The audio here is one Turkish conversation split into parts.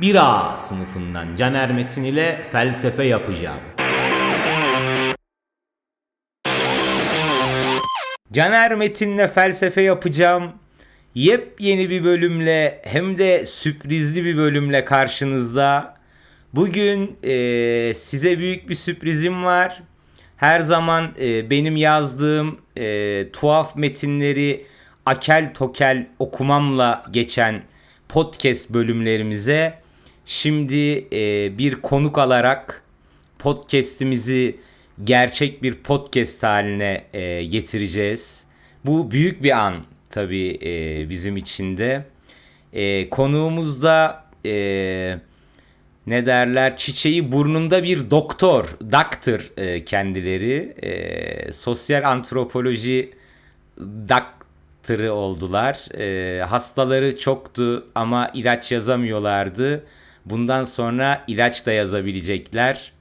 1A sınıfından Caner Metin ile felsefe yapacağım. Caner Metin'le felsefe yapacağım. Yepyeni bir bölümle hem de sürprizli bir bölümle karşınızda. Bugün size büyük bir sürprizim var. Her zaman benim yazdığım tuhaf metinleri akel tokel okumamla geçen podcast bölümlerimize şimdi bir konuk alarak podcast'imizi gerçek bir podcast haline getireceğiz. Bu büyük bir an tabii bizim için de. Konuğumuz da ne derler, çiçeği burnunda bir doktor kendileri. Sosyal antropoloji doktoru oldular. Hastaları çoktu ama ilaç yazamıyorlardı. Bundan sonra ilaç da yazabilecekler.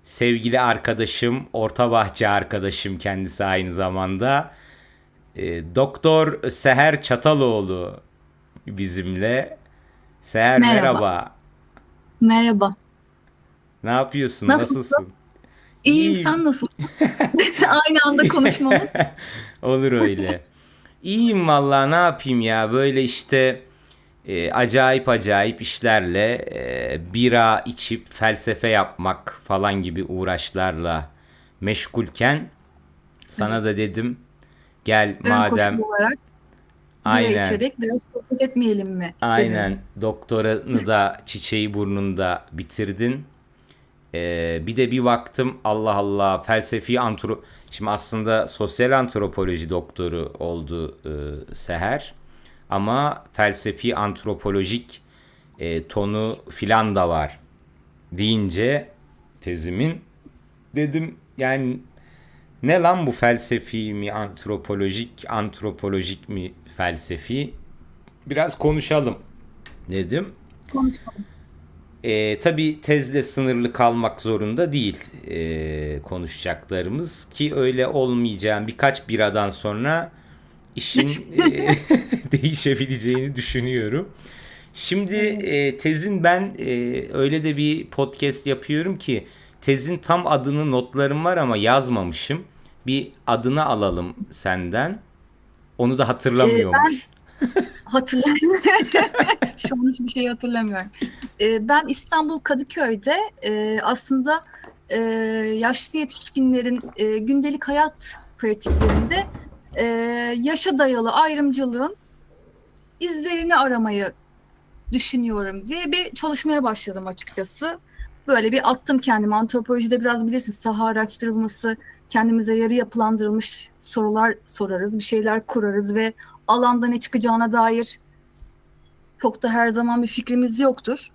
Sevgili arkadaşım, orta bahçe arkadaşım kendisi aynı zamanda. Doktor Seher Çataloğlu bizimle. Seher Merhaba. merhaba. Merhaba. Ne yapıyorsun? Nasılsın? Nasılsın? İyiyim, İyiyim. sen nasılsın? Aynı anda konuşmamız. Olur öyle. İyiyim vallahi, ne yapayım ya, böyle işte acayip acayip işlerle bira içip felsefe yapmak falan gibi uğraşlarla meşgulken sana Evet. da dedim gel Ön koşul madem. olarak bira Aynen. içerek biraz sohbet etmeyelim mi dedin. Aynen, doktoranı da çiçeği burnunda bitirdin. Bir de bir baktım, Allah Allah, şimdi aslında sosyal antropoloji doktoru oldu Seher, ama felsefi antropolojik tonu filan da var deyince tezimin, dedim yani ne lan bu, felsefi mi antropolojik mi felsefi, biraz konuşalım dedim. Konuşalım. Tabii tezle sınırlı kalmak zorunda değil konuşacaklarımız, ki öyle olmayacağım, birkaç biradan sonra işin değişebileceğini düşünüyorum. Şimdi Evet. tezin, ben öyle de bir podcast yapıyorum ki tezin tam adını, notlarım var ama yazmamışım. Bir adını alalım senden. Onu da Ben hatırlamıyormuş. hatırlamıyorum. Şu an hiçbir şeyi hatırlamıyorum. Ben İstanbul Kadıköy'de aslında e, yaşlı yetişkinlerin gündelik hayat pratiklerinde e, yaşa dayalı ayrımcılığın izlerini aramayı düşünüyorum diye bir çalışmaya başladım açıkçası. Böyle bir attım kendimi. Antropolojide biraz bilirsin, saha araştırılması, kendimize yarı yapılandırılmış sorular sorarız, bir şeyler kurarız ve alanda ne çıkacağına dair çok da her zaman bir fikrimiz yoktur.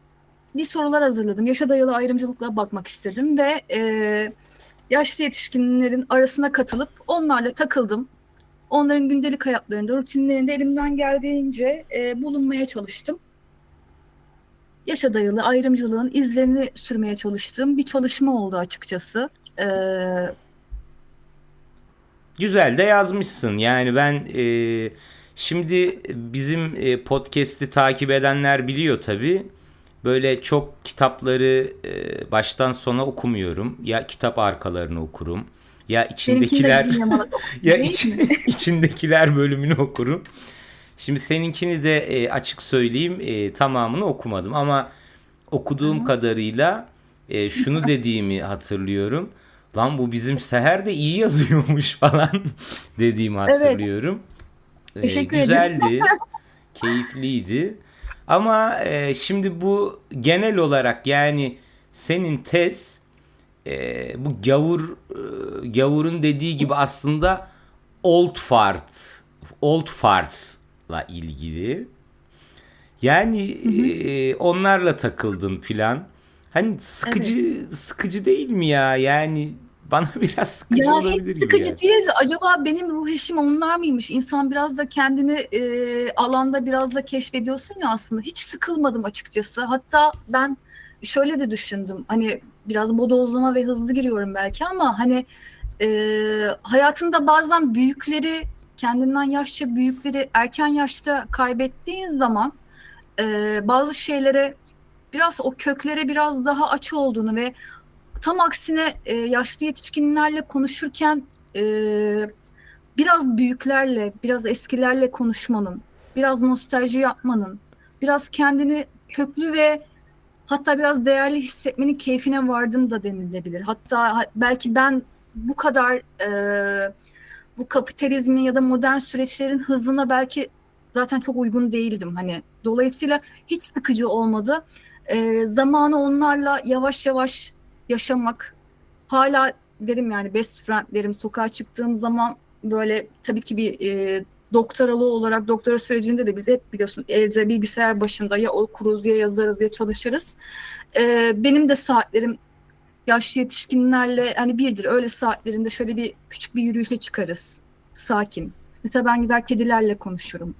Bir sorular hazırladım. Yaşa dayalı ayrımcılıkla bakmak istedim ve yaşlı yetişkinlerin arasına katılıp onlarla takıldım. Onların gündelik hayatlarında, rutinlerinde elimden geldiğince bulunmaya çalıştım. Yaşa dayalı ayrımcılığın izlerini sürmeye çalıştığım bir çalışma oldu açıkçası. Güzel de yazmışsın. Yani ben şimdi bizim podcast'i takip edenler biliyor tabii. Böyle çok kitapları baştan sona okumuyorum. Ya kitap arkalarını okurum, ya Benimkini de içindekiler bizim yamalak okudun ya değil mi? içindekiler bölümünü okurum. Şimdi seninkini de açık söyleyeyim, tamamını okumadım ama okuduğum Aha. kadarıyla şunu dediğimi hatırlıyorum. Lan bu bizim Seher de iyi yazıyormuş falan dediğimi Evet, hatırlıyorum. teşekkür ederim. Güzeldi, keyifliydi. Ama şimdi bu genel olarak, yani senin tez bu gavurun dediği gibi aslında old fart, old farts'la ilgili. Yani Hı hı. onlarla takıldın filan. Hani Evet. sıkıcı değil mi ya? Yani bana biraz Ya sıkıcı hiç olabilir gibi sıkıcı ya. değildi. Acaba benim ruh eşim onlar mıymış? İnsan biraz da kendini alanda biraz da keşfediyorsun ya aslında. Hiç sıkılmadım açıkçası. Hatta ben şöyle de düşündüm. Hani biraz bodozlama ve hızlı giriyorum belki ama hani hayatında bazen büyükleri, kendinden yaşça büyükleri erken yaşta kaybettiğin zaman bazı şeylere biraz o köklere biraz daha açı olduğunu ve tam aksine yaşlı yetişkinlerle konuşurken e, biraz büyüklerle, biraz eskilerle konuşmanın, biraz nostalji yapmanın, biraz kendini köklü ve hatta biraz değerli hissetmenin keyfine vardım da denilebilir. Hatta belki ben bu kadar bu kapitalizmin ya da modern süreçlerin hızına belki zaten çok uygun değildim. Hani dolayısıyla hiç sıkıcı olmadı. Zamanı onlarla yavaş yavaş yaşamak. Hala derim yani best friendlerim, sokağa çıktığım zaman böyle tabii ki bir doktoralı olarak doktora sürecinde de biz hep biliyorsun evde bilgisayar başında ya okuruz ya yazarız ya çalışırız. Benim de saatlerim yaşlı yetişkinlerle hani birdir. Öğle saatlerinde şöyle bir küçük bir yürüyüşe çıkarız. Sakin. Mesela ben gider kedilerle konuşurum.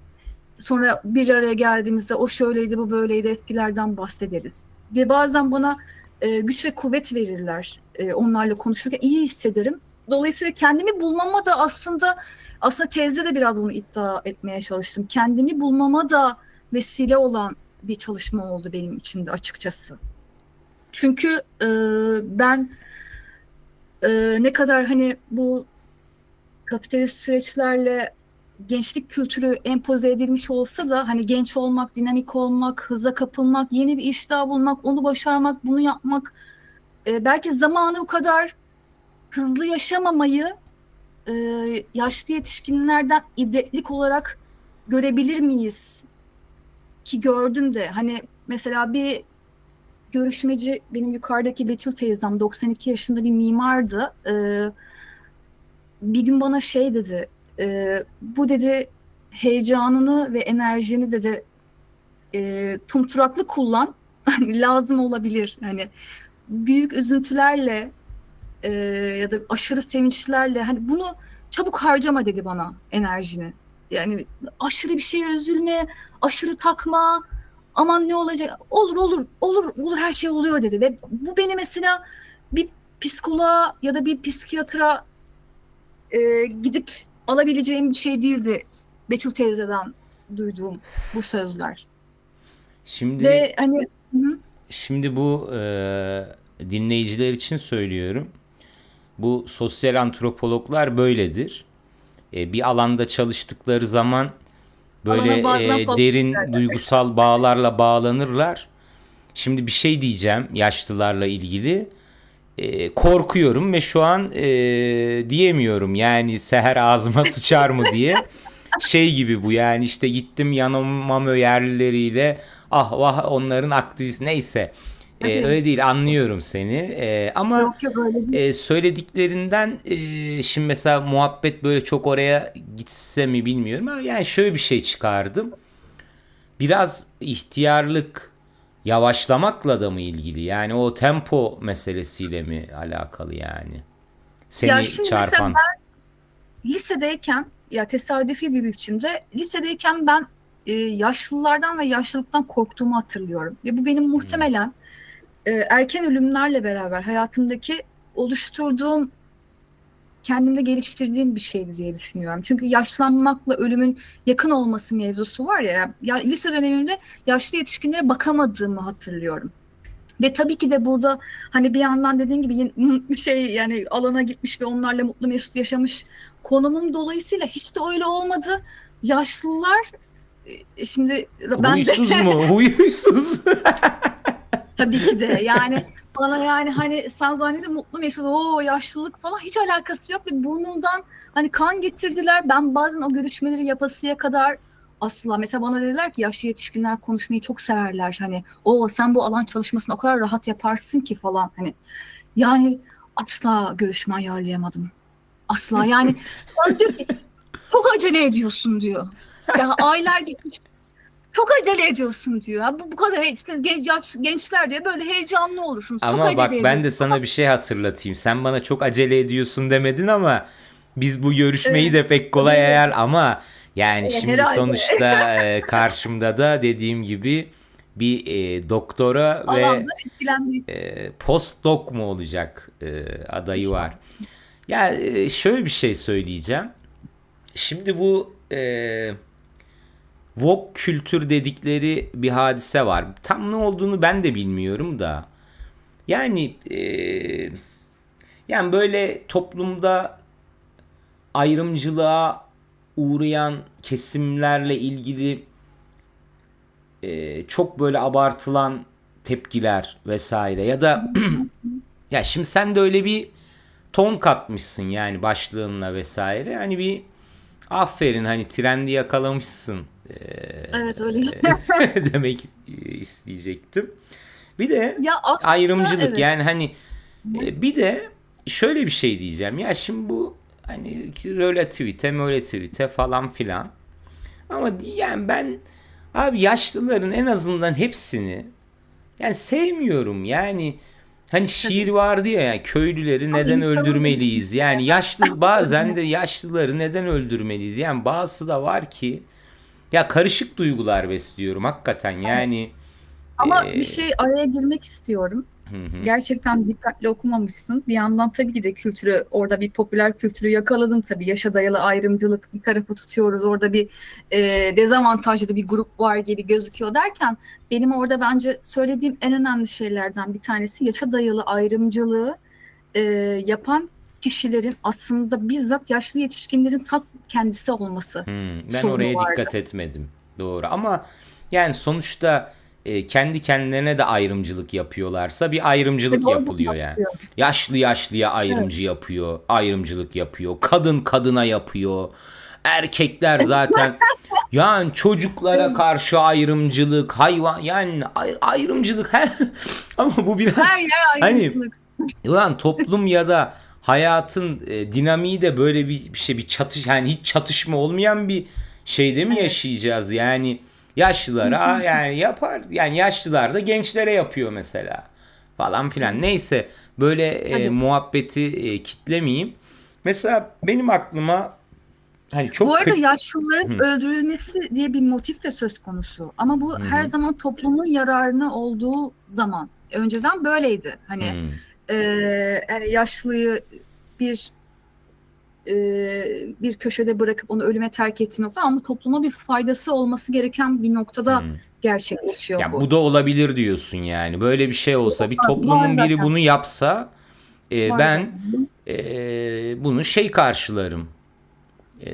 Sonra bir araya geldiğimizde o şöyleydi, bu böyleydi, eskilerden bahsederiz. Ve bazen bana güç ve kuvvet verirler onlarla konuşurken iyi hissederim. Dolayısıyla kendimi bulmama da aslında tezde de biraz bunu iddia etmeye çalıştım. Kendimi bulmama da vesile olan bir çalışma oldu benim için de açıkçası. Çünkü ben ne kadar hani bu kapitalist süreçlerle gençlik kültürü empoze edilmiş olsa da hani genç olmak, dinamik olmak, hıza kapılmak, yeni bir iş daha bulmak, onu başarmak, bunu yapmak belki zamanı bu kadar hızlı yaşamamayı e, yaşlı yetişkinlerden ibretlik olarak görebilir miyiz? Ki gördüm de hani mesela bir görüşmeci benim yukarıdaki Betül teyzem 92 yaşında bir mimardı. Bir gün bana şey dedi. Bu dedi heyecanını ve enerjini dedi tumturaklı kullan. Hani lazım olabilir. Hani büyük üzüntülerle ya da aşırı sevinçlerle hani bunu çabuk harcama dedi bana enerjini. Yani aşırı bir şeye üzülme, aşırı takma. Aman ne olacak? Olur olur olur olur her şey oluyor dedi ve bu beni mesela bir psikoloğa ya da bir psikiyatra gidip alabileceğim bir şey değildi Betül teyzeden duyduğum bu sözler. Şimdi Ve hani hı hı, şimdi bu dinleyiciler için söylüyorum. Bu sosyal antropologlar böyledir. Bir alanda çalıştıkları zaman böyle alana bazen fazla derin duygusal bağlarla bağlanırlar. Şimdi bir şey diyeceğim yaşlılarla ilgili. Korkuyorum ve şu an diyemiyorum yani seher ağzıma sıçar mı diye. Şey gibi bu yani işte gittim Yanomamo yerlileriyle ah vah onların aktivist neyse. tabii. Öyle değil anlıyorum seni. Ama Yok yok öyle değil. söylediklerinden şimdi mesela muhabbet böyle çok oraya gitse mi bilmiyorum ama yani şöyle bir şey çıkardım. Biraz ihtiyarlık yavaşlamakla da mı ilgili? Yani o tempo meselesiyle mi alakalı yani? Ya Seni şimdi mesela çarpan. lisedeyken ya tesadüfi bir biçimde lisedeyken ben yaşlılardan ve yaşlılıktan korktuğumu hatırlıyorum. Ve bu benim muhtemelen erken ölümlerle beraber hayatımdaki oluşturduğum, kendimde geliştirdiğim bir şeydi diye düşünüyorum. Çünkü yaşlanmakla ölümün yakın olması mevzusu var ya, ya lise dönemimde yaşlı yetişkinlere bakamadığımı hatırlıyorum. Ve tabii ki de burada hani bir yandan dediğin gibi bir şey yani alana gitmiş ve onlarla mutlu mesut yaşamış konumum dolayısıyla hiç de öyle olmadı. Yaşlılar şimdi ben de Huysuz mu? Huysuz. tabii ki de yani bana yani hani sen zannedin mutlu mesut o yaşlılık falan hiç alakası yok ve burnumdan hani kan getirdiler. Ben bazen o görüşmeleri yapasıya kadar asla mesela bana dediler ki yaşlı yetişkinler konuşmayı çok severler. Hani o sen bu alan çalışmasını o kadar rahat yaparsın ki falan hani yani asla görüşme ayarlayamadım. Asla yani bana diyor ki çok acele ediyorsun diyor. Ya aylar gitmiş çok acele ediyorsun diyor. Ha, bu kadar siz gençler diyor böyle heyecanlı olursunuz. Çok Ama acele bak ben de ediyorsunuz. sana bir şey hatırlatayım. Sen bana çok acele ediyorsun demedin ama biz bu görüşmeyi Evet, de pek kolay tabii. ayar ama yani şimdi Herhalde sonuçta karşımda da dediğim gibi bir doktora ve alanda etkilendik postdoc mu olacak adayı var. inşallah. Ya şöyle bir şey söyleyeceğim. Şimdi bu woke kültür dedikleri bir hadise var. Tam ne olduğunu ben de bilmiyorum da. Yani yani böyle toplumda ayrımcılığa uğrayan kesimlerle ilgili çok böyle abartılan tepkiler vesaire ya da ya şimdi sen de öyle bir ton katmışsın yani başlığınla vesaire. Hani bir aferin, hani trendi yakalamışsın Evet, öyle. demek isteyecektim. Bir de Ya aslında ayrımcılık evet. yani hani bir de şöyle bir şey diyeceğim. Ya şimdi bu hani relativite falan filan. Ama yani ben abi yaşlıların en azından hepsini yani sevmiyorum. Yani hani şiir Tabii. vardı ya, yani köylüleri Ama neden insanın öldürmeliyiz? Yani yaşlı bazen özüne. de yaşlıları neden öldürmeliyiz? Yani bazısı da var ki ya karışık duygular besliyorum hakikaten. Evet. Yani Ama bir eee, şey araya girmek istiyorum. hı hı, Gerçekten dikkatli okumamışsın. Bir yandan tabii ki de kültürü, orada bir popüler kültürü yakaladın tabii. Yaşa dayalı ayrımcılık, bir tarafı tutuyoruz. Orada bir dezavantajlı bir grup var gibi gözüküyor derken benim orada bence söylediğim en önemli şeylerden bir tanesi yaşa dayalı ayrımcılığı e, yapan kişilerin aslında bizzat yaşlı yetişkinlerin ta kendisi olması ben sorunu oraya vardı. dikkat etmedim. Doğru ama yani sonuçta kendi kendilerine de ayrımcılık yapıyorlarsa bir Tabii ayrımcılık orada yapılıyor yani. yapıyor. Yaşlı yaşlıya Evet. ayrımcılık yapıyor. Kadın kadına yapıyor. Erkekler zaten yani çocuklara Evet. karşı ayrımcılık, hayvan yani ayrımcılık ama bu Her biraz yer hani ayrımcılık. ulan toplum ya da hayatın dinamiği de böyle bir şey, bir çatış yani hiç çatışma olmayan bir şeyde mi Evet. yaşayacağız? Yani yaşlılara İmkansız. yani yapar, yani yaşlılar da gençlere yapıyor mesela falan filan. Evet. Neyse böyle Tabii ki. muhabbeti kitlemeyeyim. Mesela benim aklıma hani Bu çok arada yaşlıların Hı, öldürülmesi diye bir motif de söz konusu. Ama bu hı, her hı, zaman toplumun yararına olduğu zaman. Önceden böyleydi. Hani hı. e, yani yaşlıyı bir bir köşede bırakıp onu ölüme terk ettiği nokta ama topluma bir faydası olması gereken bir noktada gerçekleşiyor Ya bu. bu da olabilir diyorsun yani. Böyle bir şey olsa, bir Var toplumun biri zaten. bunu yapsa Var ben zaten. bunu şey karşılarım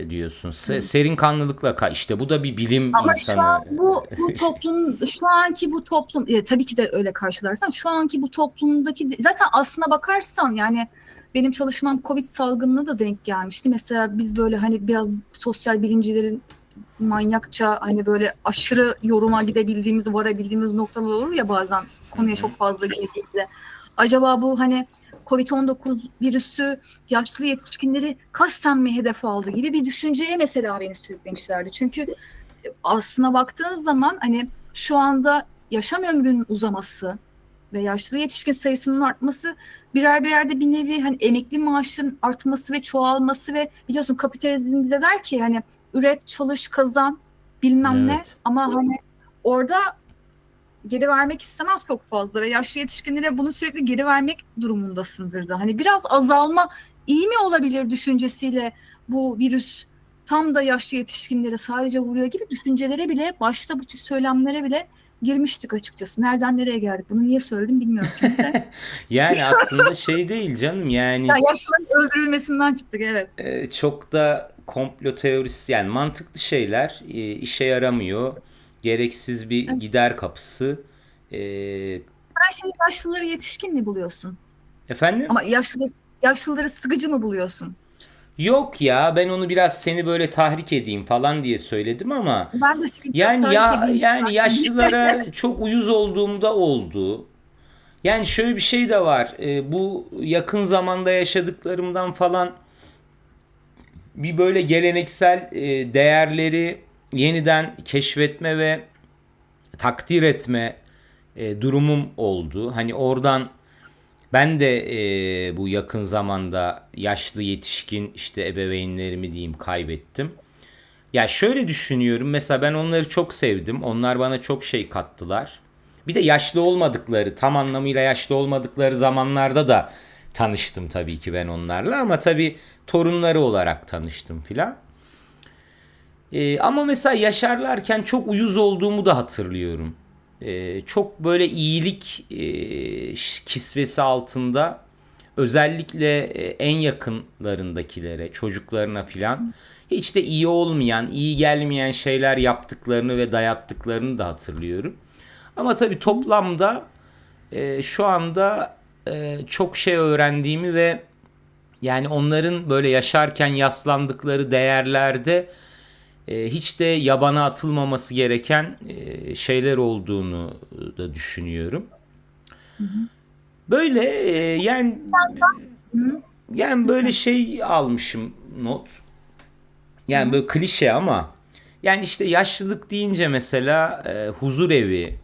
diyorsun. Serin kanlılıkla işte bu da bir bilim Ama şu an insanı. bu toplum, şu anki bu toplum, tabii ki de öyle karşılarsan, şu anki bu toplumdaki zaten aslına bakarsan yani benim çalışmam Covid salgınına da denk gelmişti. Mesela biz böyle hani biraz sosyal bilimcilerin manyakça hani böyle aşırı yoruma gidebildiğimiz, varabildiğimiz noktalar olur ya bazen konuya çok fazla girdiğinde. Acaba bu hani Covid-19 virüsü yaşlı yetişkinleri kasten mi hedef aldı gibi bir düşünceye mesela beni sürüklemişlerdi. Çünkü aslına baktığın zaman hani şu anda yaşam ömrünün uzaması ve yaşlı yetişkin sayısının artması birer birer de bir nevi hani emekli maaşının artması ve çoğalması ve biliyorsun kapitalizm bize der ki hani üret, çalış, kazan bilmem ne Evet. ama hani orada geri vermek istemez çok fazla ve yaşlı yetişkinlere bunu sürekli geri vermek durumundasındır da. Hani biraz azalma iyi mi olabilir düşüncesiyle bu virüs tam da yaşlı yetişkinlere sadece vuruyor gibi düşüncelere bile başta bu tür söylemlere bile girmiştik açıkçası. Nereden nereye geldik? Bunu niye söyledim bilmiyorum şimdi de. Yani aslında şey değil canım Ya yani yaşlıların öldürülmesinden çıktık evet. çok da komplo teorisi, yani mantıklı şeyler işe yaramıyor. Gereksiz bir Evet. gider kapısı. E, Sen şimdi yaşlıları yetişkin mi buluyorsun? efendim? Ama yaşlıları sıkıcı mı buluyorsun? Yok ya, ben onu biraz seni böyle tahrik edeyim falan diye söyledim ama Ben de seni biraz yani tahrik ya edeyim yani çıkartayım. yaşlılara çok uyuz olduğumda oldu. Yani şöyle bir şey de var. Bu yakın zamanda yaşadıklarımdan falan bir böyle geleneksel değerleri yeniden keşfetme ve takdir etme durumum oldu. Hani oradan ben de bu yakın zamanda yaşlı yetişkin işte ebeveynlerimi diyeyim kaybettim. Ya şöyle düşünüyorum. Mesela ben onları çok sevdim. Onlar bana çok şey kattılar. Bir de yaşlı olmadıkları, tam anlamıyla yaşlı olmadıkları zamanlarda da tanıştım tabii ki ben onlarla, ama tabii torunları olarak tanıştım filan. Ama mesela yaşarlarken çok uyuz olduğumu da hatırlıyorum. Çok böyle iyilik kisvesi altında, özellikle en yakınlarındakilere, çocuklarına filan hiç de iyi olmayan, iyi gelmeyen şeyler yaptıklarını ve dayattıklarını da hatırlıyorum. Ama tabii toplamda şu anda çok şey öğrendiğimi ve yani onların böyle yaşarken yaslandıkları değerlerde hiç de yabana atılmaması gereken şeyler olduğunu da düşünüyorum. Hı hı. Böyle yani Hı. böyle Lütfen. şey almışım not. Hı Yani hı. böyle klişe ama yani işte yaşlılık deyince mesela huzur evi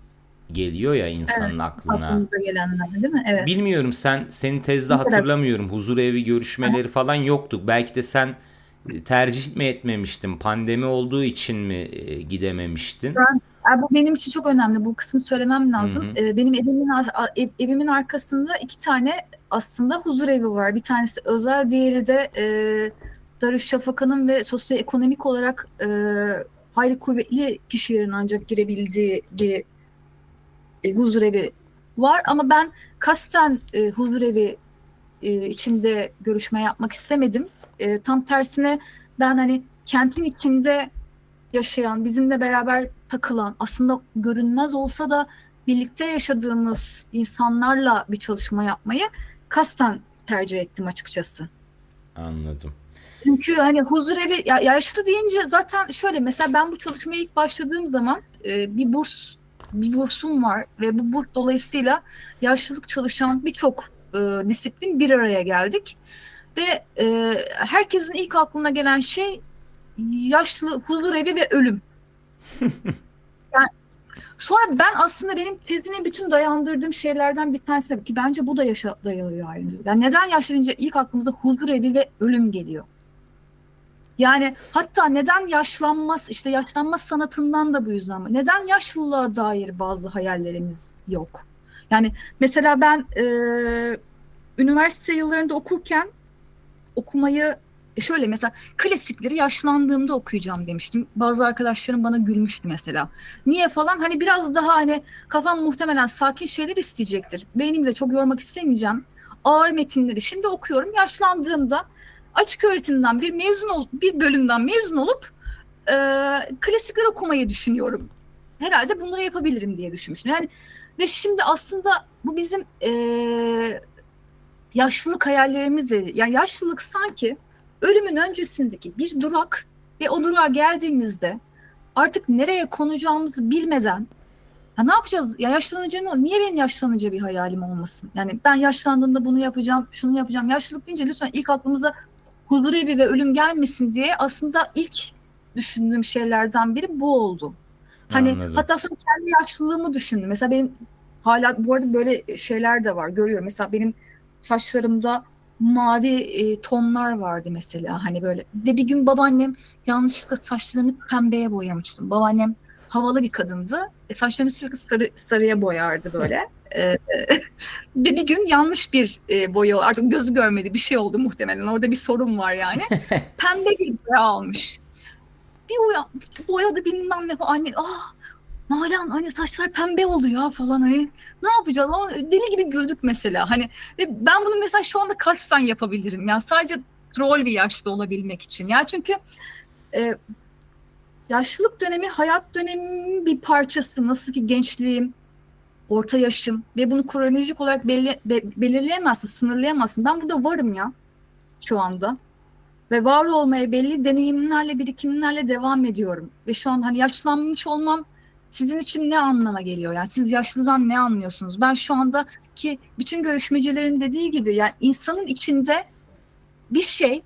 geliyor ya Evet. insanın aklına. Aklımıza gelenler değil mi? Evet. Bilmiyorum, senin tezde Mesela hatırlamıyorum. Huzur evi görüşmeleri falan yoktu. Belki de sen tercih mi etmemiştin? Pandemi olduğu için mi gidememiştin? bu benim için çok önemli. Bu kısmı söylemem Hı lazım. hı. Benim evimin arkasında iki tane aslında huzur evi var. Bir tanesi özel, diğeri de Darüşşafaka'nın ve sosyoekonomik olarak hayli kuvvetli kişilerin ancak girebildiği bir huzur evi var. Ama ben kasten huzur evi içinde görüşme yapmak istemedim. Tam tersine ben hani kentin içinde yaşayan, bizimle beraber takılan, aslında görünmez olsa da birlikte yaşadığımız insanlarla bir çalışma yapmayı kasten tercih ettim açıkçası. Anladım. Çünkü hani huzurevi yaşlı deyince zaten şöyle, mesela ben bu çalışmaya ilk başladığım zaman bir bursum var ve bu burs dolayısıyla yaşlılık çalışan birçok disiplin bir araya geldik ve herkesin ilk aklına gelen şey yaşlı, huzurevi ve ölüm. Sonra ben aslında benim tezime bütün dayandırdığım şeylerden bir tanesi de ki bence bu da yaşa dayanıyor ayrıca. Yani neden yaşlı deyince ilk aklımıza huzur evi ve ölüm geliyor. Yani hatta neden yaşlanmaz, işte yaşlanma sanatından da bu yüzden. Neden yaşlılığa dair bazı hayallerimiz yok? Yani mesela ben üniversite yıllarında okurken okumayı şöyle, mesela klasikleri yaşlandığımda okuyacağım demiştim. Bazı arkadaşlarım bana gülmüştü mesela. Niye falan, hani biraz daha hani kafam muhtemelen sakin şeyler isteyecektir. Beynimi de çok yormak istemeyeceğim. Ağır metinleri şimdi okuyorum. Yaşlandığımda açık öğretimden bir bölümden mezun olup e, klasikler okumayı düşünüyorum. Herhalde bunları yapabilirim diye düşünmüştüm. Yani ve şimdi aslında bu bizim yaşlılık hayallerimizle, yani yaşlılık sanki ölümün öncesindeki bir durak ve o durağa geldiğimizde artık nereye konacağımızı bilmeden ya ne yapacağız? Ya yaşlanınca ne olur? Niye benim yaşlanınca bir hayalim olmasın? Yani ben yaşlandığımda bunu yapacağım, şunu yapacağım. Yaşlılık deyince lütfen ilk aklımıza huzurevi ve ölüm gelmesin diye aslında ilk düşündüğüm şeylerden biri bu oldu. Hani Anladım. hatta sonra kendi yaşlılığımı düşündüm. Mesela benim hala bu arada böyle şeyler de var, görüyorum. Mesela benim saçlarımda mavi tonlar vardı mesela, hani böyle. Ve bir gün babaannem yanlışlıkla saçlarını pembeye boyamıştım. Babaannem havalı bir kadındı. Saçlarını sürekli sarıya boyardı böyle. Ve bir gün yanlış bir boya, artık gözü görmedi, bir şey oldu muhtemelen. Orada bir sorun var yani. Pembe bir boya almış. Bir boyadı bilmem ne falan. Anne, Nalan hani saçlar pembe oldu ya falan, hani ne yapacağız? Ama deli gibi güldük mesela. Hani ve ben bunu mesela şu anda kasten yapabilirim. Yani sadece troll bir yaşta olabilmek için. Yani çünkü e, yaşlılık dönemi hayat döneminin bir parçası. Nasıl ki gençliğim, orta yaşım ve bunu kronolojik olarak belirleyemezsin, sınırlayamazsın. Ben burada varım ya şu anda. Ve var olmaya belli deneyimlerle, birikimlerle devam ediyorum. Ve şu an hani yaşlanmış olmam sizin için ne anlama geliyor? Yani siz yaşlıdan ne anlıyorsunuz? Ben şu andaki bütün görüşmecilerin dediği gibi, yani insanın içinde bir şey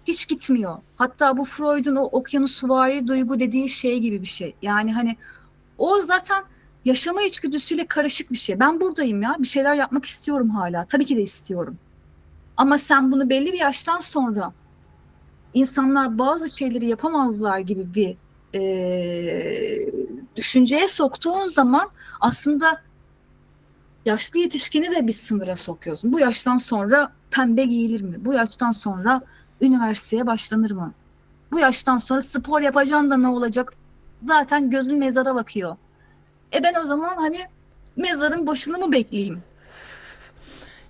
hiç gitmiyor. Hatta bu Freud'un o okyanusuvari duygu dediği şey gibi bir şey. Yani hani o zaten yaşama içgüdüsüyle karışık bir şey. Ben buradayım ya. Bir şeyler yapmak istiyorum hala. Tabii ki de istiyorum. Ama sen bunu belli bir yaştan sonra insanlar bazı şeyleri yapamazlar gibi bir düşünceye soktuğun zaman aslında yaşlı yetişkini de bir sınıra sokuyorsun. Bu yaştan sonra pembe giyilir mi? Bu yaştan sonra üniversiteye başlanır mı? Bu yaştan sonra spor yapacaksın da ne olacak? Zaten gözün mezara bakıyor. Ben o zaman hani mezarın başını mı bekleyeyim?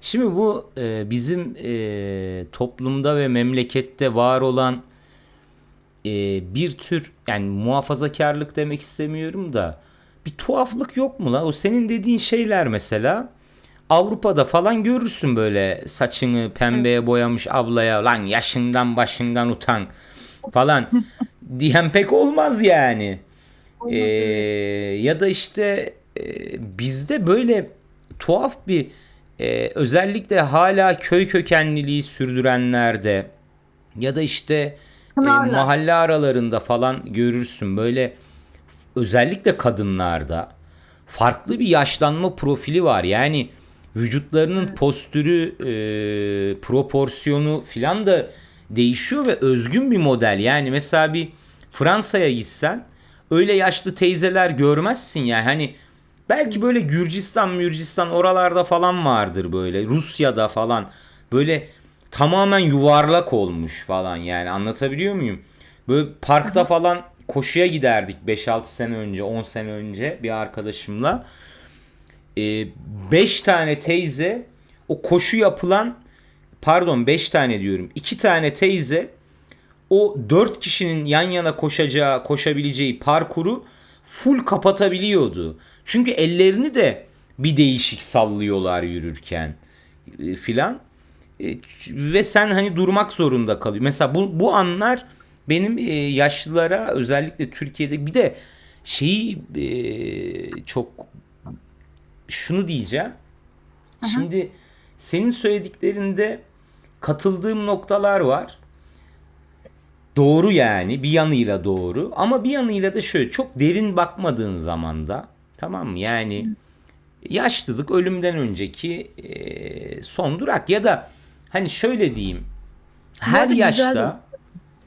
Şimdi bu bizim toplumda ve memlekette var olan bir tür, yani muhafazakarlık demek istemiyorum da, bir tuhaflık yok mu la? O senin dediğin şeyler mesela Avrupa'da falan görürsün, böyle saçını Evet. pembeye boyamış ablaya lan yaşından başından utan falan diyen pek olmaz yani. Ee, Olmaz, evet. Ya da işte bizde böyle tuhaf bir özellikle hala köy kökenliliği sürdürenlerde ya da işte Pınarlar. mahalle aralarında falan görürsün, böyle özellikle kadınlarda farklı bir yaşlanma profili var. Yani vücutlarının Evet. postürü, proporsiyonu filan da değişiyor ve özgün bir model. Yani mesela bir Fransa'ya gitsen öyle yaşlı teyzeler görmezsin yani. Hani belki böyle Gürcistan oralarda falan vardır böyle. Rusya'da falan böyle tamamen yuvarlak olmuş falan, yani anlatabiliyor muyum? Böyle parkta Aha. falan koşuya giderdik 5-6 sene önce, 10 sene önce bir arkadaşımla. 5 tane teyze o koşu yapılan, pardon 5 tane diyorum, 2 tane teyze o 4 kişinin yan yana koşabileceği parkuru full kapatabiliyordu. Çünkü ellerini de bir değişik sallıyorlar yürürken filan. Ve sen hani durmak zorunda kalıyor. Mesela bu anlar benim yaşlılara, özellikle Türkiye'de, bir de şeyi çok, şunu diyeceğim. Aha. Şimdi senin söylediklerinde katıldığım noktalar var. Doğru yani, bir yanıyla doğru, ama bir yanıyla da şöyle, çok derin bakmadığın zaman da, tamam mı? Yani yaşlılık ölümden önceki son durak, ya da hani şöyle diyeyim, Bu her arada güzel de. yaşta,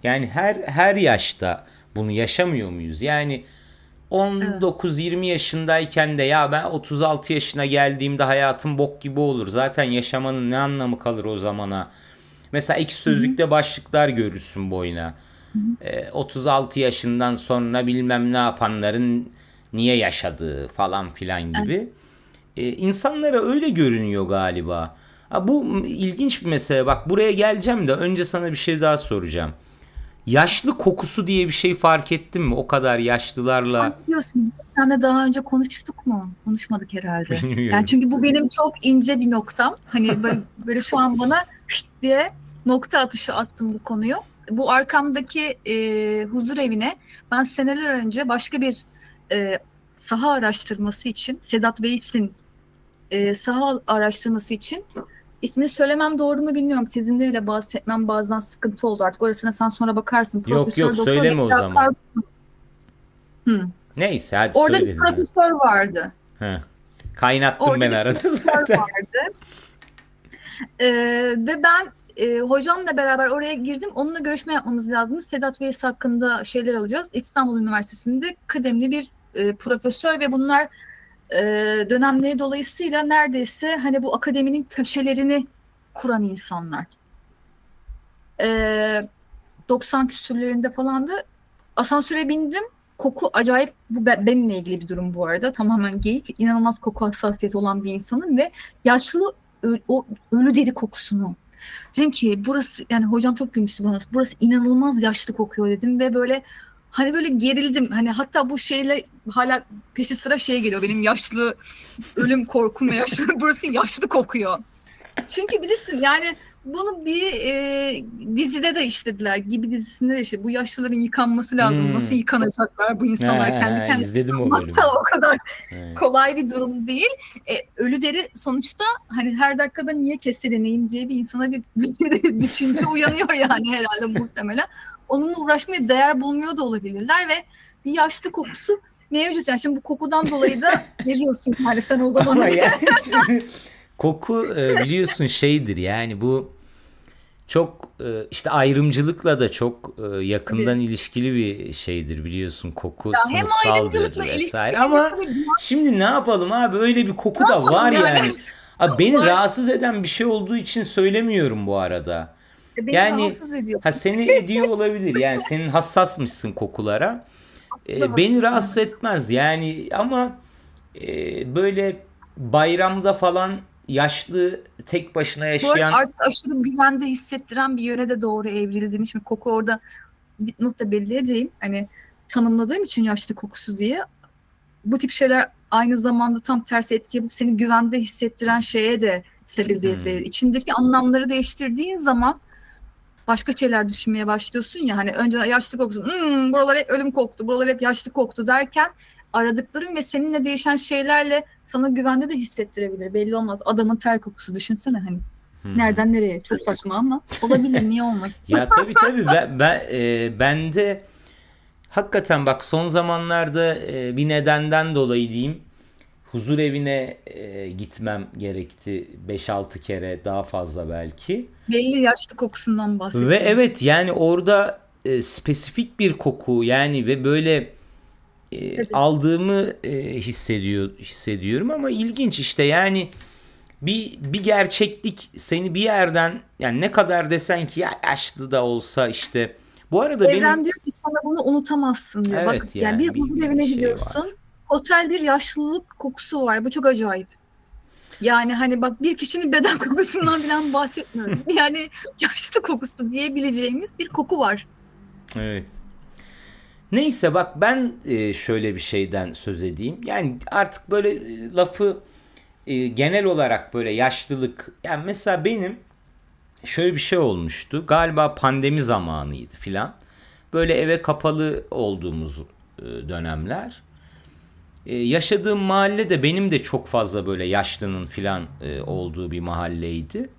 yani her yaşta bunu yaşamıyor muyuz? Yani Evet. 19-20 yaşındayken de ya ben 36 yaşına geldiğimde hayatım bok gibi olur, zaten yaşamanın ne anlamı kalır o zamana. Mesela iki Hı hı. sözlükte başlıklar görürsün boyuna. Hı hı. 36 yaşından sonra bilmem ne yapanların niye yaşadığı falan filan Evet. gibi. İnsanlara öyle görünüyor galiba. Ha, bu ilginç bir mesele. Bak, buraya geleceğim de önce sana bir şey daha soracağım. Yaşlı kokusu diye bir şey fark ettin mi? O kadar yaşlılarla Ne diyorsun? Senle daha önce konuştuk mu? Konuşmadık herhalde. Yani bilmiyorum. çünkü bu benim çok ince bir noktam. Hani böyle şu an bana diye nokta atışı attım bu konuyu. Bu arkamdaki huzur evine ben seneler önce başka bir e, saha araştırması için Sedat Veys'in saha araştırması için ismini söylemem doğru mu bilmiyorum. Tezinde bile bahsetmem bazen sıkıntı oldu artık. Orasına sen sonra bakarsın. Yok yok, Profesör Doktor söyleme o Bekir zaman. Akarsın. Hı. Neyse, hadi Orada bir söyledin hadi. profesör vardı. Heh. Kaynattım Orada ben bir arada profesör zaten. vardı. Ve ben hocamla beraber oraya girdim. Onunla görüşme yapmamız lazım. Sedat Veys hakkında şeyler alacağız. İstanbul Üniversitesi'nde kıdemli bir profesör ve bunlar e, dönemleri dolayısıyla neredeyse hani bu akademinin köşelerini kuran insanlar. E, 90 küsürlerinde falandı. Asansöre bindim. Koku acayip, bu benimle ilgili bir durum bu arada. Tamamen geyik. İnanılmaz koku hassasiyeti olan bir insanım ve yaşlı o ölü deri kokusunu. Dedim ki burası, yani hocam çok gülmüştü bana. Burası inanılmaz yaşlı kokuyor dedim ve böyle hani böyle gerildim. Hani hatta bu şeyle hala peşi sıra şey geliyor. Benim yaşlı ölüm korkum ve yaşlı burası yaşlı kokuyor. Çünkü bilirsin yani bunu bir dizide de işlediler. Gibi dizisinde de işte bu yaşlıların yıkanması lazım. Nasıl Hmm. yıkanacaklar bu insanlar kendi kendine İzledim o yıkanmak da bölümü. o kadar Evet. kolay bir durum değil. Ölü deri sonuçta hani her dakikada niye kesileneyim diye bir insana bir düşünce uyanıyor yani herhalde muhtemelen. Onunla uğraşmaya değer bulmuyor da olabilirler ve bir yaşlı kokusu mevcut. Yani şimdi bu kokudan dolayı da ne diyorsun yani sen o zaman Ama hani yani şimdi koku biliyorsun şeydir, yani bu çok işte ayrımcılıkla da çok tabii. yakından ilişkili bir şeydir, biliyorsun, koku Ya hem sınıfsaldır ayrımcılıkla vesaire, ilişkili hem de ama tabii şimdi ne yapalım abi, öyle bir ne koku da yapalım var yani? yani. Abi, beni Var. rahatsız eden bir şey olduğu için söylemiyorum bu arada. Beni Yani rahatsız ediyor. ha seni ediyor olabilir. Yani senin hassasmışsın kokulara. Aslında Beni haksızım. rahatsız etmez yani ama böyle bayramda falan yaşlı tek başına Bu arada yaşayan. artık aşırı güvende hissettiren bir yöne de doğru evrildiğini. Şimdi koku orada dipnot da belli edeyim. Hani tanımladığım için yaşlı kokusu diye. Bu tip şeyler aynı zamanda tam tersi etki yapıp seni güvende hissettiren şeye de sebebiyet verir. Hmm. İçindeki anlamları değiştirdiğin zaman başka şeyler düşünmeye başlıyorsun ya, hani önce yaşlı kokusu, buralar hep ölüm koktu, buralar hep yaşlı koktu derken aradıkların ve seninle değişen şeylerle sana güvende de hissettirebilir. Belli olmaz. Adamın ter kokusu düşünsene hani. Nereden nereye? Çok saçma ama olabilir. Niye olmasın? Ya tabii tabii ben de hakikaten bak son zamanlarda bir nedenden dolayı diyeyim huzur evine gitmem gerekti 5-6 kere daha fazla belki. Belli yaşlı kokusundan Ve bahsettiğim için. evet yani orada spesifik bir koku yani ve böyle Tabii. aldığımı hissediyorum ama ilginç işte yani bir gerçeklik seni bir yerden yani ne kadar desen ki ya yaşlı da olsa işte bu arada benim Evren diyor ki sana bunu unutamazsın diyor. Bak evet yani bir yani huzur bir evine şey var. gidiyorsun. Otel bir yaşlılık kokusu var. Bu çok acayip. Yani hani bak bir kişinin beden kokusundan falan bahsetmiyorum. Yani yaşlı kokusu diyebileceğimiz bir koku var. Evet. Neyse bak ben şöyle bir şeyden söz edeyim. Yani artık böyle lafı genel olarak böyle yaşlılık. Yani mesela benim şöyle bir şey olmuştu. Galiba pandemi zamanıydı filan. Böyle eve kapalı olduğumuz dönemler. Yaşadığım mahalle de benim de çok fazla böyle yaşlının filan olduğu bir mahalleydi.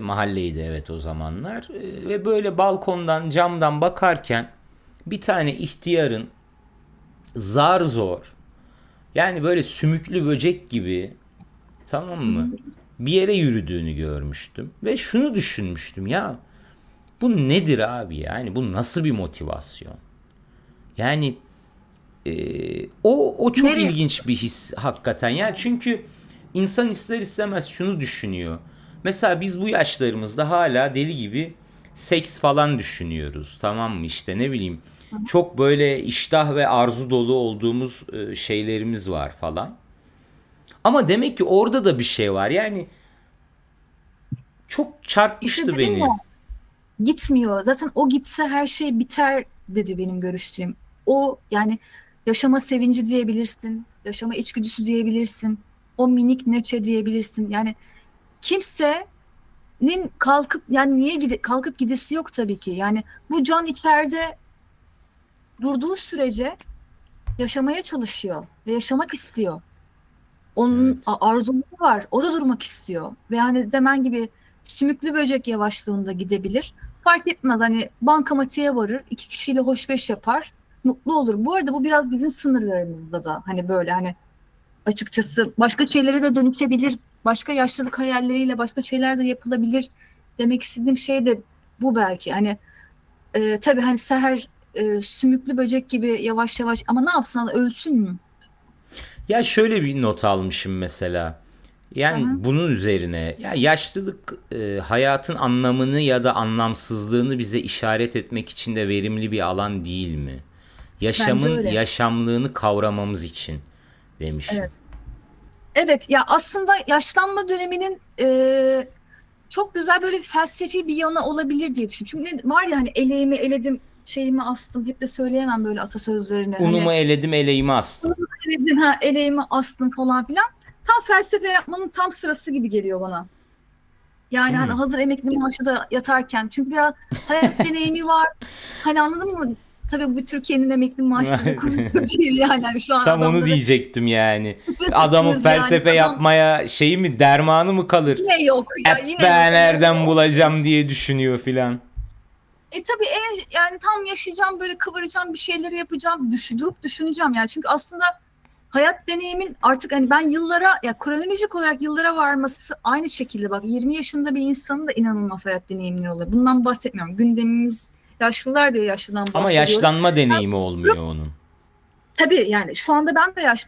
Mahalleydi evet o zamanlar. Ve böyle balkondan camdan bakarken bir tane ihtiyarın zar zor yani böyle sümüklü böcek gibi tamam Hı hı. mı bir yere yürüdüğünü görmüştüm ve şunu düşünmüştüm ya bu nedir abi yani bu nasıl bir motivasyon yani o çok Nereye? ilginç bir his hakikaten ya çünkü insan ister istemez şunu düşünüyor mesela biz bu yaşlarımızda hala deli gibi seks falan düşünüyoruz tamam mı işte ne bileyim çok böyle iştah ve arzu dolu olduğumuz şeylerimiz var falan. Ama demek ki orada da bir şey var. Yani çok İşte çarpmıştı dedim ya, beni. gitmiyor. Zaten o gitse her şey biter dedi benim görüştüğüm. O yani yaşama sevinci diyebilirsin. Yaşama içgüdüsü diyebilirsin. O minik neşe diyebilirsin. Yani kimsenin kalkıp yani kalkıp gidesi yok tabii ki. Yani bu can içeride durduğu sürece yaşamaya çalışıyor ve yaşamak istiyor. Onun Evet. arzuları var. O da durmak istiyor. Ve hani demen gibi sümüklü böcek yavaşlığında gidebilir. Fark etmez, hani bankamatiğe varır. İki kişiyle hoşbeş yapar. Mutlu olur. Bu arada bu biraz bizim sınırlarımızda da hani böyle hani açıkçası başka şeylere de dönüşebilir. Başka yaşlılık hayalleriyle başka şeyler de yapılabilir. Demek istediğim şey de bu belki. Hani tabii hani seher sümüklü böcek gibi yavaş yavaş ama ne yapsın, ölsün mü? Ya şöyle bir not almışım mesela. Yani Aha, bunun üzerine ya yaşlılık hayatın anlamını ya da anlamsızlığını bize işaret etmek için de verimli bir alan değil mi? bence Yaşamın öyle. yaşamlığını kavramamız için demişim. Evet. Evet ya, aslında yaşlanma döneminin çok güzel böyle bir felsefi bir yanı olabilir diye düşünüyorum. Çünkü var ya hani eleğimi eledim, şeyimi astım, hep de söyleyemem böyle atasözlerini. Unumu Hani eledim eleğimi astım. "Bunu eledim, ha, eleğimi astım" falan filan. Tam felsefe yapmanın tam sırası gibi geliyor bana. Yani hani Hmm. hazır emekli maaşı da yatarken. Çünkü biraz hayat deneyimi var. Hani anladın mı? Tabii bu Türkiye'nin emekli maaşları konu değil yani. Hani şu an Tam onu adamları diyecektim yani. stres Adamın ettiniz yani. felsefe Adam yapmaya şeyi mi dermanı mı kalır? yine yok ya, Hep yine yok. ben nereden bulacağım diye düşünüyor filan. Tabii yani tam yaşayacağım, böyle kıvıracağım, bir şeyleri yapacağım, durup düşüneceğim yani. Çünkü aslında hayat deneyimin artık hani ben yıllara, ya kronolojik olarak yıllara varması aynı şekilde, bak 20 yaşında bir insanın da inanılmaz hayat deneyimleri oluyor. Bundan bahsetmiyorum. Gündemimiz yaşlılar diye yaşlıdan Ama bahsediyorum. yaşlanma Yani deneyimi olmuyor onun. Tabii yani şu anda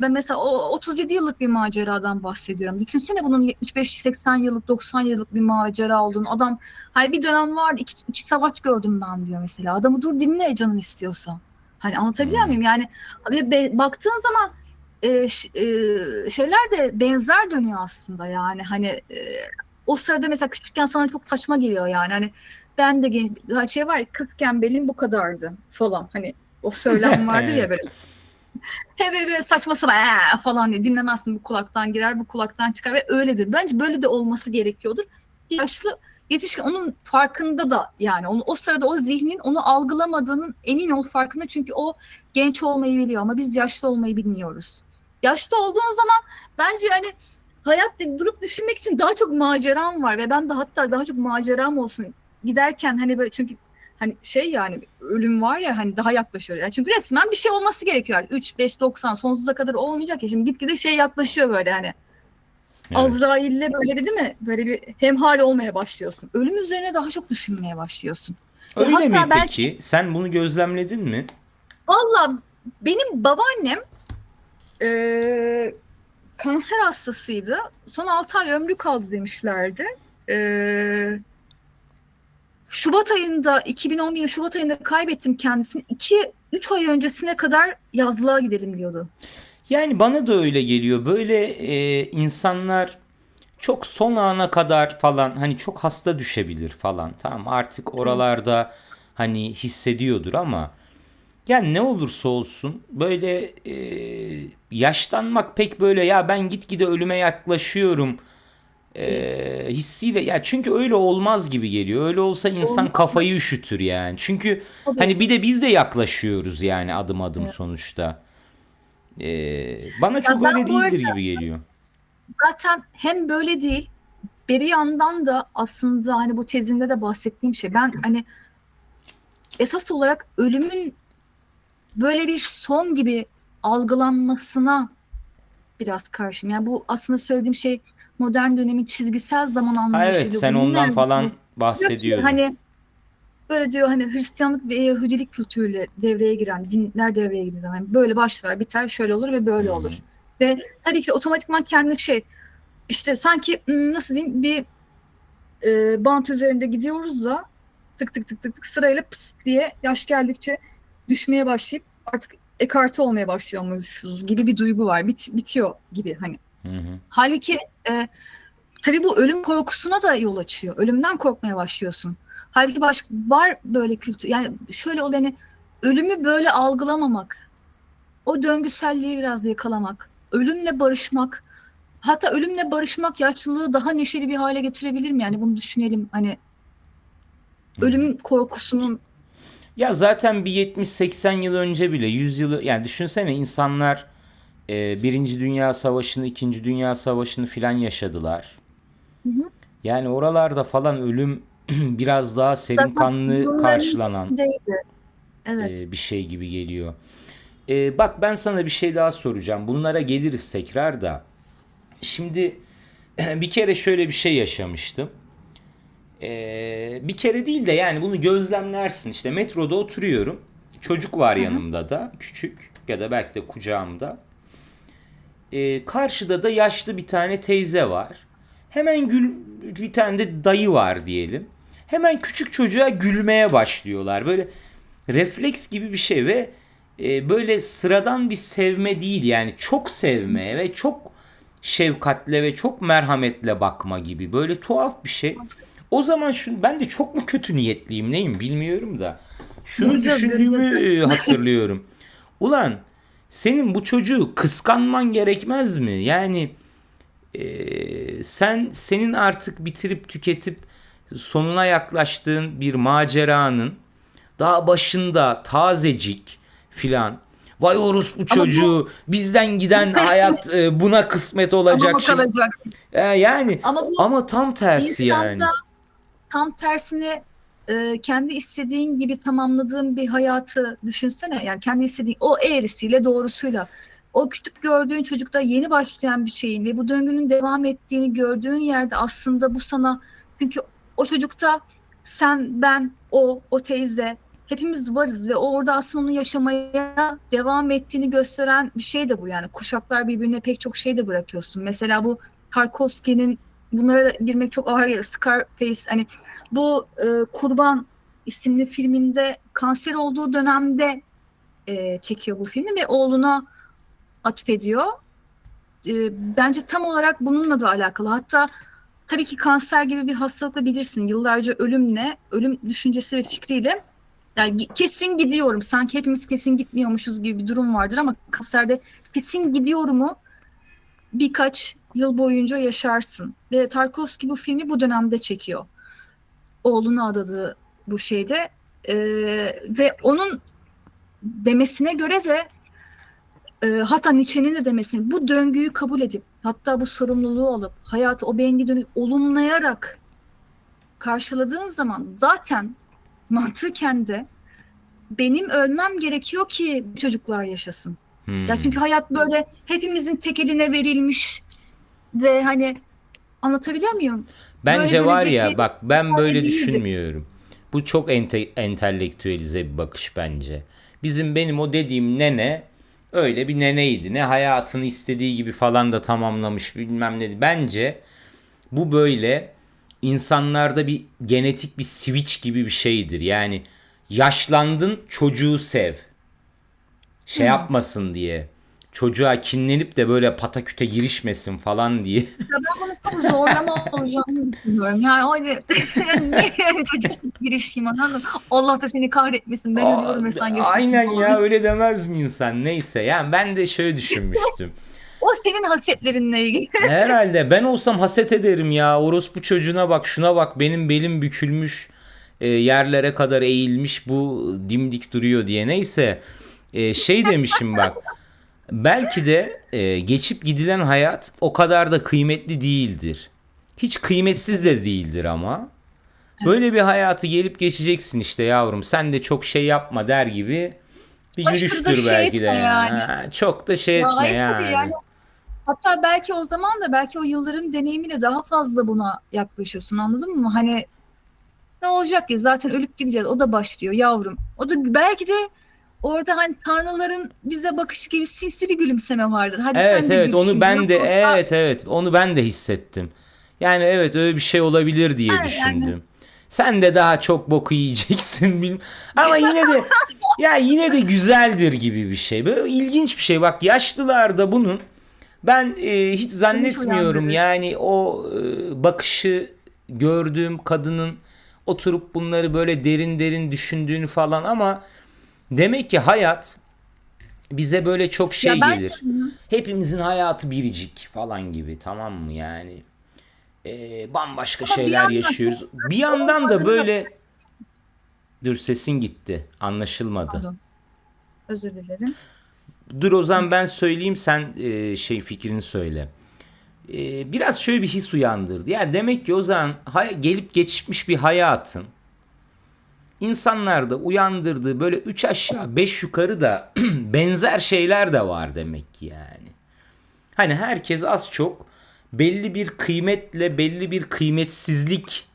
ben mesela o 37 yıllık bir maceradan bahsediyorum. Düşünsene bunun 75-80 yıllık, 90 yıllık bir macera olduğunu. Adam hani bir dönem var iki savaş gördüm ben diyor mesela. Adamı dur dinle canın istiyorsa. Hani anlatabiliyor Hmm. muyum? Yani baktığın zaman şeyler de benzer dönüyor aslında yani. Hani o sırada mesela küçükken sana çok saçma geliyor yani. Hani ben de şey var ya, kızken belim bu kadardı falan. Hani o söylem vardır ya Evet. böyle. He böyle saçma sapan falan diye dinlemezsin, bu kulaktan girer bu kulaktan çıkar ve öyledir. Bence böyle de olması gerekiyordur. Yaşlı yetişkin onun farkında da yani onu, o sırada o zihnin onu algılamadığının emin ol farkında, çünkü o genç olmayı biliyor ama biz yaşlı olmayı bilmiyoruz. Yaşlı olduğun zaman bence yani hayatta durup düşünmek için daha çok maceram var ve ben de hatta daha çok maceram olsun giderken hani böyle, çünkü hani şey yani ölüm var ya hani daha yaklaşıyor. Yani çünkü resmen bir şey olması gerekiyor. Yani 3, 5, 90 sonsuza kadar olmayacak ya. Şimdi gitgide şey yaklaşıyor böyle hani. Evet. Azrail'le böyle bir değil mi? Böyle bir hemhal olmaya başlıyorsun. Ölüm üzerine daha çok düşünmeye başlıyorsun. Ve Öyle mi hatta belki peki? Sen bunu gözlemledin mi? valla benim babaannem kanser hastasıydı. Son 6 ay ömrü kaldı demişlerdi. Şubat ayında 2011'in Şubat ayında kaybettim kendisini. 2-3 ay öncesine kadar yazlığa gidelim diyordu. Yani bana da öyle geliyor. Böyle insanlar çok son ana kadar falan hani çok hasta düşebilir falan. Tamam artık Evet. oralarda hani hissediyordur ama yani ne olursa olsun böyle yaşlanmak pek böyle ya ben gitgide ölüme yaklaşıyorum Değil. hissiyle ya çünkü öyle olmaz gibi geliyor. Öyle olsa insan Olmaz mı? kafayı üşütür yani. Çünkü Tabii. hani bir de biz de yaklaşıyoruz yani adım adım Evet. sonuçta. Bana Ya çok öyle ben bu değildir arada gibi geliyor. zaten hem böyle değil, beri yandan da aslında hani bu tezinde de bahsettiğim şey. Ben hani esas olarak ölümün böyle bir son gibi algılanmasına biraz karşıyım. Yani bu aslında söylediğim şey modern dönemin çizgisel zaman Ha evet anlayışıyla sen uyum ondan verdiği. falan Diyor ki bahsediyordun. hani böyle diyor hani Hristiyanlık ve Yahudilik kültürüyle devreye giren dinler devreye girdiği zaman yani böyle başlar biter şöyle olur ve böyle olur. Ve tabii ki otomatikman kendini şey işte sanki nasıl diyeyim bir bant üzerinde gidiyoruz da tık tık tık tık tık sırayla pıs diye yaş geldikçe düşmeye başlayıp artık ekarte olmaya başlıyormuşuz gibi bir duygu var. Bitiyor gibi hani. Halbuki e, tabii bu ölüm korkusuna da yol açıyor. Ölümden korkmaya başlıyorsun. Halbuki var böyle kültür. Yani şöyle oluyor hani ölümü böyle algılamamak, o döngüselliği biraz yakalamak, ölümle barışmak. Hatta ölümle barışmak yaşlılığı daha neşeli bir hale getirebilir mi? Yani bunu düşünelim. Hani ölüm korkusunun Ya zaten bir 70-80 yıl önce bile 100 yılı yani düşünsene insanlar Birinci Dünya Savaşı'nı, İkinci Dünya Savaşı'nı filan yaşadılar. hı hı, Yani oralarda falan ölüm biraz daha zaten sevimkanlı bunların karşılanan içindeydi. Evet. bir şey gibi geliyor. Bak ben sana bir şey daha soracağım. Bunlara geliriz tekrar da. Şimdi bir kere şöyle bir şey yaşamıştım. Bir kere değil de yani bunu gözlemlersin. İşte metroda oturuyorum. Çocuk var Hı hı. yanımda da küçük ya da belki de kucağımda. Karşıda da yaşlı bir tane teyze var. Hemen bir tane de dayı var diyelim. Hemen küçük çocuğa gülmeye başlıyorlar. Böyle refleks gibi bir şey ve böyle sıradan bir sevme değil yani çok sevme ve çok şefkatle ve çok merhametle bakma gibi böyle tuhaf bir şey. O zaman ben de çok mu kötü niyetliyim neyim bilmiyorum da şunu Göreceğiz, göreceğiz. düşündüğümü hatırlıyorum. Ulan senin bu çocuğu kıskanman gerekmez mi? Yani senin artık bitirip tüketip sonuna yaklaştığın bir maceranın daha başında tazecik filan. Vay orospu Ama bu çocuğu bizden giden hayat buna kısmet ama olacak o şimdi. kalacak. Yani Ama bu ama tam tersi insanda yani. tam tersine kendi istediğin gibi tamamladığın bir hayatı düşünsene. Yani kendi istediğin o eğrisiyle doğrusuyla. O küçük gördüğün çocukta yeni başlayan bir şeyin ve bu döngünün devam ettiğini gördüğün yerde aslında bu sana, çünkü o çocukta sen, ben, o teyze hepimiz varız ve orada aslında onu yaşamaya devam ettiğini gösteren bir şey de bu yani. Kuşaklar birbirine pek çok şey de bırakıyorsun. Mesela bu Tarkovski'nin, bunlara girmek çok ağır gelir. Scarface, hani bu Kurban isimli filminde kanser olduğu dönemde çekiyor bu filmi ve oğluna atfediyor. Bence tam olarak bununla da alakalı. Hatta tabii ki kanser gibi bir hastalıkla bilirsin. Yıllarca ölümle, ölüm düşüncesi ve fikriyle yani kesin gidiyorum. Sanki hepimiz kesin gitmiyormuşuz gibi bir durum vardır ama kanserde kesin gidiyorumu birkaç yıl boyunca yaşarsın. Ve Tarkovski bu filmi bu dönemde çekiyor. Oğluna adadığı bu şeyde. Ve onun demesine göre de hatta Nietzsche'nin de demesine, bu döngüyü kabul edip hatta bu sorumluluğu alıp hayatı o bengi dönüp olumlayarak karşıladığın zaman zaten mantıken de benim ölmem gerekiyor ki bu çocuklar yaşasın. Ya çünkü hayat böyle hepimizin tek eline verilmiş ve hani anlatabiliyor muyum? Bence Böyle var dönecek ya bir bak, ben böyle değildi. düşünmüyorum. Bu çok entelektüelize bir bakış bence. Benim o dediğim nene öyle bir neneydi. Ne hayatını istediği gibi falan da tamamlamış bilmem ne. Bence bu böyle insanlarda bir genetik bir switch gibi bir şeydir. Yani yaşlandın, çocuğu sev. Şey yapmasın diye. Çocuğa kinlenip de böyle pataküte girişmesin falan diye. Ya ben bunu çok zorlama olacağını düşünüyorum. Yani öyle niye çocuk girişeyim, anladın mı? Allah da seni kahretmesin. Ben ölüyorum ve sen yaşıyorsun Aynen falan. ya, öyle demez mi insan? Neyse yani ben de şöyle düşünmüştüm. O senin hasetlerinle ilgili. Herhalde ben olsam haset ederim ya. Orospu çocuğuna bak, şuna bak, benim belim bükülmüş, yerlere kadar eğilmiş, bu dimdik duruyor diye. Neyse, şey demişim bak. Belki de geçip gidilen hayat o kadar da kıymetli değildir. Hiç kıymetsiz de değildir ama. Böyle bir hayatı gelip geçeceksin işte yavrum. Sen de çok şey yapma der gibi bir Aşırı da gülüştür şey belki de. etme yani. Ha, çok da şey Ya etme hayır tabii yani. yani. Hatta belki o zaman da belki o yılların deneyimiyle daha fazla buna yaklaşıyorsun, anladın mı? Hani ne olacak ki, zaten ölüp gideceğiz, o da başlıyor yavrum. O da belki de orada hani tanrıların bize bakışı gibi sinsi bir gülümseme vardır. Hadi Evet, sen de evet, gül onu şimdi, ben de, nasıl olsa. evet onu ben de hissettim. Yani evet, öyle bir şey olabilir diye Yani düşündüm. Sen de daha çok boku yiyeceksin ama yine de ya yine de güzeldir gibi bir şey. Böyle ilginç bir şey. Bak, yaşlılarda bunun ben hiç sevinç zannetmiyorum uyandırır. yani o bakışı gördüğüm kadının oturup bunları böyle derin derin düşündüğünü falan, ama demek ki hayat bize böyle çok şey Ya bence gelir. Hepimizin hayatı biricik falan gibi, tamam mı yani? Bambaşka ama bir şeyler yandan çok yaşıyoruz. Bir yandan da olmadığını da, böyle, dur sesin gitti, anlaşılmadı. pardon, özür dilerim. Dur o zaman ben söyleyeyim, sen şey fikrini söyle. Biraz şöyle bir his uyandırdı. Ya demek ki o zaman gelip geçmiş bir hayatın insanlarda uyandırdığı böyle üç aşağı beş yukarı da benzer şeyler de var demek ki yani. Hani herkes az çok belli bir kıymetle belli bir kıymetsizlik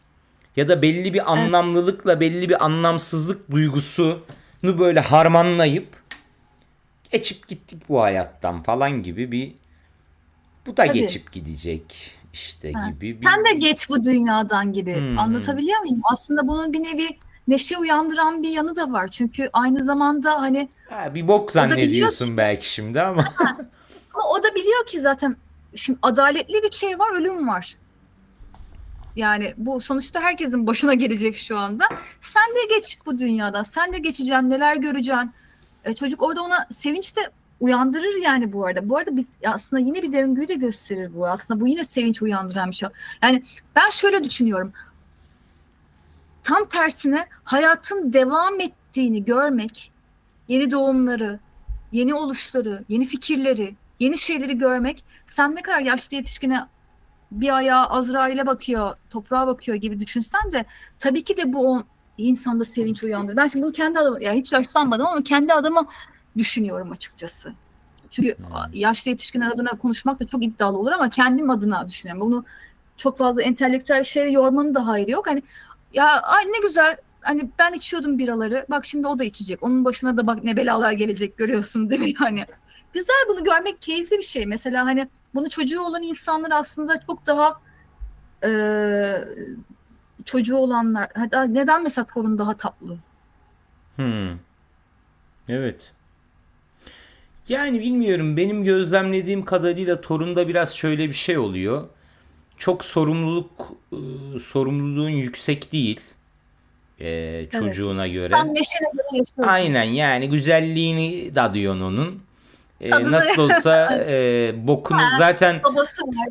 ya da belli bir Evet, anlamlılıkla belli bir anlamsızlık duygusunu böyle harmanlayıp geçip gittik bu hayattan falan gibi bir, bu da tabii. geçip gidecek işte Ha. gibi bir Sen de geç bu dünyadan gibi. hmm. Anlatabiliyor muyum? Aslında bunun bir nevi neşe uyandıran bir yanı da var. Çünkü aynı zamanda hani Ha, bir bok o da biliyor ki, zannediyorsun belki şimdi ama. ama o da biliyor ki zaten şimdi adaletli bir şey var, ölüm var. Yani bu sonuçta herkesin başına gelecek şu anda. Sen de geç bu dünyadan. Sen de geçeceksin, neler göreceksin. Çocuk orada ona sevinç de uyandırır yani bu arada. Bu arada aslında yine bir döngüyü de gösterir bu. Aslında bu yine sevinç uyandıran bir şey. Yani ben şöyle düşünüyorum. Tam tersine hayatın devam ettiğini görmek, yeni doğumları, yeni oluşları, yeni fikirleri, yeni şeyleri görmek, sen ne kadar yaşlı yetişkine bir ayağı Azrail'e bakıyor, toprağa bakıyor gibi düşünsen de tabii ki de bu insanda sevinç uyandırır. Ben şimdi bunu kendi adıma, yani hiç yaşlanmadım ama kendi adıma düşünüyorum açıkçası. Çünkü yaşlı yetişkinler adına konuşmak da çok iddialı olur ama kendim adına düşünüyorum. Bunu çok fazla entelektüel şeyle yormanın da hayrı yok. Hani ya ay ne güzel, hani ben içiyordum biraları. Bak şimdi o da içecek. Onun başına da bak ne belalar gelecek, görüyorsun değil mi? Hani güzel, bunu görmek keyifli bir şey. Mesela hani bunu çocuğu olan insanlar aslında çok daha e, çocuğu olanlar. Hatta neden mesela torun daha tatlı? Hmm, evet. Yani bilmiyorum, benim gözlemlediğim kadarıyla torunda biraz şöyle bir şey oluyor. Çok sorumluluğun yüksek değil Evet. çocuğuna Tam göre. neşene göre yaşıyorsun. Aynen, yani güzelliğini dadıyorsun onun. Adı da Nasıl olsa bokunu zaten babası var.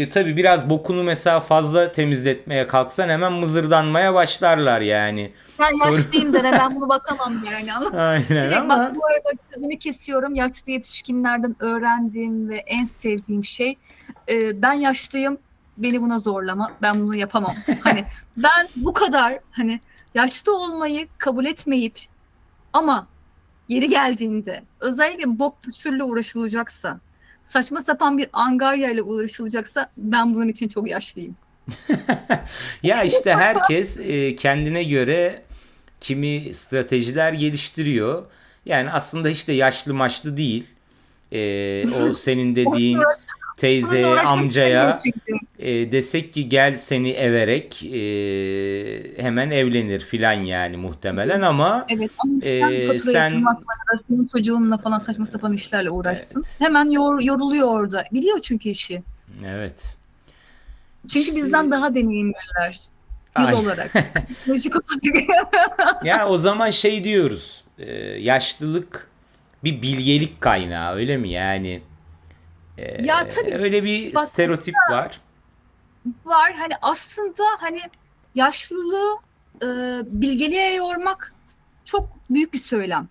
tabii biraz bokunu mesela fazla temizletmeye kalksan hemen mızırdanmaya başlarlar yani. Ben Tor yaşlıyım der. Ben bunu bakamam der. Hani ama Aynen direkt bak, ama bu arada sözünü kesiyorum. Yaşlı yetişkinlerden öğrendiğim ve en sevdiğim şey, ben yaşlıyım. Beni buna zorlama. Ben bunu yapamam. Hani ben bu kadar hani yaşlı olmayı kabul etmeyip ama yeri geldiğinde özellikle bok püsürle uğraşılacaksa, saçma sapan bir angarya ile uğraşılacaksa ben bunun için çok yaşlıyım. ya işte herkes kendine göre kimi stratejiler geliştiriyor. Yani aslında hiç de yaşlı maçlı değil. O senin Onunla, dediğin bununla teyzeye, uğraşmak istemiyor amcaya çünkü. desek ki gel seni everek, hemen evlenir filan yani muhtemelen, ama Evet, ama sen fatura sen yatırmak var, senin çocuğunla falan saçma sapan işlerle uğraşsın. evet, Hemen yoruluyor orada. Biliyor çünkü işi. evet, Çünkü bizden işte daha deneyimliler. Yıl ay olarak. Teknolojik olarak. ya o zaman şey diyoruz, yaşlılık bir bilgelik kaynağı, öyle mi yani? Ya tabii, Öyle bir bak stereotip var. var hani aslında hani yaşlılığı e, bilgeliğe yormak çok büyük bir söylem.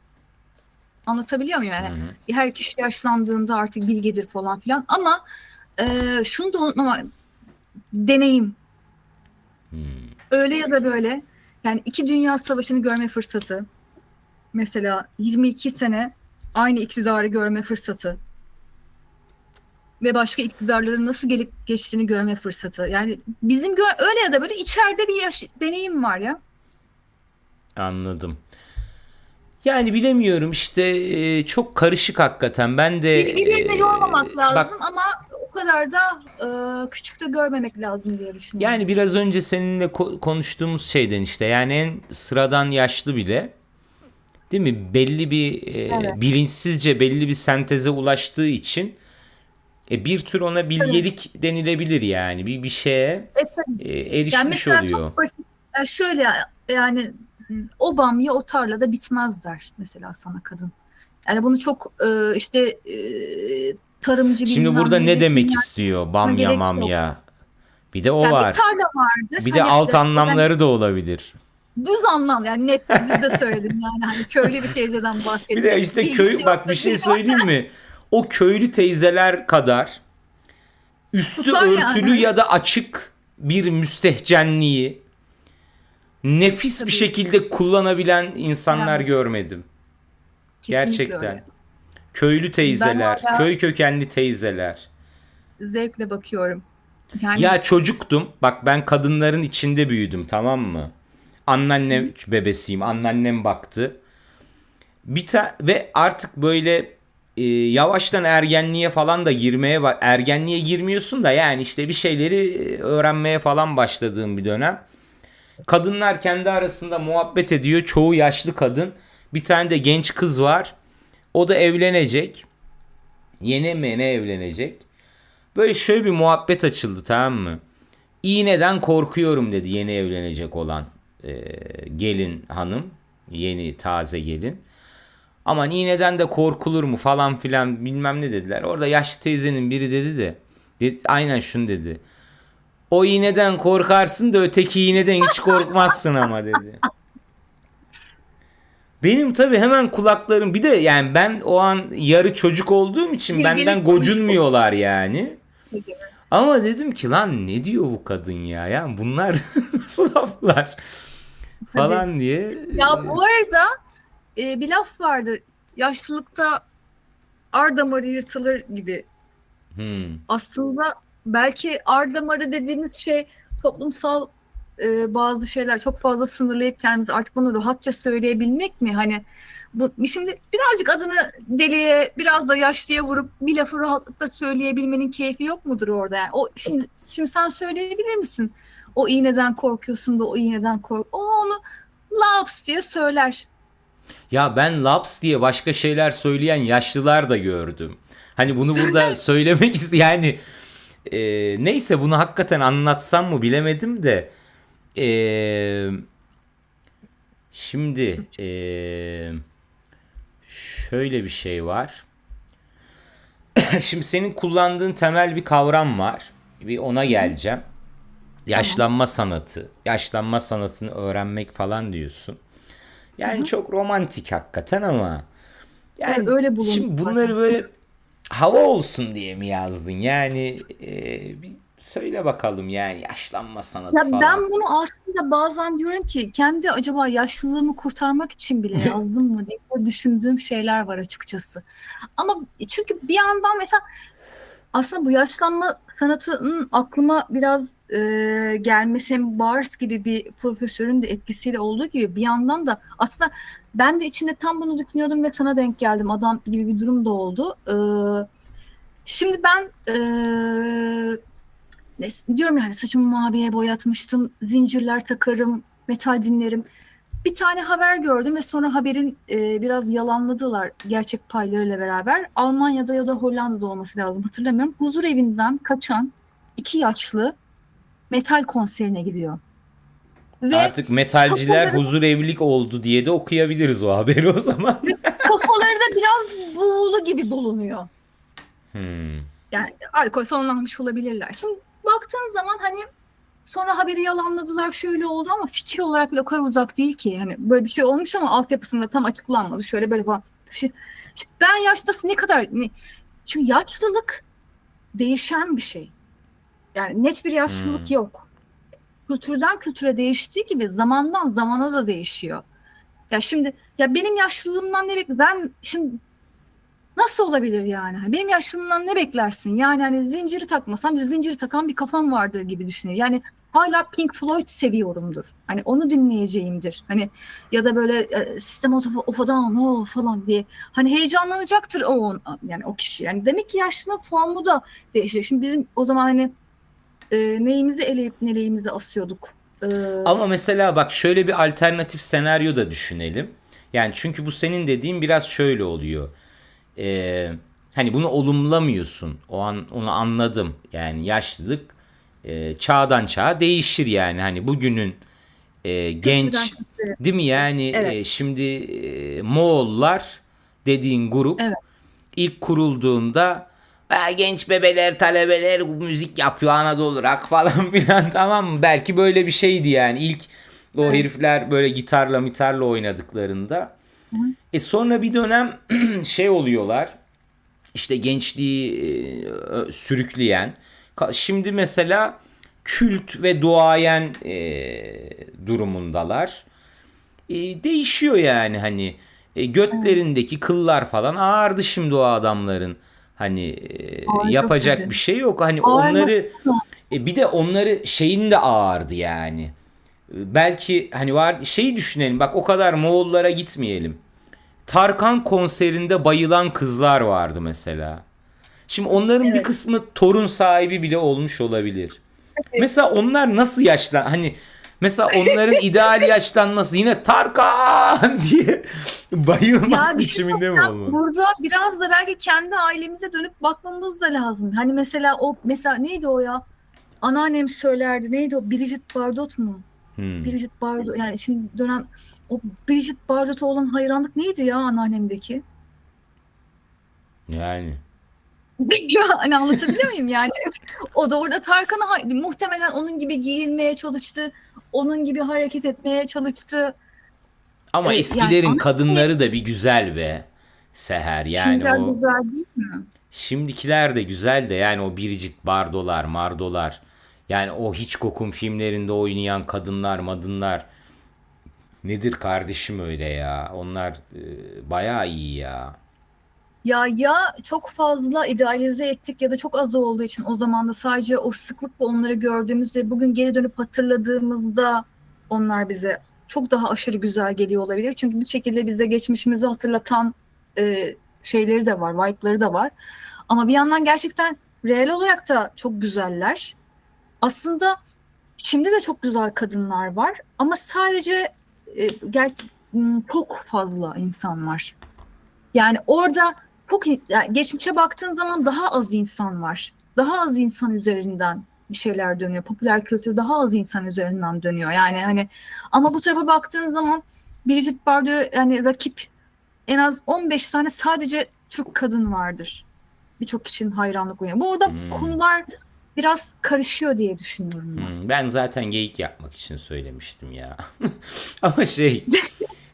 Anlatabiliyor muyum Hı yani? hı. Her kişi yaşlandığında artık bilgedir falan filan ama şunu da unutmamak, deneyim. Öyle ya da böyle. Yani iki dünya savaşını görme fırsatı. Mesela 22 sene aynı iktidarı görme fırsatı. Ve başka iktidarların nasıl gelip geçtiğini görme fırsatı. Yani bizim öyle ya da böyle içeride bir deneyim var ya. Anladım. Yani bilemiyorum işte, çok karışık hakikaten. Ben de Birbirine yormamak bak, lazım ama o kadar da küçük de görmemek lazım diye düşünüyorum. yani biraz önce seninle konuştuğumuz şeyden işte, yani en sıradan yaşlı bile, değil mi? Belli bir Evet. bilinçsizce belli bir senteze ulaştığı için bir tür ona Evet. bilgelik denilebilir yani. Bir şeye Tabii. Yani erişmiş mesela oluyor. çok basit. Şöyle yani, o bamya o tarlada bitmez der mesela sana kadın. Yani bunu çok işte tarımcı Şimdi burada bilmem ne neci demek kimya istiyor? Bamya gerek yok. mamya. Bir de o Yani bir var. tarla vardır. Bir de Hani alt yani anlamları da olabilir. düz anlam, yani net düz de söyledim, yani hani köylü bir teyzeden Bir de bahsettik. işte Bilgisi köy, yok bak bir da şey bilgi var. söyleyeyim mi? O köylü teyzeler kadar üstü Tutar yani. örtülü ya da açık bir müstehcenliği nefis bir Tabii. şekilde kullanabilen insanlar Evet. görmedim. Kesinlikle Gerçekten. öyle. Köylü Ben teyzeler, hala köy kökenli teyzeler. zevkle bakıyorum. Yani Ya çocuktum. Bak, ben kadınların içinde büyüdüm, tamam mı? Anneannem bebesiyim. Anneannem baktı. Ve artık böyle yavaştan ergenliğe falan da girmeye ergenliğe girmiyorsun da, yani işte bir şeyleri öğrenmeye falan başladığım bir dönem. Kadınlar kendi arasında muhabbet ediyor. Çoğu yaşlı kadın. Bir tane de genç kız var. O da evlenecek. Yeni mi ne evlenecek? Böyle şöyle bir muhabbet açıldı, tamam mı? İğneden korkuyorum dedi yeni evlenecek olan gelin hanım. Yeni taze gelin. Aman iğneden de korkulur mu falan filan bilmem ne dediler. Orada yaşlı teyzenin biri aynen şunu dedi. O iğneden korkarsın da öteki iğneden hiç korkmazsın ama dedi. Benim tabii hemen kulaklarım, bir de yani ben o an yarı çocuk olduğum için benden bilgelik konuştuk. gocunmuyorlar yani. Ama dedim ki lan ne diyor bu kadın ya? Yani bunlar nasıl laflar Tabii. falan diye. Ya bu arada bir laf vardır. Yaşlılıkta ar damarı yırtılır gibi. Hmm. Aslında belki ar damarı dediğimiz şey toplumsal bazı şeyler çok fazla sınırlayıp kendimizi artık bunu rahatça söyleyebilmek mi? Hani bu şimdi birazcık adını deliye biraz da yaşlıya vurup bir lafı rahatlıkla söyleyebilmenin keyfi yok mudur orada yani? O şimdi sen söyleyebilir misin? O iğneden korkuyorsun da o iğneden kork. O onu laps diye söyler. Ya ben laps diye başka şeyler söyleyen yaşlılar da gördüm. Hani bunu burada söylemek yani neyse bunu hakikaten anlatsam mı bilemedim de e, şimdi şöyle bir şey var. Şimdi senin kullandığın temel bir kavram var. Bir ona geleceğim. Tamam. Yaşlanma sanatı. Yaşlanma sanatını öğrenmek falan diyorsun. Hı Yani hı. çok romantik hakikaten ama Evet, yani öyle bulundu şimdi bunları zaten. böyle hava olsun diye mi yazdın? Yani bir söyle bakalım yani yaşlanma Ya sanatı ben falan. bunu aslında bazen diyorum ki kendi acaba yaşlılığımı kurtarmak için bile yazdım mı diye düşündüğüm şeyler var açıkçası. Ama çünkü bir yandan mesela aslında bu yaşlanma sanatının aklıma biraz gelmesi hem Bars gibi bir profesörün de etkisiyle olduğu gibi bir yandan da aslında ben de içinde tam bunu düşünüyordum ve sana denk geldim. Adam gibi bir durum da oldu. Şimdi ben diyorum yani saçımı maviye boyatmıştım. Zincirler takarım, metal dinlerim. Bir tane haber gördüm ve sonra haberin biraz yalanladılar gerçek paylarıyla beraber. Almanya'da ya da Hollanda'da olması lazım hatırlamıyorum. Huzur evinden kaçan iki yaşlı metal konserine gidiyor. Ve Artık metalciler kafaları, huzur evlilik oldu diye de okuyabiliriz o haberi o zaman. ve kafaları da biraz buğulu gibi bulunuyor. Hmm. Yani alkol falan almış olabilirler. Şimdi baktığın zaman hani sonra haberi yalanladılar şöyle oldu ama fikir olarak bile o kadar uzak değil ki. Hani böyle bir şey olmuş ama altyapısında tam açıklanmadı. Şöyle böyle falan. Ben yaşta ne kadar çünkü yaşlılık değişen bir şey. Yani net bir yaşlılık Hmm. yok. Kültürden kültüre değiştiği gibi zamandan zamana da değişiyor. Ya şimdi ya benim yaşlılığımdan ne bekle ben şimdi nasıl olabilir yani? Hani benim yaşımdan ne beklersin? Yani hani zinciri takmasam zinciri takan bir kafam vardır gibi düşünüyor. Yani hala Pink Floyd seviyorumdur. Hani onu dinleyeceğimdir. Hani ya da böyle System of a Down falan diye. Hani heyecanlanacaktır yani o kişi. Yani demek ki yaşlılığın formu da değişiyor. Şimdi bizim o zaman hani neyimizi eleyip neleğimizi asıyorduk. E, Ama mesela bak şöyle bir alternatif senaryo da düşünelim. Yani çünkü bu senin dediğin biraz şöyle oluyor. Ee, Hani bunu olumlamıyorsun. O an onu anladım. Yani yaşlılık çağdan çağa değişir yani. Hani bugünün Kültürden genç kültüre. değil mi? Yani Evet, şimdi Moğollar dediğin grup evet, ilk kurulduğunda genç bebeler, talebeler müzik yapıyor Anadolu rock falan filan tamam mı? Belki böyle bir şeydi yani ilk o evet. herifler böyle gitarla oynadıklarında. Hı hı. Sonra bir dönem şey oluyorlar işte gençliği sürükleyen. Şimdi mesela kült ve duayen durumundalar. Değişiyor yani hani Evet. götlerindeki kıllar falan ağardı şimdi o adamların. Hani Çok yapacak tabii. bir şey yok. Hani Ağırmasın onları mı? bir de onları şeyin de ağardı yani. Belki hani var şeyi düşünelim bak o kadar Moğollara gitmeyelim. Tarkan konserinde bayılan kızlar vardı mesela. Şimdi onların bir Evet. kısmı torun sahibi bile olmuş olabilir. Mesela onlar nasıl hani mesela onların ideal yaşlanması yine Tarkan diye bayılmak Ya bir şey biçiminde mi söyleyeceğim. olmalı? Burada biraz da belki kendi ailemize dönüp bakmamız da lazım. Hani mesela o mesela neydi o ya? Anneannem söylerdi. Neydi o? Brigitte Bardot mu? Hmm. Brigitte Bardot yani şimdi dönem o Brigitte Bardot'a olan hayranlık neydi ya anneannemdeki? Yani. Ya hani anlatabiliyor muyum yani? O da orada Tarkan'a muhtemelen onun gibi giyinmeye çalıştı. Onun gibi hareket etmeye çalıştı. Ama Yani eskilerin anneanne kadınları da bir güzel be. Seher yani şimdiler o güzel değil mi? şimdikiler de güzel de yani o Brigitte Bardot'lar, Mardo'lar. Yani o Hitchcock'un filmlerinde oynayan kadınlar, madınlar. Nedir kardeşim öyle ya? Onlar bayağı iyi ya. Ya çok fazla idealize ettik ya da çok az olduğu için o zaman da sadece o sıklıkla onları gördüğümüzde bugün geri dönüp hatırladığımızda onlar bize çok daha aşırı güzel geliyor olabilir. Çünkü bir şekilde bize geçmişimizi hatırlatan şeyleri de var, vibe'ları da var. Ama bir yandan gerçekten reel olarak da çok güzeller. Aslında şimdi de çok güzel kadınlar var ama sadece çok fazla insan var. Yani orada yani geçmişe baktığın zaman daha az insan var. Daha az insan üzerinden bir şeyler dönüyor. Popüler kültür daha az insan üzerinden dönüyor. Yani hani ama bu tarafa baktığın zaman Brigitte Bardot yani rakip en az 15 tane sadece Türk kadın vardır. Birçok kişinin hayranlık uyuyor. Burada Hmm. konular biraz karışıyor diye düşünüyorum ben. Ben zaten geyik yapmak için söylemiştim ya. Ama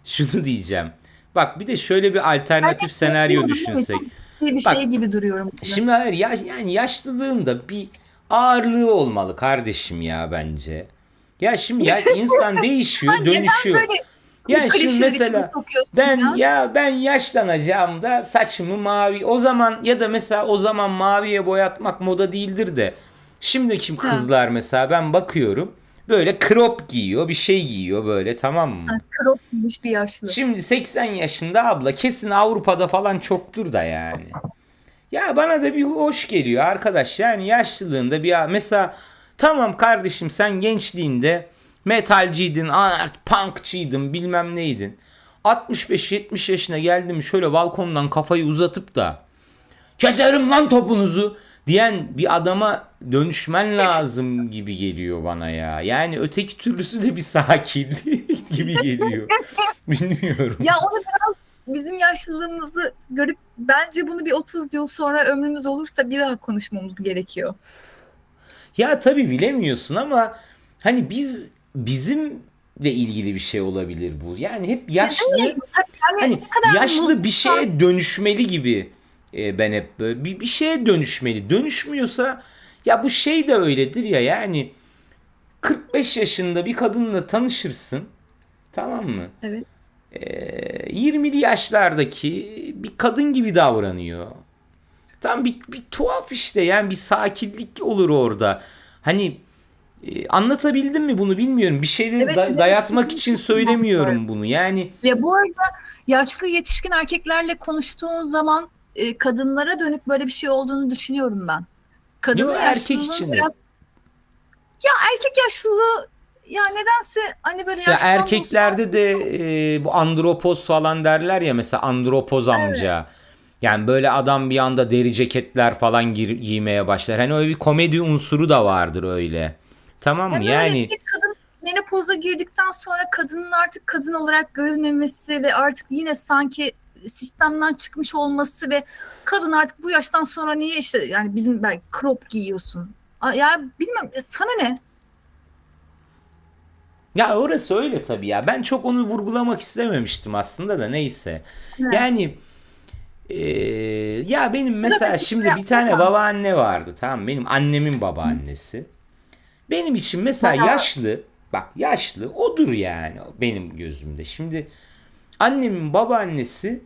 şunu diyeceğim. Bak bir de şöyle bir Ben alternatif hep senaryo diyorum değil mi? düşünsek. Çok iyi bir şey Bak gibi duruyorum. şimdi hayır yani yaşlılığında bir ağırlığı olmalı kardeşim ya bence. Ya şimdi ya insan değişiyor, Neden dönüşüyor. böyle bir Yani şimdi klişeler içine mesela sokuyorsun ya? ben yaşlanacağım da saçımı mavi o zaman ya da mesela o zaman maviye boyatmak moda değildir de şimdiki Ha, kızlar mesela ben bakıyorum böyle crop giyiyor bir şey giyiyor böyle tamam mı? Krop giymiş bir yaşlı. Şimdi 80 yaşında abla kesin Avrupa'da falan çoktur da yani. Ya bana da bir hoş geliyor arkadaş. Yani yaşlılığında bir mesela tamam kardeşim sen gençliğinde metalciydin, punkçıydın, bilmem neydin. 65-70 yaşına geldim mi şöyle balkondan kafayı uzatıp da keserim lan topunuzu diyen bir adama dönüşmen lazım gibi geliyor bana ya. Yani öteki türlüsü de bir sakinlik gibi geliyor. Bilmiyorum. Ya onu biraz bizim yaşlılığımızı görüp bence bunu bir 30 yıl sonra ömrümüz olursa bir daha konuşmamız gerekiyor. Ya tabii bilemiyorsun ama hani bizimle ilgili bir şey olabilir bu. Yani hep Bizimle yaşlı ilgili tabii yani hani ne kadar yaşlı bir mutluysan şeye dönüşmeli gibi ben hep böyle bir şeye dönüşmeli. Dönüşmüyorsa ya bu şey de öyledir ya yani 45 yaşında bir kadınla tanışırsın tamam mı? evet. 20'li yaşlardaki bir kadın gibi davranıyor. Tam bir tuhaf işte yani bir sakinlik olur orada. Hani anlatabildim mi bunu bilmiyorum. Bir şeyleri Evet. dayatmak için söylemiyorum bunu. Yani Ve bu arada yaşlı yetişkin erkeklerle konuştuğun zaman kadınlara dönük böyle bir şey olduğunu düşünüyorum ben. yo Kadının erkek yaşlılığın için de. biraz ya erkek yaşlılığı ya nedense hani böyle Ya yaşlıdan da olsa erkeklerde de bu andropoz falan derler ya mesela andropoz evet. amca. Yani böyle adam bir anda deri ceketler falan giymeye başlar. Hani öyle bir komedi unsuru da vardır öyle. Tamam mı? Hem öyle bir Yani de kadın menopoza girdikten sonra kadının artık kadın olarak görülmemesi ve artık yine sanki sistemden çıkmış olması ve kadın artık bu yaştan sonra niye işte yani bizim belki crop giyiyorsun. Ya bilmem sana ne? ya orası öyle tabii ya. Ben çok onu vurgulamak istememiştim aslında da neyse. Evet. Yani ya benim Bu da mesela bir şey şimdi bir yapmıyor tane ama babaanne vardı tamam mı? Benim annemin babaannesi. Benim için mesela bayağı yaşlı bak yaşlı odur yani benim gözümde. Şimdi annemin babaannesi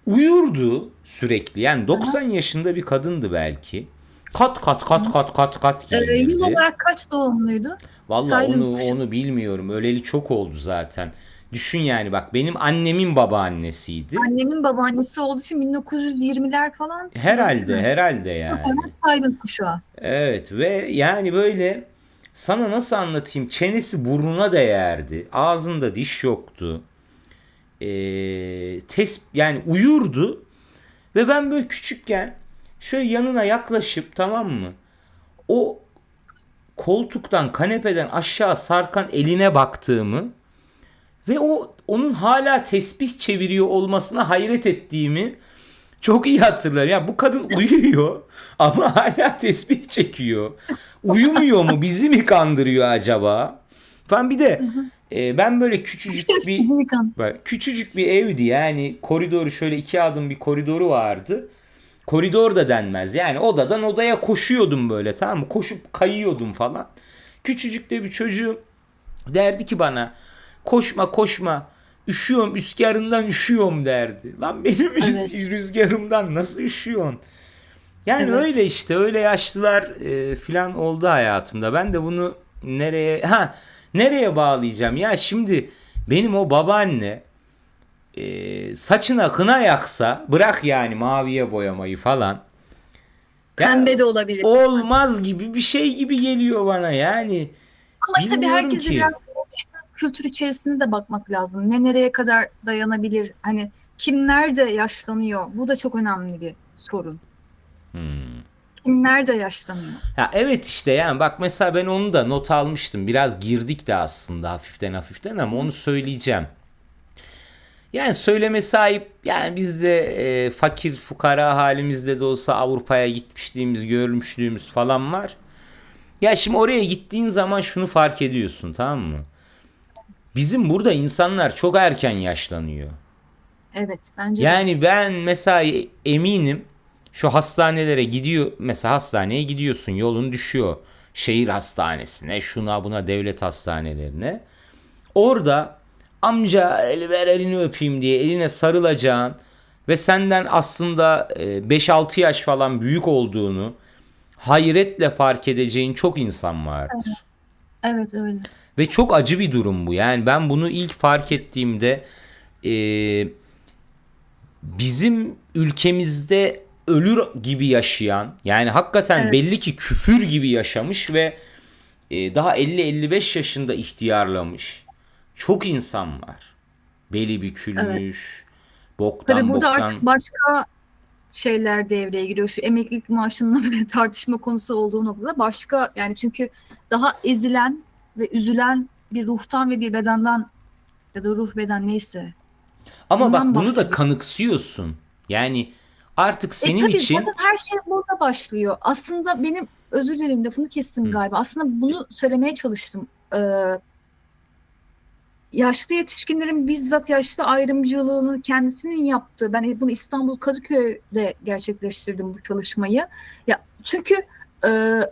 uyurdu sürekli. Yani 90 yaşında bir kadındı belki. Kat kat kat kat kat kat yıl giyinirdi. olarak kaç doğumluydu? Valla Silent kuşu. onu bilmiyorum. Öleli çok oldu zaten. Düşün yani bak benim annemin babaannesiydi. Annemin babaannesi olduğu için 1920'ler falan olabilir Herhalde mi? herhalde Muhtemelen yani. Silent kuşağı. Evet ve yani böyle sana nasıl anlatayım çenesi burnuna değerdi. Ağzında diş yoktu. Yani uyurdu ve ben böyle küçükken şöyle yanına yaklaşıp tamam mı? O koltuktan kanepeden aşağı sarkan eline baktığımı ve onun hala tesbih çeviriyor olmasına hayret ettiğimi çok iyi hatırlarım. Ya bu kadın uyuyor ama hala tesbih çekiyor. Uyumuyor mu? Bizi mi kandırıyor acaba? Falan bir de ben böyle Bizim kan. küçücük bir evdi yani koridoru şöyle 2 adım bir koridoru vardı. Koridor da denmez yani odadan odaya koşuyordum böyle tamam mı? Koşup kayıyordum falan. Küçücük de bir çocuğum derdi ki bana koşma koşma üşüyorum, rüzgarından üşüyorum derdi. Lan benim Evet. rüzgarımdan nasıl üşüyorsun? Yani Evet. öyle işte, öyle yaşlılar filan oldu hayatımda. Ben de bunu nereye bağlayacağım? Ya şimdi benim o babaanne saçına kına yaksa, bırak yani maviye boyamayı falan. Ya Pembe de olabilir. olmaz gibi bir şey gibi geliyor bana yani. Ama tabii Bilmiyorum herkese ki. biraz kültür içerisinde de bakmak lazım. Ne nereye kadar dayanabilir? Hani kim nerede yaşlanıyor? Bu da çok önemli bir sorun. Kim nerede yaşlanıyor? Ya evet işte, yani bak mesela ben onu da not almıştım. Biraz girdik de aslında hafiften hafiften, ama onu söyleyeceğim. Yani söyleme sahip, yani biz de fakir fukara halimizde de olsa Avrupa'ya gitmişliğimiz, görmüşlüğümüz falan var. Ya şimdi oraya gittiğin zaman şunu fark ediyorsun, tamam mı? Bizim burada insanlar çok erken yaşlanıyor. Evet, bence de. Yani ben mesela eminim, şu hastanelere gidiyor mesela, hastaneye gidiyorsun, yolun düşüyor şehir hastanesine, şuna buna, devlet hastanelerine. Orada amca ver elini öpeyim diye eline sarılacağın ve senden aslında 5-6 yaş falan büyük olduğunu hayretle fark edeceğin çok insan vardır. Evet öyle. Ve çok acı bir durum bu. Yani ben bunu ilk fark ettiğimde e, bizim ülkemizde ölür gibi yaşayan, yani hakikaten Evet, belli ki küfür gibi yaşamış ve daha 50-55 yaşında ihtiyarlamış çok insan var. Beli evet. bükülmüş, Tabii boktan burada artık boktan. başka şeyler devreye giriyor. Şu emeklilik maaşının böyle tartışma konusu olduğu noktada başka, yani çünkü daha ezilen ve üzülen bir ruhtan ve bir bedenden, ya da ruh beden neyse, Ama bak, bundan bunu da bahsediyor. kanıksıyorsun. Yani artık senin Tabii için. zaten her şey burada başlıyor. Aslında benim, özür dilerim lafını kestim Hı. galiba. Aslında bunu söylemeye çalıştım. Yaşlı yetişkinlerin bizzat yaşlı ayrımcılığını kendisinin yaptığı, ben bunu İstanbul Kadıköy'de gerçekleştirdim bu çalışmayı. Ya çünkü e,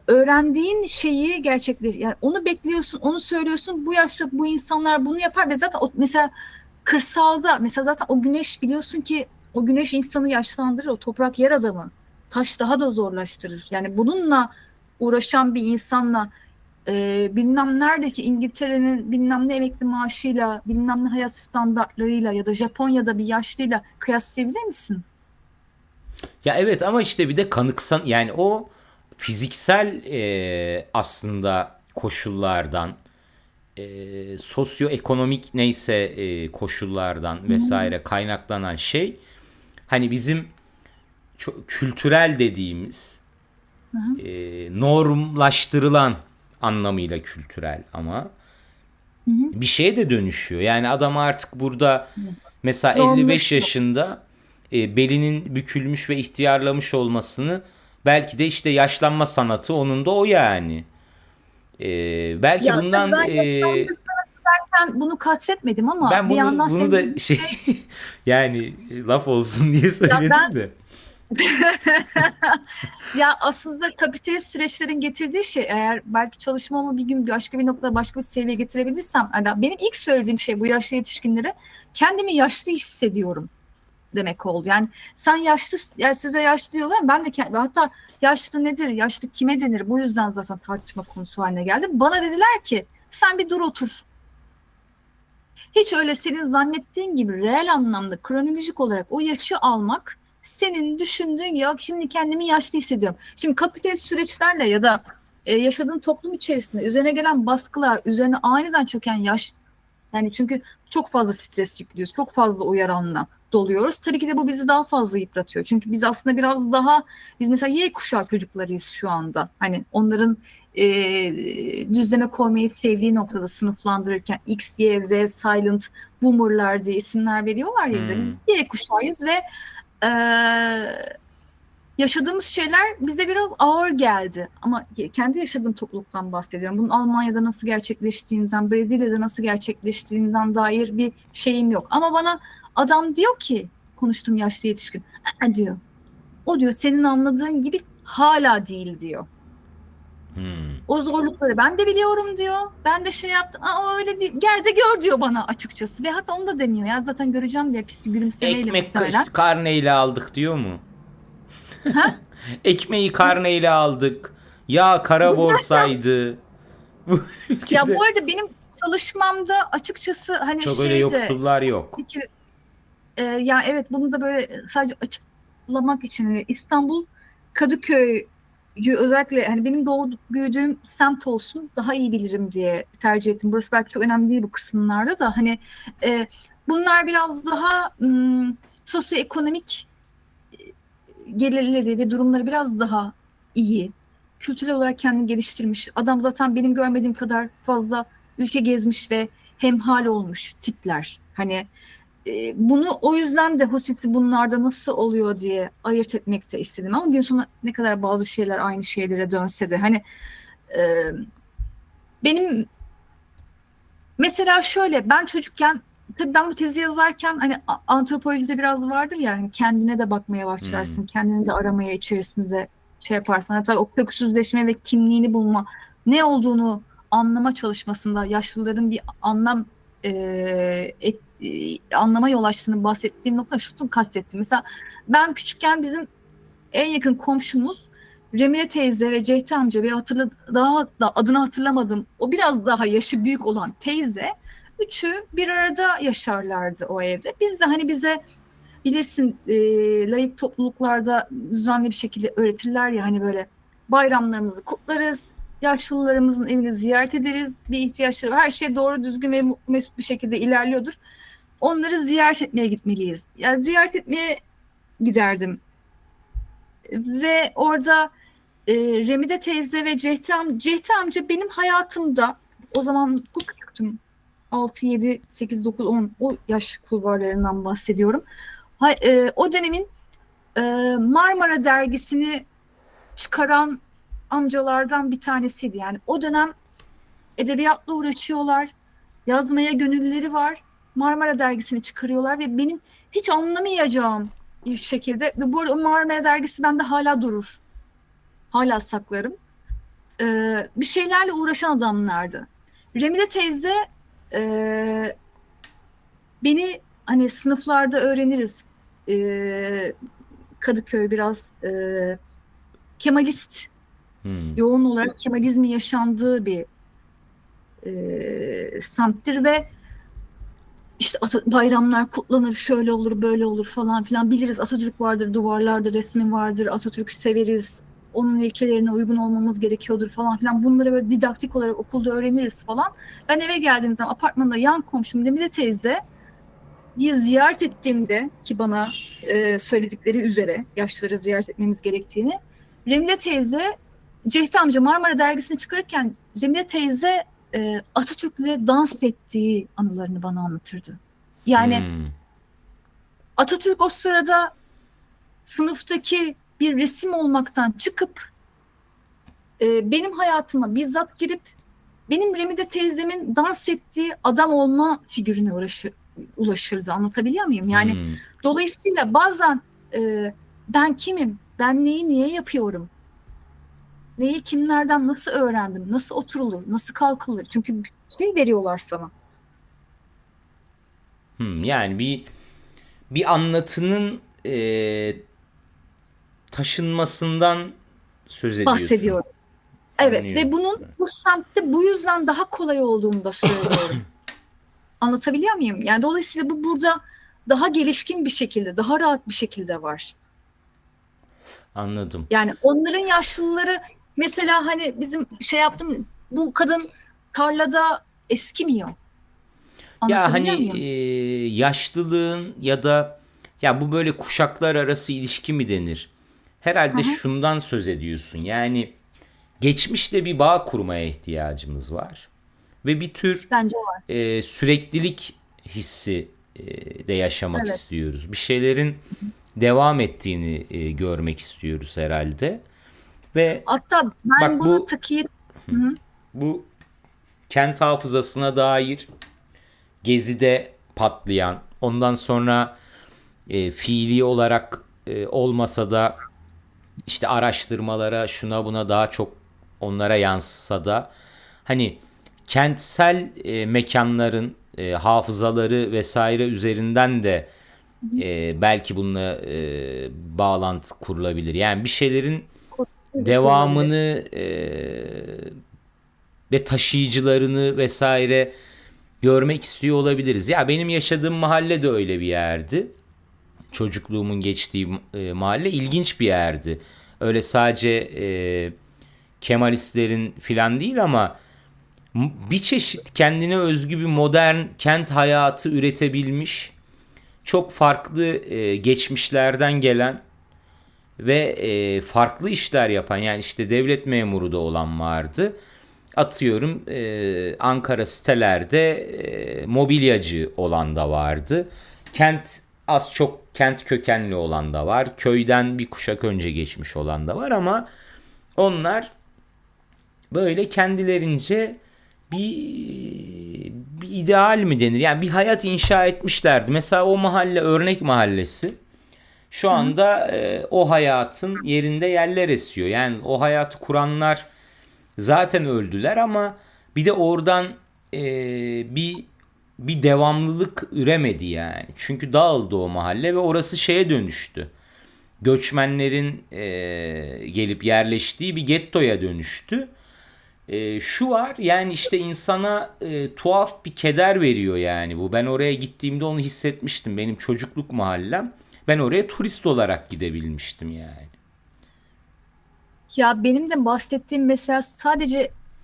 öğrendiğin şeyi yani onu bekliyorsun, onu söylüyorsun. Bu yaşta bu insanlar bunu yapar ve zaten mesela kırsalda mesela zaten o güneş, biliyorsun ki o güneş insanı yaşlandırır, o toprak yer adamı. Taş daha da zorlaştırır. Yani bununla uğraşan bir insanla bilmem neredeki İngiltere'nin bilmem ne emekli maaşıyla, bilmem ne hayat standartlarıyla ya da Japonya'da bir yaşlıyla kıyaslayabilir misin? Ya evet, ama işte bir de kanıksan, yani o fiziksel aslında koşullardan, sosyoekonomik neyse koşullardan Hı hı. vesaire kaynaklanan şey, hani bizim çok kültürel dediğimiz Hı hı. normlaştırılan anlamıyla kültürel, ama Hı hı. bir şeye de dönüşüyor. Yani adam artık burada mesela 55 Normlaşıyor. yaşında belinin bükülmüş ve ihtiyarlamış olmasını, belki de işte yaşlanma sanatı onun da o yani. Belki Ya tabii bundan ben yaşlanması derken bunu kastetmedim ama ben bir yandan bunu senin da dediğin şey, şey, yani laf olsun diye ya ben söyledim de. ya aslında kapitalist süreçlerin getirdiği şey, eğer belki çalışmamı bir gün başka bir noktada başka bir seviyeye getirebilirsem, yani benim ilk söylediğim şey bu yaşlı yetişkinlere kendimi yaşlı hissediyorum demek oldu. Yani sen yaşlı, yani size yaşlı diyorlar. Ben de hatta yaşlı nedir, yaşlı kime denir? Bu yüzden zaten tartışma konusu haline geldi. Bana dediler ki sen bir dur otur. Hiç öyle senin zannettiğin gibi reel anlamda kronolojik olarak o yaşı almak senin düşündüğün, ya şimdi kendimi yaşlı hissediyorum. Şimdi kapitalist süreçlerle ya da yaşadığın toplum içerisinde üzerine gelen baskılar, üzerine aniden çöken yaş, yani çünkü çok fazla stres yüklüyoruz. Çok fazla uyaranla doluyoruz. Tabii ki de bu bizi daha fazla yıpratıyor. Çünkü biz aslında biraz daha, biz mesela Y kuşağı çocuklarıyız şu anda. Hani onların düzleme koymayı sevdiği noktada sınıflandırırken X, Y, Z, Silent, Boomer'lar diye isimler veriyorlar ya bize. Biz Hmm. Y kuşağıyız ve e, yaşadığımız şeyler bize biraz ağır geldi. Ama kendi yaşadığım topluluktan bahsediyorum. Bunun Almanya'da nasıl gerçekleştiğinden, Brezilya'da nasıl gerçekleştiğinden dair bir şeyim yok. Ama bana adam diyor ki, konuştuğum yaşlı yetişkin, "Aa," diyor. O diyor senin anladığın gibi hala değil diyor. O zorlukları ben de biliyorum diyor. Ben de şey yaptım. Aa öyle değil. Gel de gör diyor bana açıkçası. Ve hatta onu da demiyor. Ya zaten göreceğim diye pis bir gülümsemeyle Ekmek muhtemelen. karneyle aldık diyor mu? Ha? Ekmeği karneyle aldık. Ya kara borsaydı. Bu Ya ülkede bu arada benim çalışmamda açıkçası hani çok öyle şey de yoksullar yok. bir kere ya evet bunu da böyle sadece açıklamak için hani İstanbul Kadıköy'ü özellikle hani benim büyüdüğüm semt olsun daha iyi bilirim diye tercih ettim. Burası belki çok önemli değil bu kısımlarda da hani e, bunlar biraz daha sosyoekonomik gelirleri ve durumları biraz daha iyi. Kültürel olarak kendini geliştirmiş. Adam zaten benim görmediğim kadar fazla ülke gezmiş ve hemhal olmuş tipler. Hani bunu o yüzden de Hosit'i bunlarda nasıl oluyor diye ayırt etmek de istedim. Ama gün sonunda ne kadar bazı şeyler aynı şeylere dönse de hani e, benim mesela şöyle ben çocukken tabii ben bu tezi yazarken hani antropolojide biraz vardır ya hani kendine de bakmaya Hmm. başlarsın. Kendini de aramaya içerisinde şey yaparsın. Hatta o köksüzleşme ve kimliğini bulma ne olduğunu anlama çalışmasında yaşlıların bir anlam anlama yol açtığını bahsettiğim nokta şunu kastettim. Mesela ben küçükken bizim en yakın komşumuz Remile teyze ve Cehti amca bir daha da adını hatırlamadım. O biraz daha yaşı büyük olan teyze. Üçü bir arada yaşarlardı o evde. Biz de hani bize bilirsin laik topluluklarda düzenli bir şekilde öğretirler ya hani böyle bayramlarımızı kutlarız. Yaşlılarımızın evini ziyaret ederiz. Bir ihtiyaçları var. Her şey doğru düzgün ve mutlu mesut bir şekilde ilerliyordur. Onları ziyaret etmeye gitmeliyiz. Yani ziyaret etmeye giderdim. Ve orada Remide teyze ve Cehti amca benim hayatımda o zaman çok küçüktüm. 6, 7, 8, 9, 10 o yaş kulvarlarından bahsediyorum. O dönemin e, Marmara dergisini çıkaran amcalardan bir tanesiydi. Yani o dönem edebiyatla uğraşıyorlar. Yazmaya gönülleri var. Marmara dergisini çıkarıyorlar ve benim hiç anlamayacağım bir şekilde ve bu arada o Marmara dergisi bende hala durur. Hala saklarım. Bir şeylerle uğraşan adamlardı. Remide teyze e, beni hani sınıflarda öğreniriz. E, Kadıköy biraz Kemalist, Hmm. yoğun olarak Kemalizmin yaşandığı bir semttir ve işte bayramlar kutlanır, şöyle olur, böyle olur falan filan. Biliriz Atatürk vardır, duvarlarda resmi vardır, Atatürk'ü severiz. Onun ilkelerine uygun olmamız gerekiyordur falan filan. Bunları böyle didaktik olarak okulda öğreniriz falan. Ben eve geldiğim zaman apartmanda yan komşum Demire teyze ziyaret ettiğimde ki bana söyledikleri üzere yaşlıları ziyaret etmemiz gerektiğini Cemile teyze Cehdi amca Marmara dergisini çıkarırken Cemile teyze Atatürk'le dans ettiği anılarını bana anlatırdı. Yani Hmm. Atatürk o sırada sınıftaki bir resim olmaktan çıkıp benim hayatıma bizzat girip benim Remide teyzemin dans ettiği adam olma figürüne ulaşırdı. Anlatabiliyor muyum? Yani Hmm. dolayısıyla bazen ben kimim? Ben neyi niye yapıyorum? Neyi kimlerden nasıl öğrendim? Nasıl oturulur? Nasıl kalkılır? Çünkü bir şey veriyorlar sana. Yani bir anlatının taşınmasından söz ediyorsun. Bahsediyorum. Evet ve Anlıyorum. bunun bu semtte bu yüzden daha kolay olduğunu da söylüyorum. Anlatabiliyor muyum? Yani dolayısıyla bu burada daha gelişkin bir şekilde, daha rahat bir şekilde var. Anladım. Yani onların yaşlıları mesela hani bizim şey yaptım bu kadın tarlada eskimiyor. Ya hani Anlatabiliyor muyum? yaşlılığın ya da ya bu böyle kuşaklar arası ilişki mi denir? Hı Herhalde hı, şundan söz ediyorsun. Yani geçmişle bir bağ kurmaya ihtiyacımız var. Ve bir tür bence var. süreklilik hissi de yaşamak Evet. istiyoruz. Bir şeylerin devam ettiğini görmek istiyoruz herhalde. Ve Hatta ben bak bunu bu takıyı hı hı, bu kent hafızasına dair Gezi'de patlayan, ondan sonra fiili olarak olmasa da işte araştırmalara şuna buna daha çok onlara yansısa da hani kentsel mekanların hafızaları vesaire üzerinden de belki bununla bağlantı kurulabilir. Yani bir şeylerin Olabilir. devamını ve taşıyıcılarını vesaire görmek istiyor olabiliriz. Ya benim yaşadığım mahalle de öyle bir yerdi. Çocukluğumun geçtiği mahalle ilginç bir yerdi. Öyle sadece Kemalistlerin filan değil ama bir çeşit kendine özgü bir modern kent hayatı üretebilmiş, çok farklı geçmişlerden gelen ve farklı işler yapan, yani işte devlet memuru da olan vardı. Atıyorum Ankara sitelerde mobilyacı olan da vardı. Kent az çok kent kökenli olan da var. Köyden bir kuşak önce geçmiş olan da var ama onlar böyle kendilerince bir, bir ideal mi denir? Yani bir hayat inşa etmişlerdi. Mesela o mahalle örnek mahallesi. Şu Hı hı. anda o hayatın yerinde yerler esiyor. Yani o hayatı kuranlar zaten öldüler ama bir de oradan e, bir bir devamlılık üremedi yani. Çünkü dağıldı o mahalle ve orası şeye dönüştü. Göçmenlerin gelip yerleştiği bir gettoya dönüştü. Şu var yani işte insana tuhaf bir keder veriyor yani bu. Ben oraya gittiğimde onu hissetmiştim. Benim çocukluk mahallem. Ben oraya turist olarak gidebilmiştim yani. Ya benim de bahsettiğim mesela sadece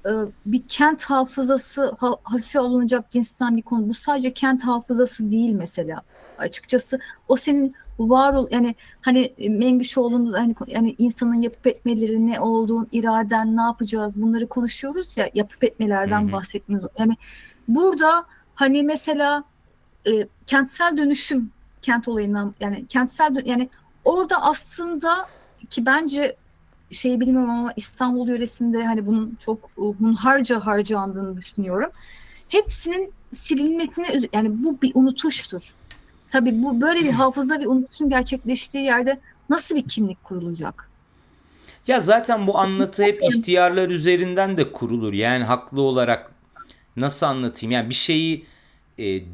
e, bir kent hafızası hafife alınacak cinsten bir konu. Bu sadece kent hafızası değil mesela. Açıkçası o senin var ol yani hani Mengüçoğlu'nun da hani yani insanın yapıp etmeleri ne olduğun, iraden ne yapacağız bunları konuşuyoruz ya yapıp Hı etmelerden hı. bahsetmiyoruz. Yani burada hani mesela kentsel dönüşüm kent olayından yani yani orada aslında ki bence şey bilmiyorum ama İstanbul yöresinde hani bunun çok hunharca harcandığını düşünüyorum. Hepsinin silinmesine yani bu bir unutuştur. Tabii bu böyle bir hafıza bir unutuşun gerçekleştiği yerde nasıl bir kimlik kurulacak? Ya zaten bu anlatı hep ihtiyarlar üzerinden de kurulur. Yani haklı olarak nasıl anlatayım? Yani bir şeyi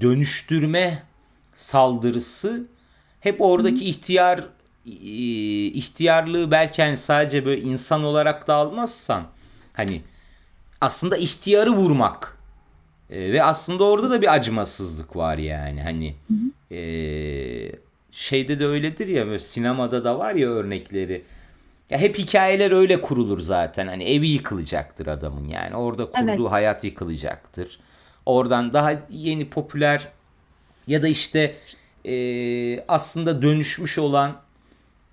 dönüştürme saldırısı hep Hı hı. oradaki ihtiyarlığı belki hani sadece böyle insan olarak da almazsan hani aslında ihtiyarı vurmak. Ve aslında orada da bir acımasızlık var yani hani Hı hı. e, şeyde de öyledir ya, böyle sinemada da var ya örnekleri. Ya hep hikayeler öyle kurulur zaten. Hani evi yıkılacaktır adamın yani. Orada kurduğu Evet. hayat yıkılacaktır. Oradan daha yeni popüler ya da işte aslında dönüşmüş olan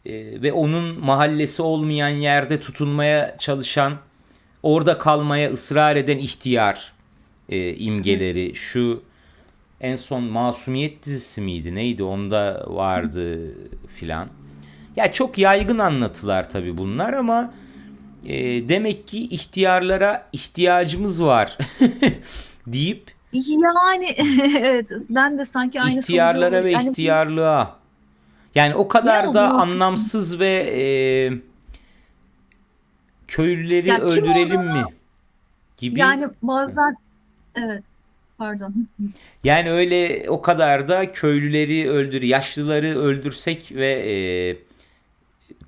ve onun mahallesi olmayan yerde tutunmaya çalışan, orada kalmaya ısrar eden ihtiyar imgeleri. Şu en son Masumiyet dizisi miydi neydi, onda vardı filan. Ya çok yaygın anlatılar tabii bunlar ama demek ki ihtiyarlara ihtiyacımız var deyip Yani evet ben de sanki aynı sonuca ihtiyarlara ve yani bu ihtiyarlığa, yani o ne kadar da oldu? anlamsız ve köylüleri Ya kim öldürelim olduğunu mi gibi. yani bazen evet pardon. Yani öyle o kadar da köylüleri yaşlıları öldürsek ve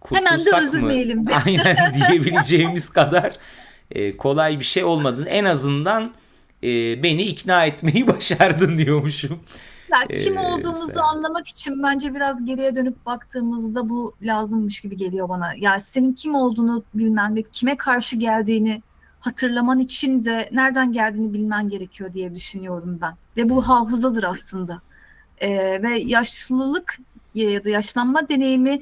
Hemen de kurtulsak mı? öldürmeyelim de. Aynen diyebileceğimiz kadar kolay bir şey olmadın. En azından beni ikna etmeyi başardın diyormuşum. Ya kim olduğumuzu Sen. anlamak için bence biraz geriye dönüp baktığımızda bu lazımmış gibi geliyor bana. Ya senin kim olduğunu bilmen ve kime karşı geldiğini hatırlaman için de nereden geldiğini bilmen gerekiyor diye düşünüyorum ben. Ve bu hafızadır aslında. Ve yaşlılık ya da yaşlanma deneyimi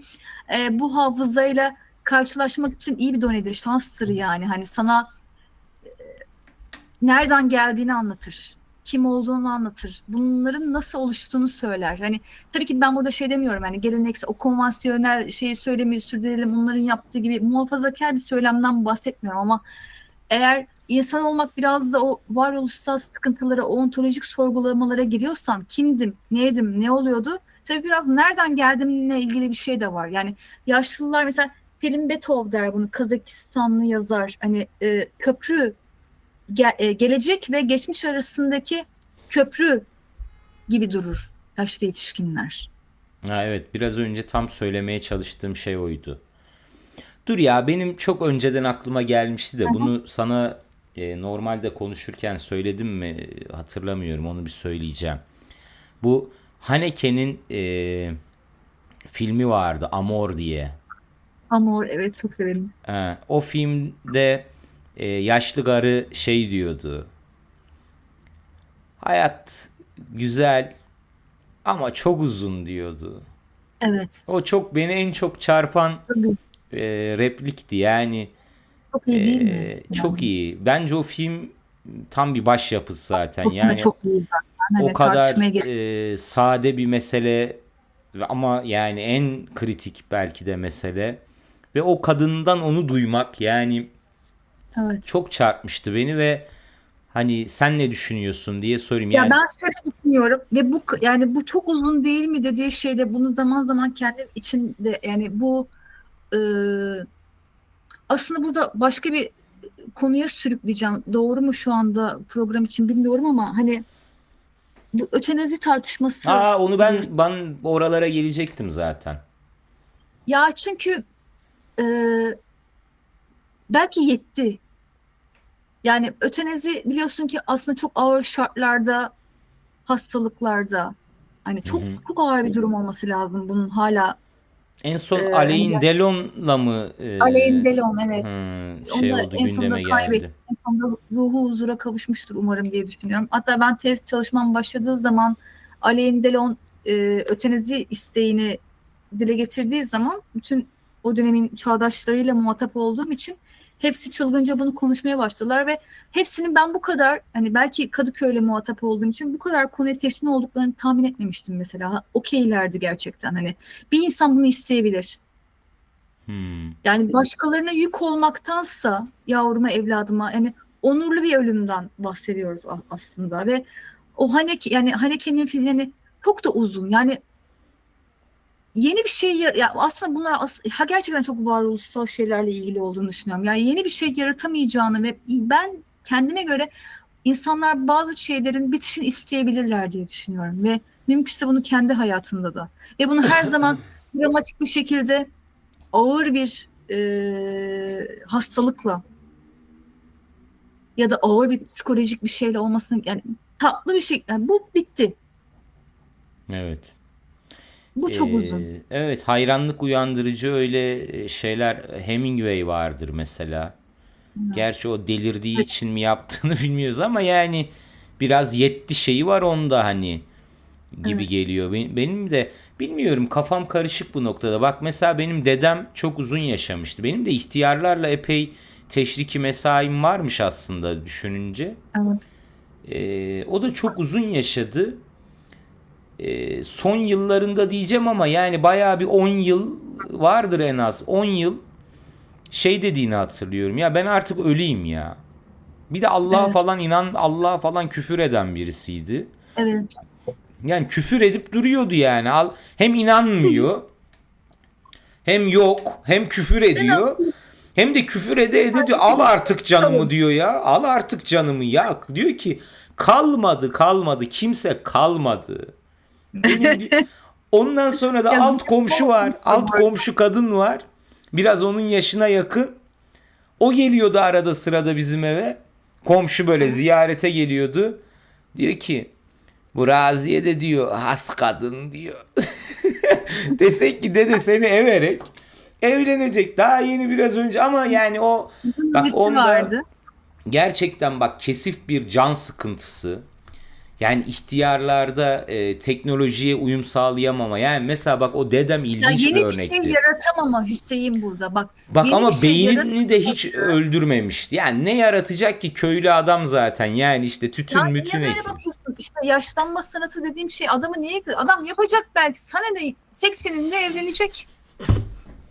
bu hafızayla karşılaşmak için iyi bir donedir, şanstır yani. Hani sana nereden geldiğini anlatır. Kim olduğunu anlatır. Bunların nasıl oluştuğunu söyler. Hani tabii ki ben burada şey demiyorum. Hani geleneksel o konvansiyonel şeyi söylemeyi sürdürelim. Onların yaptığı gibi muhafazakar bir söylemden bahsetmiyorum ama eğer insan olmak biraz da o varoluşsal sıkıntılara, o ontolojik sorgulamalara giriyorsam kimdim, neydim, ne oluyordu? Tabii biraz nereden geldiğimle ilgili bir şey de var. Yani yaşlılar mesela Filimbetov der bunu, Kazakistanlı yazar. Hani köprü, gelecek ve geçmiş arasındaki köprü gibi durur yaşlı yetişkinler. Ha, evet, biraz önce tam söylemeye çalıştığım şey oydu. Dur ya, benim çok önceden aklıma gelmişti de bunu sana normalde konuşurken söyledim mi hatırlamıyorum, onu bir söyleyeceğim. Bu Haneke'nin filmi vardı, Amor diye. Amor, evet, çok severim. O filmde yaşlı karı şey diyordu. Hayat güzel ama çok uzun diyordu. Evet. O çok beni en çok çarpan Tabii. replikti. Yani Çok iyi değil mi? çok Yani, iyi. Bence o film tam bir başyapıt zaten. başına Yani çok iyi zaten. o Hani kadar tartışmaya gerek. sade bir mesele ama yani en kritik belki de mesele. Ve o kadından onu duymak yani Evet. çok çarpmıştı beni ve hani sen ne düşünüyorsun diye sorayım. Ya Yani ben şöyle düşünüyorum ve bu, yani bu çok uzun değil mi dediği şeyde, bunu zaman zaman kendim içinde, yani bu e, aslında burada başka bir konuya sürükleyeceğim. Doğru mu şu anda program için bilmiyorum ama hani bu ötenazi tartışması onu ben biliyorsun. ben oralara gelecektim zaten. Ya çünkü e, belki yetti. Yani ötenazi biliyorsun ki aslında çok ağır şartlarda, hastalıklarda, hani çok çok ağır bir durum olması lazım bunun hala, En son hani Alain Delon'la mı Alain Delon, evet. Onu şey da oldu, en sonunda gündeme geldi? kaybetti. En sonunda ruhu huzura kavuşmuştur umarım diye düşünüyorum. Hatta ben tez çalışmam başladığı zaman Alain Delon ötenazi isteğini dile getirdiği zaman bütün o dönemin çağdaşlarıyla muhatap olduğum için hepsi çılgınca bunu konuşmaya başladılar ve hepsinin ben bu kadar, hani belki Kadıköy'le muhatap olduğum için bu kadar konuya teşne olduklarını tahmin etmemiştim mesela. Okeylerdi gerçekten, hani bir insan bunu isteyebilir. Hmm. Yani başkalarına yük olmaktansa yavruma, evladıma, yani onurlu bir ölümden bahsediyoruz aslında ve o Haneke, yani Haneke'nin filmleri çok da uzun. Yani yeni bir şey ya aslında bunlar ha gerçekten çok varoluşsal şeylerle ilgili olduğunu düşünüyorum. Yani yeni bir şey yaratamayacağını ve ben kendime göre insanlar bazı şeylerin bitişini isteyebilirler diye düşünüyorum ve mümkünse bunu kendi hayatında da, ve bunu her zaman dramatik bir şekilde ağır bir hastalıkla ya da ağır bir psikolojik bir şeyle olmasın, yani tatlı bir şey, yani bu bitti. Evet. Bu çok uzun. Evet, hayranlık uyandırıcı öyle şeyler. Hemingway vardır mesela. Gerçi o delirdiği Evet, için mi yaptığını bilmiyoruz ama yani biraz yetti şeyi var onda hani gibi evet. geliyor. Benim de bilmiyorum, kafam karışık bu noktada. Bak mesela benim dedem çok uzun yaşamıştı. Benim de ihtiyarlarla epey teşriki mesaim varmış aslında düşününce. Evet. O da çok uzun yaşadı. Son yıllarında diyeceğim ama yani bayağı bir 10 yıl vardır en az. 10 yıl şey dediğini hatırlıyorum. Ya ben artık öleyim ya. Bir de Allah'a Evet. falan Allah'a falan küfür eden birisiydi. Evet. Yani küfür edip duruyordu yani. Hem inanmıyor, hem yok, hem küfür Ben ediyor. Hem de küfür ede ede diyor, al artık canımı aslında diyor ya. Al artık canımı ya. Diyor ki kalmadı kalmadı, kimse kalmadı. Ondan sonra da ya bunu alt komşu var. yapamazsın Alt bu arada. komşu kadın var. Biraz onun yaşına yakın. O geliyordu arada sırada bizim eve. Komşu böyle Evet. ziyarete geliyordu. Diyor ki bu Raziye de diyor has kadın diyor. Desek ki dede seni everek evlenecek. Daha yeni biraz önce ama yani o, Bunun bak nesi onda vardı? gerçekten bak kesif bir can sıkıntısı. Yani ihtiyarlarda teknolojiye uyum sağlayamama. Yani mesela bak o dedem Ya ilginç bir yeni bir şey örnekti. yaratamama Hüseyin burada. Bak, Bak yeni bir ama şey beynini de yaratamama. hiç öldürmemişti. Yani ne yaratacak ki, köylü adam zaten. Yani işte Ya tütün niye mütün böyle ekiyor. bakıyorsun? İşte yaşlanma sanatı dediğim şey, adamı niye, adam yapacak belki. Sana ne, 80'inde evlenecek.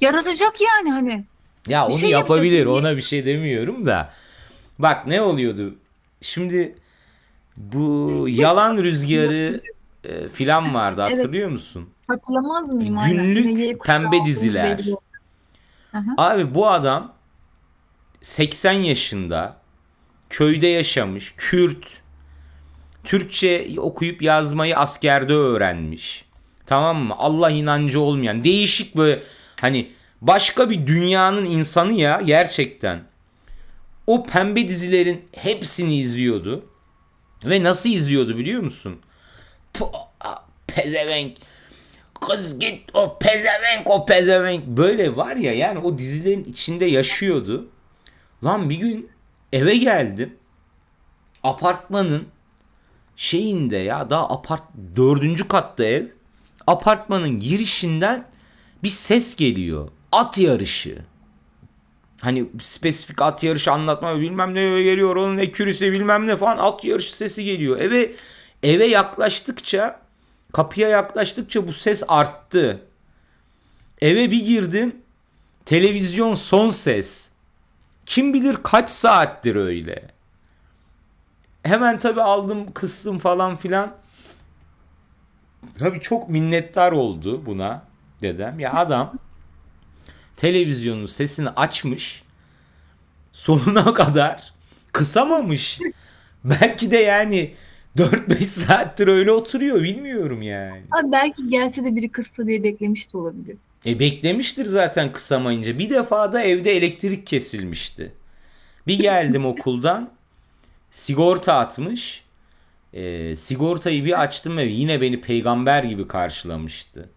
Yaratacak yani, hani. Ya Bir onu şey yapacak. yapabilir, ona bir şey demiyorum da. Bak ne oluyordu. Şimdi bu Yalan Rüzgarı filan vardı, Evet. hatırlıyor musun? Hatırlamaz mıyım, aynen. Yine Y Günlük kuşağı pembe olduğumuz belli diziler. oldu. Aha. Abi bu adam 80 yaşında, köyde yaşamış, Kürt, Türkçe okuyup yazmayı askerde öğrenmiş. Tamam mı? Allah inancı olmayan, değişik böyle, hani başka bir dünyanın insanı ya, gerçekten. O pembe dizilerin hepsini izliyordu. Ve nasıl izliyordu biliyor musun? Pezevenk. Kız git, o pezevenk, o pezevenk. Böyle var ya, yani o dizilerin içinde yaşıyordu. Lan bir gün eve geldim. Apartmanın şeyinde, ya daha dördüncü katta ev. Apartmanın girişinden bir ses geliyor. At yarışı. Hani spesifik at yarışı anlatma, bilmem ne geliyor, onun ekürisi bilmem ne falan, at yarışı sesi geliyor. Eve yaklaştıkça, kapıya yaklaştıkça bu ses arttı. Eve bir girdim. Televizyon son ses. Kim bilir kaç saattir öyle. Hemen tabii aldım, kıstım falan filan. Tabii çok minnettar oldu buna dedem. Ya adam televizyonun sesini açmış. Sonuna kadar kısamamış. Belki de yani 4-5 saattir öyle oturuyor, bilmiyorum yani. Abi belki gelse de biri kızsa diye beklemiş de olabilir. Beklemiştir zaten kısamayınca. Bir defa da evde elektrik kesilmişti. Bir geldim okuldan, sigorta atmış. Sigortayı bir açtım ve yine beni peygamber gibi karşılamıştı.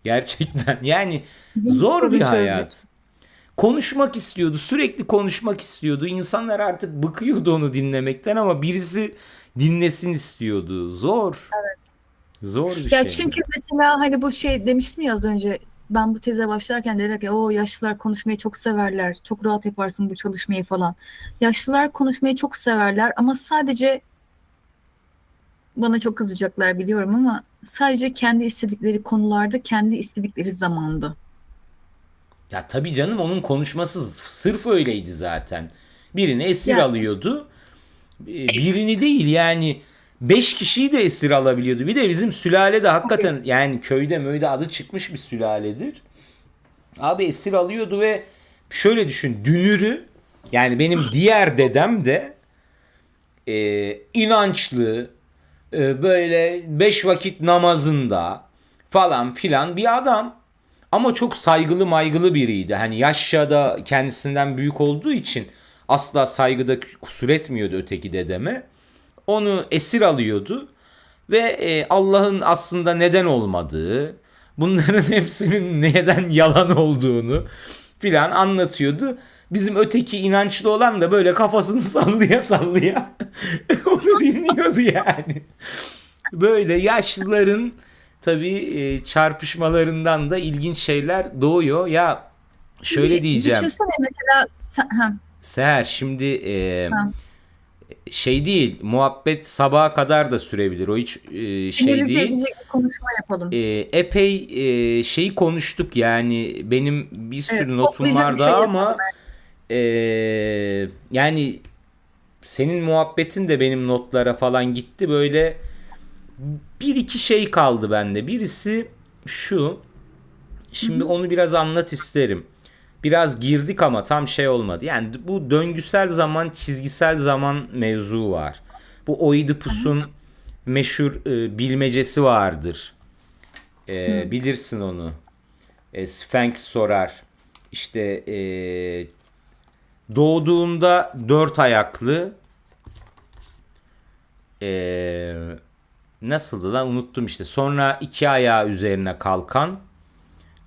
Gerçekten yani Benim zor bir sorunu çözdü. hayat. Konuşmak istiyordu, sürekli konuşmak istiyordu. İnsanlar artık bıkıyordu onu dinlemekten ama birisi dinlesin istiyordu. Zor. Zor bir Ya şey. çünkü mesela hani bu şey demiştim ya az önce, ben bu teze başlarken dediler ki o yaşlılar konuşmayı çok severler. Çok rahat yaparsın bu çalışmayı falan. Yaşlılar konuşmayı çok severler ama sadece, bana çok kızacaklar biliyorum ama, sadece kendi istedikleri konularda, kendi istedikleri zamanda. Ya tabii canım, onun konuşması sırf öyleydi zaten. Birini esir Yani alıyordu. Birini değil yani, 5 kişiyi de esir alabiliyordu. Bir de bizim sülale de tabii. hakikaten yani köyde möyde adı çıkmış bir sülaledir. Abi esir alıyordu ve şöyle düşün, dünürü, yani benim diğer dedem de inançlı, böyle 5 vakit namazında falan filan bir adam. Ama çok saygılı maygılı biriydi. Hani yaşça da kendisinden büyük olduğu için asla saygıda kusur etmiyordu öteki dedeme. Onu esir alıyordu ve Allah'ın aslında neden olmadığı, bunların hepsinin neden yalan olduğunu filan anlatıyordu. Bizim öteki inançlı olan da böyle kafasını sallaya sallaya onu dinliyordu yani. Böyle yaşlıların tabii çarpışmalarından da ilginç şeyler doğuyor. Ya şöyle Bir diyeceğim. düşünsene mesela ha, Seher, şimdi ha. şey değil, muhabbet sabaha kadar da sürebilir. O hiç şey Finalize değil. edecek bir konuşma yapalım. Epey şeyi konuştuk yani, benim bir Evet, sürü notum toplayacak var bir şey daha yapalım. ama e, yani senin muhabbetin de benim notlara falan gitti. Böyle bir iki şey kaldı bende. Birisi şu. Hı Şimdi hı. onu biraz anlat isterim. Biraz girdik ama tam şey olmadı. Yani bu döngüsel zaman, çizgisel zaman mevzu var. Bu Oidipus'un meşhur bilmecesi vardır. Hı. Bilirsin onu. Sphinx sorar. İşte doğduğunda dört ayaklı, nasıldı lan, unuttum işte. Sonra iki ayağı üzerine kalkan,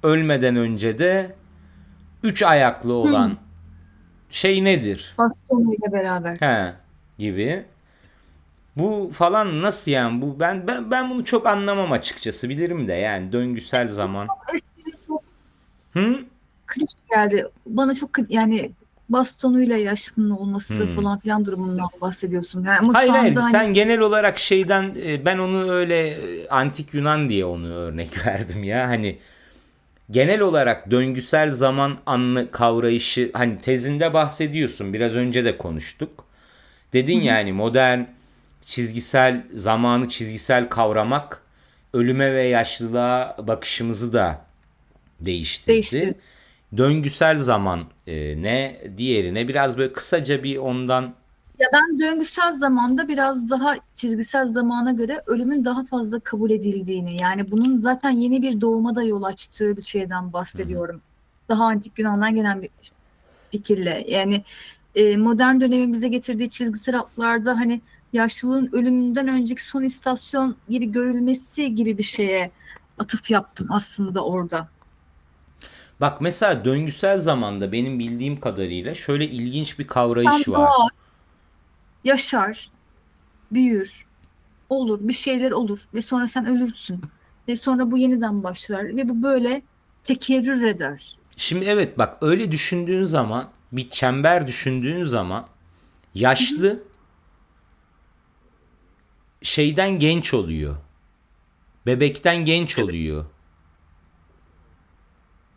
ölmeden önce de üç ayaklı Hı. olan şey nedir? Bastonuyla beraber. He, gibi. Bu falan nasıl yani, bu ben bunu çok anlamam açıkçası, bilirim de yani döngüsel zaman. Çok eski ve çok Hı? klişe geldi. Bana çok yani bastonuyla yaşlının olması Hı. falan filan durumundan bahsediyorsun. Yani ama Hayır şu hayır, anda hani sen genel olarak şeyden ben onu öyle antik Yunan diye onu örnek verdim ya, hani genel olarak döngüsel zaman kavrayışı, hani tezinde bahsediyorsun, biraz önce de konuştuk. hı Dedin hı, yani modern çizgisel zamanı çizgisel kavramak ölüme ve yaşlılığa bakışımızı da değiştirdi. değiştir. Döngüsel zaman ne, diğeri ne? Biraz böyle kısaca bir ondan. Ya ben döngüsel zamanda biraz daha çizgisel zamana göre ölümün daha fazla kabul edildiğini, yani bunun zaten yeni bir doğuma da yol açtığı bir şeyden Hı hı. bahsediyorum. Daha antik Yunan'dan gelen bir fikirle. Yani modern dönemin bize getirdiği çizgisel hatlarda hani yaşlılığın ölümünden önceki son istasyon gibi görülmesi gibi bir şeye atıf yaptım aslında orada. Bak mesela döngüsel zamanda benim bildiğim kadarıyla şöyle ilginç bir Sen kavrayış var. doğar, yaşar, büyür, olur, bir şeyler olur ve sonra sen ölürsün. Ve sonra bu yeniden başlar ve bu böyle tekerrür eder. Şimdi evet, bak öyle düşündüğün zaman, bir çember düşündüğün zaman Hı hı. yaşlı şeyden genç oluyor. Bebekten genç Evet. oluyor.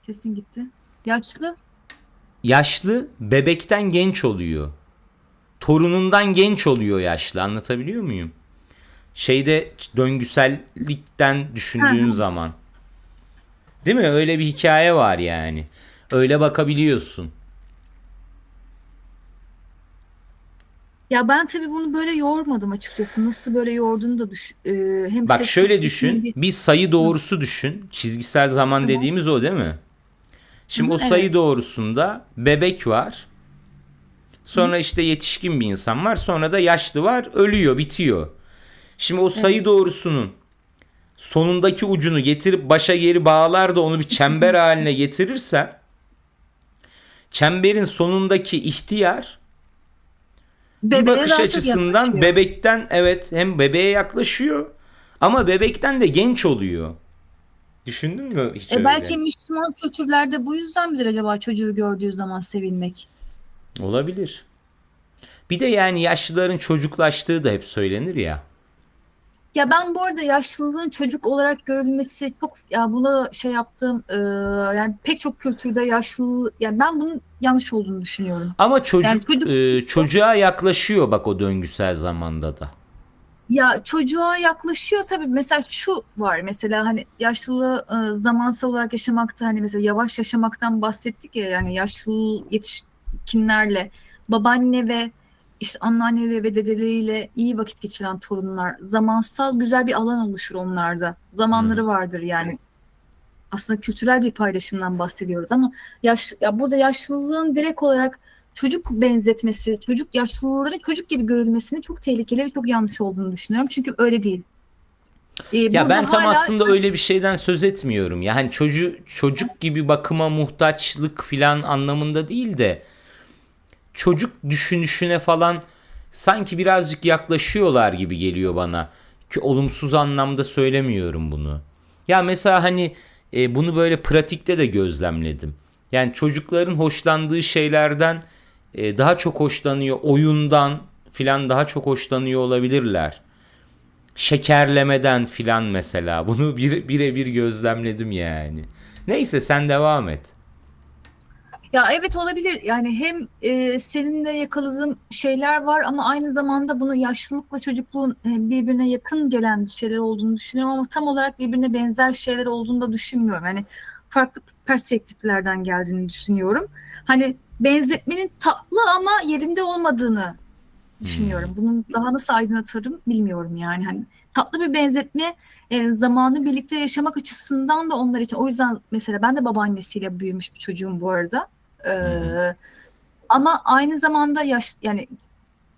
Sesin gitti. Yaşlı. Yaşlı bebekten genç oluyor. Torunundan genç oluyor yaşlı. Anlatabiliyor muyum? Şeyde döngüsellikten Hı düşündüğün hı. zaman. Değil mi? Öyle bir hikaye var yani. Öyle bakabiliyorsun. Ya ben tabii bunu böyle yoğurmadım açıkçası. Nasıl böyle yoğurduğunu da hem Bak ses şöyle titreşimini düşün. bir... Bir sayı Hı, doğrusu düşün. Çizgisel zaman tamam. dediğimiz o değil mi? Hı Şimdi hı, o sayı evet. doğrusunda bebek var. Hı hı, Sonra işte yetişkin bir insan var. Sonra da yaşlı var. Ölüyor, bitiyor. Şimdi o sayı evet. doğrusunun sonundaki ucunu getirip başa geri bağlar da onu bir Hı çember hı. haline getirirsen, çemberin sonundaki ihtiyar bir Bebeğe bakış daha çok açısından yaklaşıyor. bebekten, evet, hem bebeğe yaklaşıyor ama bebekten de genç oluyor. Düşündün mü hiç Belki öyle? Müslüman kültürlerde bu yüzden midir acaba çocuğu gördüğü zaman sevinmek? Olabilir. Bir de yani yaşlıların çocuklaştığı da hep söylenir ya. Ya ben bu arada yaşlılığın çocuk olarak görülmesi çok, ya buna şey yaptığım, yani pek çok kültürde yaşlı, yani ben bunun yanlış olduğunu düşünüyorum. Ama Yani çocuk çocuk, çocuğa yaklaşıyor bak o döngüsel zamanda da. ya çocuğa yaklaşıyor tabii. Mesela şu var, mesela hani yaşlılığı zamansal olarak yaşamakta, hani mesela yavaş yaşamaktan bahsettik ya, yani yaşlı yetişkinlerle babaanne ve işte anneanneleri ve dedeleriyle iyi vakit geçiren torunlar, zamansal güzel bir alan oluşur onlarda. Zamanları vardır yani. Aslında kültürel bir paylaşımdan bahsediyoruz ama ya burada yaşlılığın direkt olarak çocuk benzetmesi, yaşlıların çocuk gibi görülmesini çok tehlikeli ve çok yanlış olduğunu düşünüyorum. Çünkü öyle değil. Ya ben Burada tam hala aslında öyle bir şeyden söz etmiyorum. Yani çocuk gibi bakıma muhtaçlık filan anlamında değil de çocuk düşünüşüne falan sanki birazcık yaklaşıyorlar gibi geliyor bana. Ki olumsuz anlamda söylemiyorum bunu. Ya mesela hani bunu böyle pratikte de gözlemledim. Yani çocukların hoşlandığı şeylerden daha çok hoşlanıyor, oyundan filan daha çok hoşlanıyor olabilirler. Şekerlemeden filan mesela. Bunu birebir gözlemledim yani. Neyse sen devam et. ya evet, olabilir. Yani hem senin de yakaladığın şeyler var ama aynı zamanda bunu yaşlılıkla çocukluğun birbirine yakın gelen şeyler olduğunu düşünüyorum ama tam olarak birbirine benzer şeyler olduğunu da düşünmüyorum. Yani farklı perspektiflerden geldiğini düşünüyorum. Hani benzetmenin tatlı ama yerinde olmadığını düşünüyorum. Bunun daha nasıl aydınlatırım bilmiyorum yani. Hani tatlı bir benzetme, zamanı birlikte yaşamak açısından da onlar için. O yüzden mesela ben de babaannesiyle büyümüş bir çocuğum bu arada. E, Ama aynı zamanda yani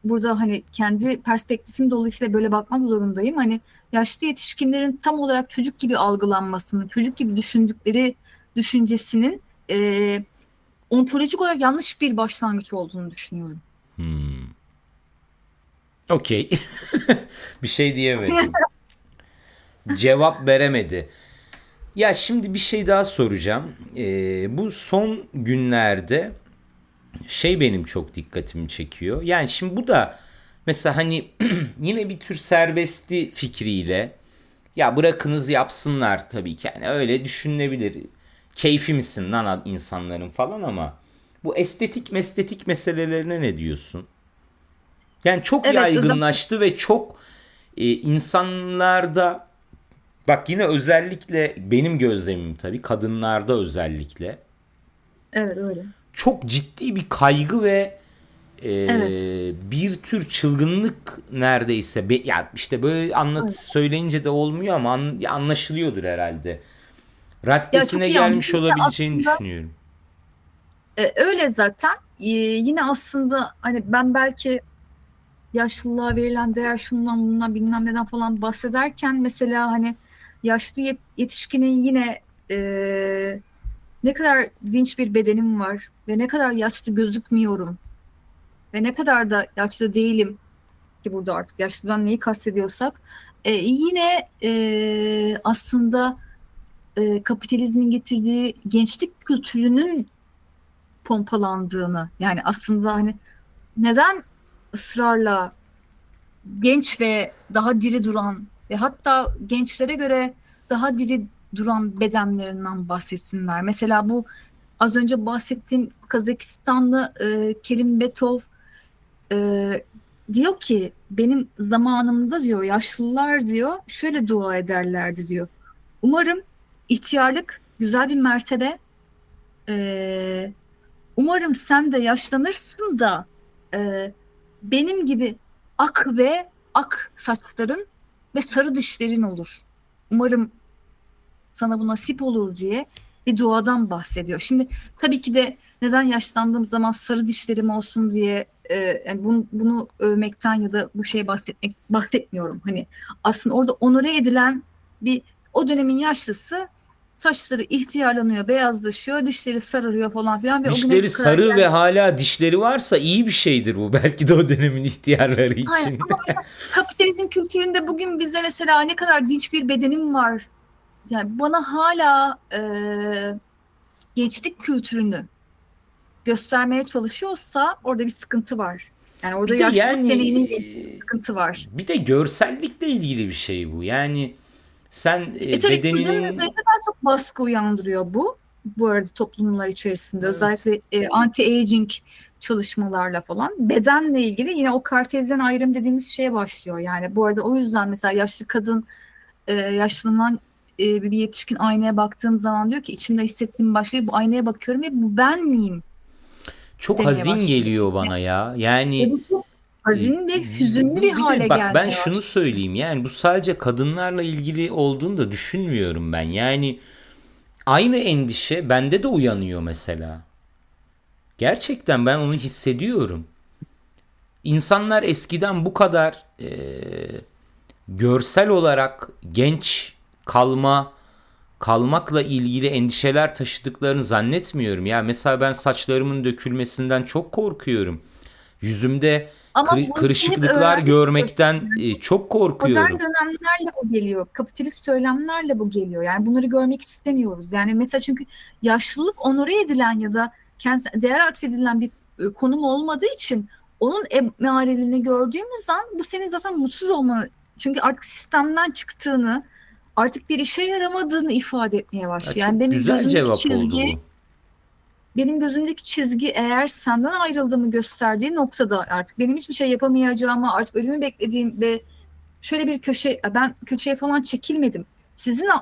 burada hani kendi perspektifim dolayısıyla böyle bakmak zorundayım. Hani yaşlı yetişkinlerin tam olarak çocuk gibi algılanmasını, çocuk gibi düşündükleri düşüncesinin ontolojik olarak yanlış bir başlangıç olduğunu düşünüyorum. Okey. Bir şey diyemedim. Cevap veremedi. Ya şimdi bir şey daha soracağım. Bu son günlerde şey benim çok dikkatimi çekiyor. Yani şimdi bu da mesela hani yine bir tür serbesti fikriyle, ya bırakınız yapsınlar tabii ki. Yani öyle düşünülebilir. Keyfi misin lan insanların falan ama bu estetik meselelerine ne diyorsun? Yani çok Evet, yaygınlaştı ve çok insanlarda, bak yine özellikle benim gözlemim tabii kadınlarda özellikle Evet öyle. Çok ciddi bir kaygı ve Evet. bir tür çılgınlık neredeyse. Ya işte böyle Evet. söyleyince de olmuyor ama anlaşılıyordur herhalde. Ya Raddesine çok iyi anladım. gelmiş Yine olabileceğini aslında düşünüyorum. öyle zaten. Yine aslında hani ben belki yaşlılığa verilen değer şundan bundan bilmem neden falan bahsederken mesela hani yaşlı yetişkinin yine ne kadar dinç bir bedenim var ve ne kadar yaşlı gözükmüyorum ve ne kadar da yaşlı değilim ki burada artık yaşlıdan neyi kastediyorsak yine aslında kapitalizmin getirdiği gençlik kültürünün pompalandığını yani aslında hani neden ısrarla genç ve daha diri duran ve hatta gençlere göre daha diri duran bedenlerinden bahsetsinler. Mesela bu az önce bahsettiğim Kazakistanlı Kerim Betov e, diyor ki benim zamanımda diyor yaşlılar diyor şöyle dua ederlerdi diyor. Umarım ihtiyarlık güzel bir mertebe. E, Umarım sen de yaşlanırsın da e, benim gibi ak saçların ve sarı dişlerin olur. Umarım sana bu nasip olur diye bir duadan bahsediyor. Şimdi tabii ki de neden yaşlandığım zaman sarı dişlerim olsun diye yani bunu övmekten ya da bu şeye bahsetmiyorum. Hani aslında orada onore edilen bir o dönemin yaşlısı saçları ihtiyarlanıyor, beyazlaşıyor, dişleri sararıyor falan filan ve o güne Dişleri kadar sarı ve hala dişleri varsa iyi bir şeydir bu. Belki de o dönemin ihtiyarları aynen. için. Ama mesela kapitalizm kültüründe bugün bize mesela ne kadar dinç bir bedenim var. Yani bana hala gençlik kültürünü göstermeye çalışıyorsa orada bir sıkıntı var. Yani orada Bir de yaşlılık yani deneyimiyle ilgili bir sıkıntı var. bir de görsellikle ilgili bir şey bu. Yani sen Tabii kadının üzerinde bedeninin daha çok baskı uyandırıyor bu. Bu arada toplumlar içerisinde evet. özellikle anti-aging çalışmalarla falan bedenle ilgili yine o kartezyen ayrım dediğimiz şeye başlıyor. Yani bu arada o yüzden mesela yaşlı kadın yaşlanan bir yetişkin aynaya baktığım zaman diyor ki içimde hissettiğim başka bu aynaya bakıyorum ve bu ben miyim Çok demeye hazin başlıyor. geliyor bana ya. Ve Yani bu çok e, hazin ve hüzünlü bir bir hale de bak ben gelmeye şunu başlıyor. söyleyeyim. Yani bu sadece kadınlarla ilgili olduğunu da düşünmüyorum ben. Yani aynı endişe bende de uyanıyor mesela. Gerçekten ben onu hissediyorum. İnsanlar eskiden bu kadar görsel olarak genç kalmakla ilgili endişeler taşıdıklarını zannetmiyorum. Ya mesela ben saçlarımın dökülmesinden çok korkuyorum. Yüzümde Ama bunu hep kırışıklıklar öğrendik. görmekten çok Modern korkuyorum. dönemlerle bu geliyor. Kapitalist söylemlerle bu geliyor. Yani bunları görmek istemiyoruz. Yani mesela çünkü yaşlılık onore edilen ya da kendisine değer atfedilen bir konum olmadığı için onun emarelerini gördüğümüz an bu senin zaten mutsuz olmanı çünkü artık sistemden çıktığını artık bir işe yaramadığını ifade etmeye Ya başlıyor. Yani çok güzel cevap oldu bu. benim gözümdeki çizgi eğer senden ayrıldığımı gösterdiği noktada artık benim hiçbir şey yapamayacağımı artık ölümü beklediğim ve şöyle bir ben köşeye falan çekilmedim.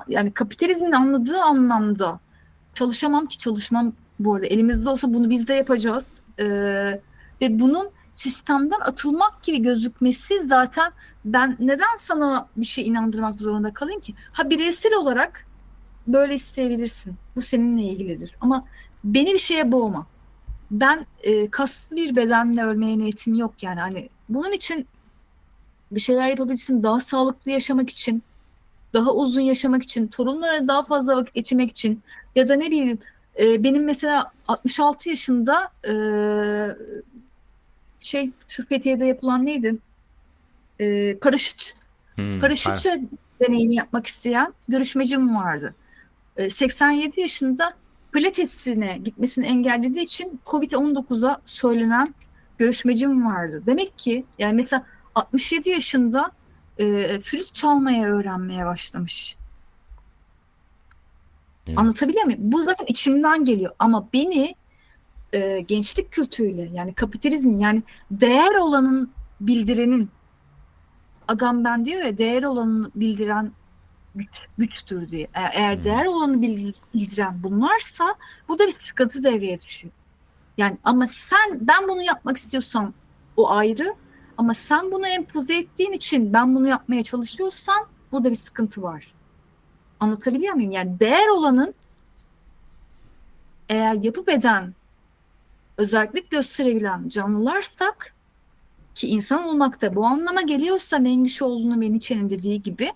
Yani kapitalizmin anladığı anlamda çalışamam ki çalışmam bu arada elimizde olsa bunu biz de yapacağız. Ve bunun sistemden atılmak gibi gözükmesi zaten ben neden sana bir şey inandırmak zorunda kalayım ki? Ha bireysel olarak böyle isteyebilirsin. Bu seninle ilgilidir. Ama beni bir şeye boğma. Ben kaslı bir bedenle ölmeye niyetim yok yani. Hani bunun için bir şeyler yapabilirsin. Daha sağlıklı yaşamak için, daha uzun yaşamak için, torunlara daha fazla vakit geçirmek için ya da ne bileyim benim mesela 66 yaşında şu Fethiye'de yapılan neydi? Paraşüt. Har- Paraşütle deneyimi yapmak isteyen görüşmecim vardı. 87 yaşında pilatesine gitmesini engellediği için Covid-19'a söylenen görüşmecim vardı. Demek ki yani mesela 67 yaşında flüt çalmaya öğrenmeye başlamış. Evet. Anlatabiliyor muyum? Bu zaten içimden geliyor ama beni gençlik kültürüyle yani kapitalizmin yani değer olanın bildirenin Agamben diyor ya değer olanı bildiren güçtür diye. Eğer Hmm. değer olanı bildiren bunlarsa burada bir sıkıntı devreye düşüyor. Yani ama ben bunu yapmak istiyorsam o ayrı, ama sen bunu empoze ettiğin için ben bunu yapmaya çalışıyorsam burada bir sıkıntı var. Anlatabiliyor muyum? Yani değer olanın, eğer yapı beden özellik gösterebilen canlılarsak, ki insan olmak da bu anlama geliyorsa Mengüçoğlu'nun ve Nietzsche'nin dediği gibi,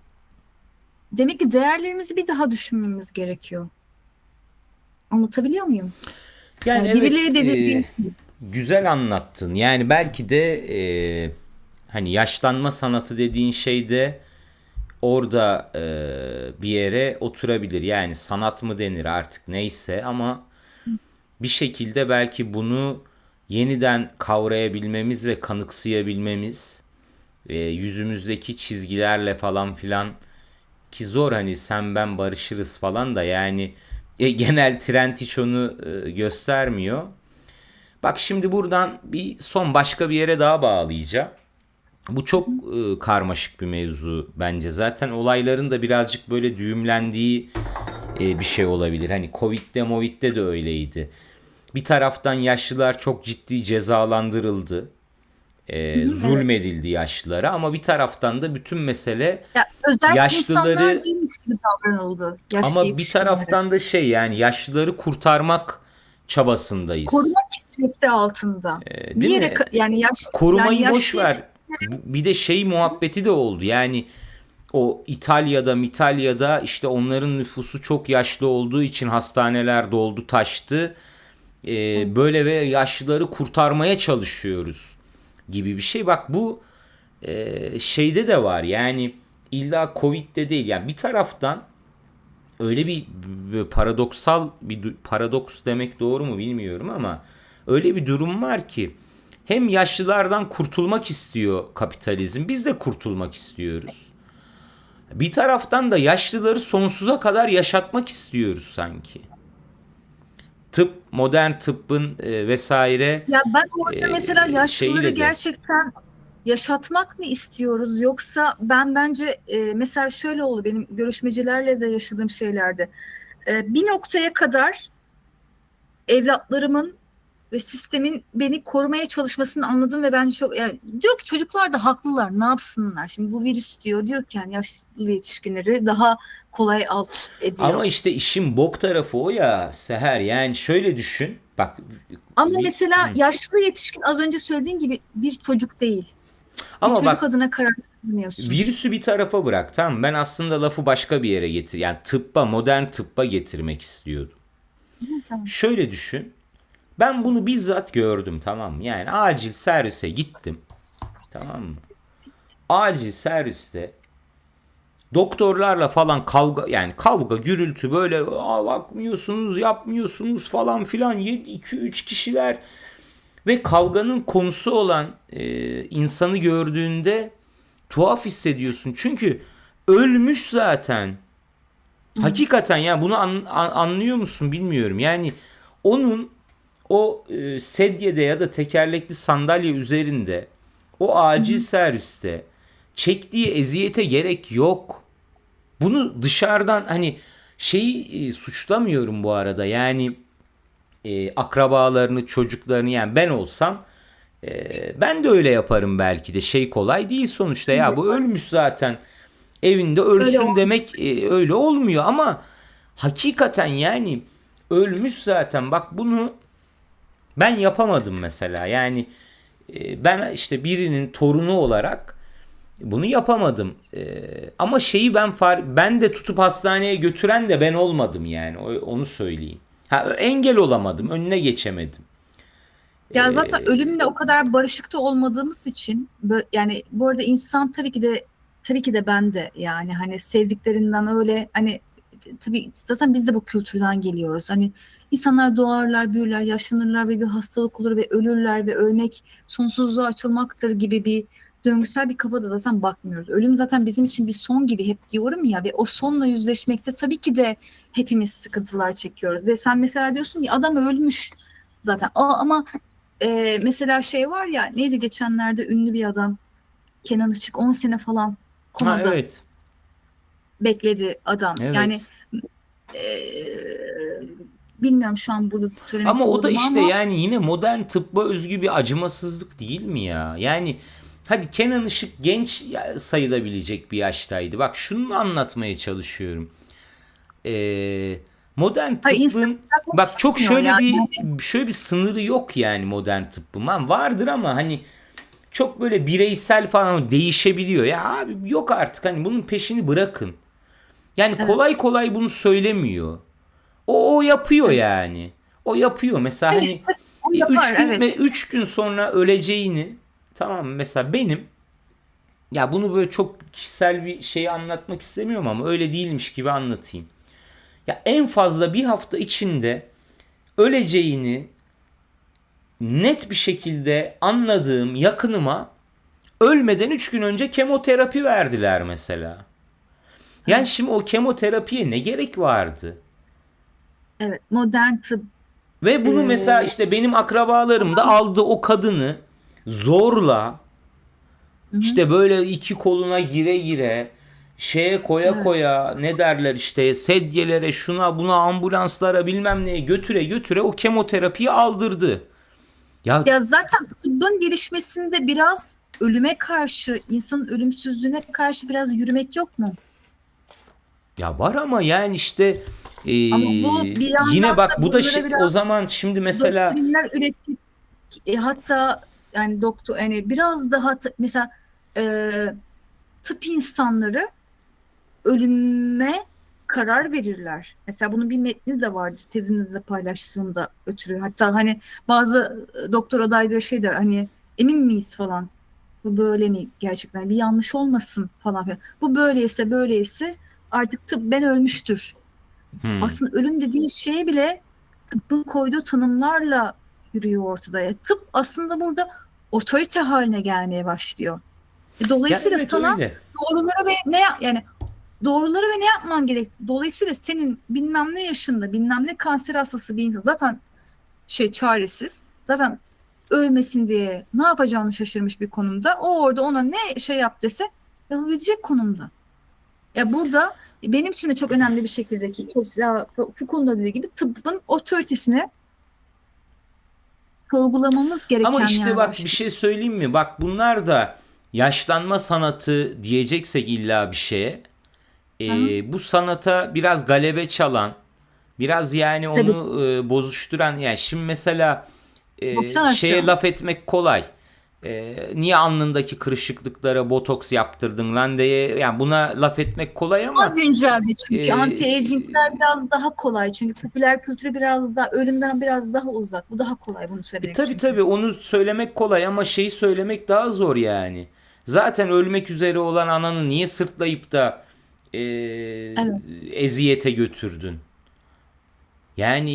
demek ki değerlerimizi bir daha düşünmemiz gerekiyor. Anlatabiliyor muyum? Yani Yani evet, birileri de dediğim güzel anlattın. Yani belki de hani yaşlanma sanatı dediğin şey de orada bir yere oturabilir. Yani sanat mı denir artık, neyse, ama bir şekilde belki bunu yeniden kavrayabilmemiz ve kanıksayabilmemiz, yüzümüzdeki çizgilerle falan filan, ki zor, hani sen ben barışırız falan da, yani genel trend hiç onu göstermiyor. Bak şimdi buradan bir son başka bir yere daha bağlayacağım. Bu çok karmaşık bir mevzu bence. Zaten olayların da birazcık böyle düğümlendiği bir şey olabilir. Hani Covid'de de öyleydi. Bir taraftan yaşlılar çok ciddi cezalandırıldı. evet. Zulmedildi yaşlılara, ama bir taraftan da bütün mesele Ya, özel insanlar yaşlıları, değilmiş gibi davranıldı yaşlı ama bir yetişkinlere. taraftan da şey, yani yaşlıları kurtarmak çabasındayız. Koruma meselesi altında. Bir Değil yere mi? yani Korumayı boş yaşlı ver. yetişkin. Bir de şey muhabbeti de oldu. Yani o İtalya'da işte onların nüfusu çok yaşlı olduğu için hastaneler doldu taştı. Böyle ve yaşlıları kurtarmaya çalışıyoruz gibi bir şey. Bak bu şeyde de var. Yani illa Covid'de değil. Yani bir taraftan öyle bir böyle paradoksal bir paradoks demek doğru mu bilmiyorum, ama öyle bir durum var ki hem yaşlılardan kurtulmak istiyor kapitalizm, biz de kurtulmak istiyoruz. Bir taraftan da yaşlıları sonsuza kadar yaşatmak istiyoruz sanki. Modern tıbbın vesaire Ya ben orada mesela yaşlıları şeyiyle de. gerçekten yaşatmak mı istiyoruz, yoksa bence mesela şöyle oldu benim görüşmecilerle de yaşadığım şeylerde. Bir noktaya kadar evlatlarımın ve sistemin beni korumaya çalışmasını anladım ve ben çok, yani diyor ki çocuklar da haklılar, ne yapsınlar şimdi, bu virüs diyor ki yani yaşlı yetişkinleri daha kolay alt üst ediyor. Ama işte işin bok tarafı o ya Seher. Yani şöyle düşün. Bak Ama bir mesela yaşlı yetişkin, az önce söylediğin gibi, bir çocuk değil. Bir ama çocuk bak, adına karar vermiyorsun. virüsü bir tarafa bırak, tamam. Ben aslında lafı başka bir yere getir. Yani modern tıbba getirmek istiyordum. Hı, tamam. Şöyle düşün. Ben bunu bizzat gördüm, tamam mı? Yani acil servise gittim. Tamam mı? Acil serviste doktorlarla falan kavga, yani kavga gürültü, böyle bakmıyorsunuz yapmıyorsunuz falan filan, 2-3 kişiler, ve kavganın konusu olan insanı gördüğünde tuhaf hissediyorsun. Çünkü ölmüş zaten. Hı. Hakikaten ya, bunu anlıyor musun bilmiyorum. Yani onun o sedyede ya da tekerlekli sandalye üzerinde, o Hı acil hı. serviste çektiği eziyete gerek yok. Bunu dışarıdan, hani şeyi suçlamıyorum bu arada. Yani akrabalarını, çocuklarını, yani ben olsam ben de öyle yaparım belki de. Şey kolay değil sonuçta, ya bu ölmüş zaten, evinde Öyle ölsün demek öyle olmuyor, ama hakikaten yani ölmüş zaten. Bak bunu ben yapamadım mesela. Yani ben işte birinin torunu olarak bunu yapamadım. Ama şeyi ben de tutup hastaneye götüren de ben olmadım yani. Onu söyleyeyim. Ha, engel olamadım, önüne geçemedim. Ya zaten ölümle o kadar barışıkta olmadığımız için yani bu arada insan tabii ki de ben de, yani hani sevdiklerinden öyle, hani tabii zaten biz de bu kültürden geliyoruz. Hani insanlar doğarlar, büyürler, yaşlanırlar ve bir hastalık olur ve ölürler ve ölmek sonsuzluğa açılmaktır gibi bir döngüsel bir kafada zaten bakmıyoruz. Ölüm zaten bizim için bir son gibi, hep diyorum ya, ve o sonla yüzleşmekte tabii ki de hepimiz sıkıntılar çekiyoruz. Ve sen mesela diyorsun ki adam ölmüş zaten. Ama mesela şey var ya, neydi geçenlerde ünlü bir adam, Kenan Işık, 10 sene falan Ha komada. evet. bekledi adam. Yani Evet. bilmiyorum şu an bunu söylemek Ama o da doğru mu işte ama yani yine modern tıbba özgü bir acımasızlık değil mi ya? Yani hadi Kenan Işık genç sayılabilecek bir yaştaydı. Bak şunu anlatmaya çalışıyorum. Modern hayır, insan tıbbın bırakmak bak çok istemiyor şöyle yani. bir sınırı yok yani modern tıbbın. Lan vardır ama hani çok böyle bireysel falan değişebiliyor. Ya abi yok artık hani bunun peşini bırakın. Yani Evet, kolay kolay bunu söylemiyor. O yapıyor evet. yani. O yapıyor. Mesela Hayır, hani onu yapar 3 gün evet. 3 gün sonra öleceğini, tamam mı? Mesela benim, ya bunu böyle çok kişisel bir şeyi anlatmak istemiyorum ama öyle değilmiş gibi anlatayım. Ya en fazla bir hafta içinde öleceğini net bir şekilde anladığım yakınıma ölmeden 3 gün önce kemoterapi verdiler mesela. Yani Evet, şimdi o kemoterapiye ne gerek vardı? evet. Modern tıp Ve bunu mesela e, işte benim akrabalarım da aldı o kadını zorla, hı hı, işte böyle iki koluna gire gire, şeye koya evet. koya, ne derler işte, sedyelere, şuna buna, ambulanslara, bilmem neye götüre götüre o kemoterapiyi aldırdı. Ya Ya zaten tıbbın gelişmesinde biraz ölüme karşı, insanın ölümsüzlüğüne karşı biraz yürümek yok mu? ya var ama yani işte Ama bu bir yine yandan bak da bu da bunlara o biraz zaman şimdi mesela doktrinler üretip hatta yani doktor yani biraz daha mesela e, tıp insanları ölüme karar verirler. Mesela bunun bir metni de vardı. Tezimde de paylaştığımda ötürü. Hatta hani bazı doktor adayları şey der hani emin miyiz falan. Bu böyle mi gerçekten? Bir yanlış olmasın falan filan. Bu böyleyse böyleyse artık tıp ben ölmüştür. Aslında ölüm dediğin şey bile tıbbın koyduğu tanımlarla yürüyor ortada. Tıp aslında burada otorite haline gelmeye başlıyor. ya Dolayısıyla evet sana öyle. doğruları ve yani doğruları ve ne yapman gerek. Dolayısıyla senin bilmem ne yaşında, bilmem ne kanser hastası bir insan zaten çaresiz. Zaten ölmesin diye ne yapacağını şaşırmış bir konumda. O orada ona ne şey yap dese yapabilecek konumda. Ya burada benim için de çok önemli bir şekildeki keza Foucault'un da dediği gibi tıbbın otoritesini sorgulamamız Ama gereken işte yer bak bir başlıyor. şey söyleyeyim mi? Bak bunlar da yaşlanma sanatı diyeceksek illa bir şeye. Hı hı. Bu sanata biraz galebe çalan, biraz yani Tabii onu bozuşturan. Yani şimdi mesela sanatçı. şeye laf etmek kolay. Niye alnındaki kırışıklıklara botoks yaptırdın lan diye. Yani buna laf etmek kolay Daha ama güncelde e, çünkü anti-aging'ler biraz daha kolay. Çünkü popüler kültür biraz daha ölümden biraz daha uzak. Bu daha kolay bunu söylemek tabii çünkü. tabii onu söylemek kolay ama şeyi söylemek daha zor yani. Zaten ölmek üzere olan ananı niye sırtlayıp da e, Evet. eziyete götürdün? Yani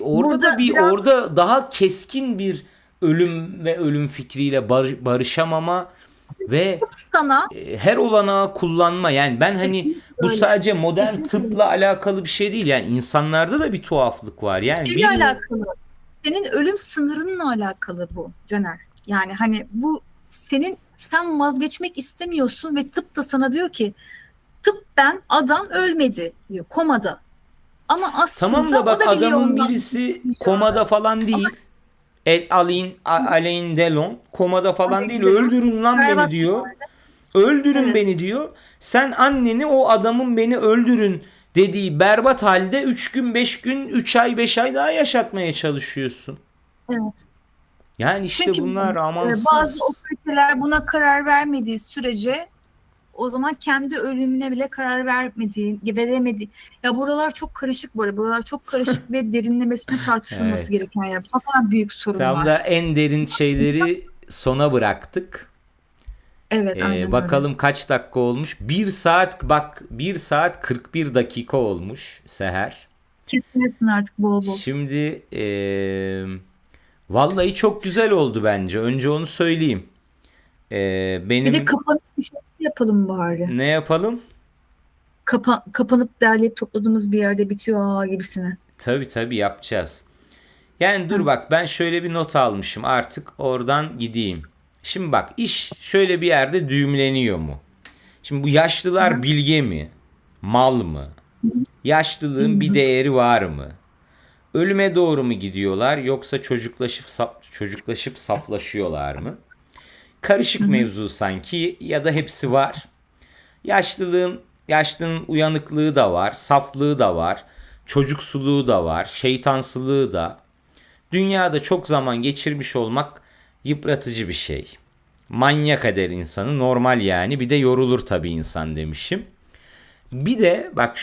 orada da Burada bir, biraz orada daha keskin bir ölüm ve ölüm fikriyle barışamama ve sana her olanağı kullanma. Yani ben hani kesinlikle bu öyle. sadece modern Kesinlikle öyle. tıpla alakalı bir şey değil. Yani insanlarda da bir tuhaflık var. Yani Şeyle birini alakalı. Senin ölüm sınırınla alakalı bu Caner. Yani hani bu sen vazgeçmek istemiyorsun ve tıp da sana diyor ki tıbben adam ölmedi diyor komada. Ama tamam aslında da o bak da biliyor adamın ondan bir şey birisi çıkmayacağını. komada falan Ama değil. Alain Delon komada falan değil. Aleyhinde Öldürün lan beni berbat diyor. şeyler. Öldürün Evet. beni diyor. Sen anneni o adamın beni öldürün dediği berbat halde 3 gün 5 gün 3 ay 5 ay daha yaşatmaya çalışıyorsun. Evet. Yani işte Çünkü bunlar bazı amansız. otoriteler buna karar vermediği sürece o zaman kendi ölümüne bile karar veremedi. Ya buralar çok karışık bu arada. Buralar çok karışık ve derinlemesine tartışılması Evet. gereken yer. Çok kadar büyük sorun Tam da var. en derin şeyleri sona bıraktık. Evet, aynen öyle. Bakalım kaç dakika olmuş? 1 saat, bak 1 saat 41 dakika olmuş Seher. Kesinlesin artık bol bol. Şimdi vallahi çok güzel oldu bence. Önce onu söyleyeyim. Bir de Benim kapanış bir şey yapalım bari. ne yapalım? Kapanıp derleyip topladığımız bir yerde bitiyor gibisine. Tabii tabii yapacağız. Yani dur Hı. bak ben şöyle bir not almışım, artık oradan gideyim. Şimdi bak iş şöyle bir yerde düğümleniyor mu? Şimdi bu yaşlılar Aha. bilge mi? Mal mı? Yaşlılığın bir değeri var mı? Ölüme doğru mu gidiyorlar yoksa çocuklaşıp saflaşıyorlar mı? Karışık mevzu sanki ya da hepsi var. Yaşlının uyanıklığı da var, saflığı da var, çocuksuluğu da var, şeytansılığı da. Dünyada çok zaman geçirmiş olmak yıpratıcı bir şey. Manyak eder insanı, normal yani. Bir de yorulur tabii insan demişim. Bir de bak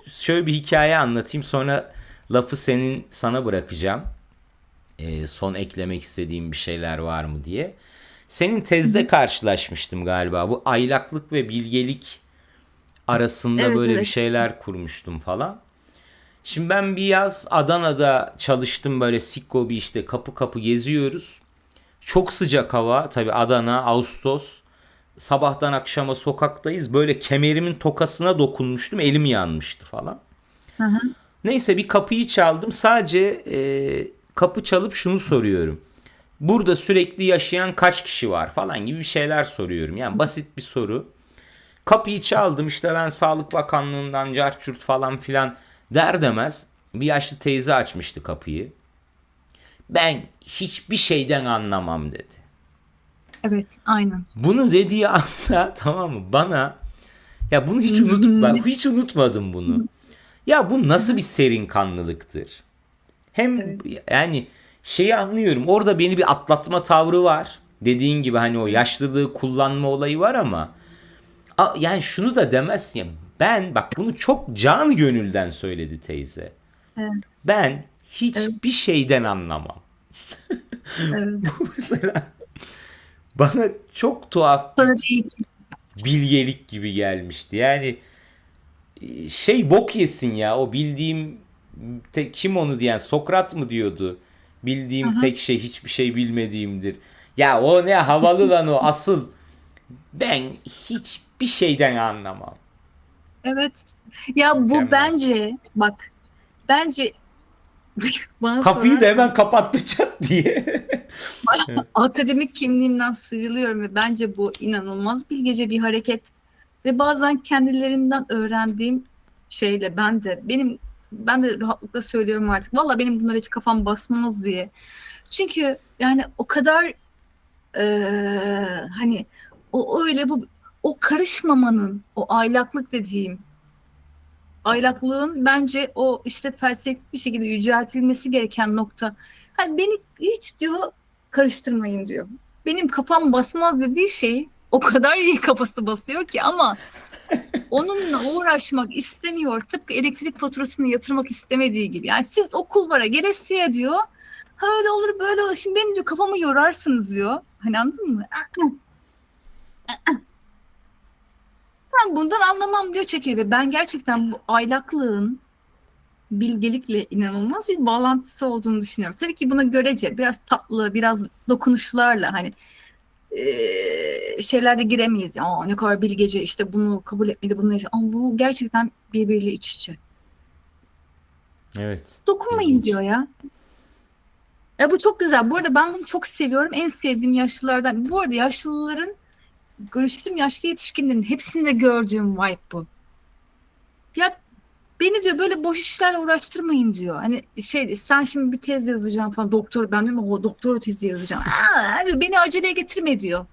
şöyle bir hikaye anlatayım, sonra lafı sana bırakacağım. Son eklemek istediğim bir şeyler var mı diye. Senin tezde karşılaşmıştım galiba. Bu aylaklık ve bilgelik arasında Evet, böyle bir evet. şeyler kurmuştum falan. Şimdi ben bir yaz Adana'da çalıştım, böyle Sikko bir işte kapı kapı geziyoruz. Çok sıcak hava tabii, Adana Ağustos. Sabahtan akşama sokaktayız. Böyle kemerimin tokasına dokunmuştum, elim yanmıştı falan. Aha. Neyse bir kapıyı çaldım. Sadece kapı çalıp şunu soruyorum. Burada sürekli yaşayan kaç kişi var falan gibi bir şeyler soruyorum. Yani basit bir soru. Kapıyı çaldım, işte ben Sağlık Bakanlığı'ndan carçurt falan filan der demez bir yaşlı teyze açmıştı kapıyı. Ben hiçbir şeyden anlamam dedi. Evet, aynen. Bunu dediği anda tamam mı, bana ya bunu hiç unutmadım bunu. Ya bu nasıl bir serin kanlılıktır? Hem Evet. yani şeyi anlıyorum. Orada beni bir atlatma tavrı var. Dediğin gibi hani o yaşlılığı kullanma olayı var ama yani şunu da demezsin ya. Ben bak, bunu çok canı gönülden söyledi teyze. Evet. Ben Evet. hiçbir şeyden anlamam. Evet. Bu mesela bana çok tuhaf bir Sonra değil. bilgelik gibi gelmişti. Yani bok yesin ya, o bildiğim kim onu diyen, Sokrat mı diyordu? Bildiğim Aha. tek şey hiçbir şey bilmediğimdir. Ya o ne havalı lan o, asıl ben hiçbir şeyden anlamam. Evet. Ya bu Mükemmel. bence bak, bence bana Kapıyı da hemen sorarsan kapattı çat diye. akademik kimliğimden sıyrılıyorum ve bence bu inanılmaz bilgece bir hareket ve bazen kendilerinden öğrendiğim şeyle ben de rahatlıkla söylüyorum artık. Valla benim bunlara hiç kafam basmaz diye. Çünkü yani o kadar hani o öyle bu o karışmamanın, o aylaklık dediğim aylaklığın bence o işte felsefik bir şekilde yüceltilmesi gereken nokta. Hani beni hiç diyor karıştırmayın diyor. Benim kafam basmaz dediği şey o kadar iyi kafası basıyor ki, ama onunla uğraşmak istemiyor. Tıpkı elektrik faturasını yatırmak istemediği gibi. Yani siz o kulvara gelesiye diyor. Ha öyle olur böyle olur. Şimdi benim diyor kafamı yorarsınız diyor. Hani anladın mı? Ben bundan anlamam diyor, çekiyor. Ve ben gerçekten bu aylaklığın bilgelikle inanılmaz bir bağlantısı olduğunu düşünüyorum. Tabii ki buna görece biraz tatlı, biraz dokunuşlarla hani şeylerde giremeyiz. Aa, ne kadar bilgece, işte bunu kabul etmedi, bunu yaşa. Ama bu gerçekten birbiriyle iç içe. Evet. Dokunmayın İlginç. diyor ya. Ya bu çok güzel. Bu arada ben bunu çok seviyorum. En sevdiğim yaşlılardan. Bu arada yaşlıların, görüştüğüm yaşlı yetişkinlerin hepsinde gördüğüm vibe bu. Ya beni diyor böyle boş işlerle uğraştırmayın diyor. Hani şey, sen şimdi bir tez yazacaksın falan, doktor, ben diyorum o doktora tezi yazacağım. Beni aceleye getirme diyor.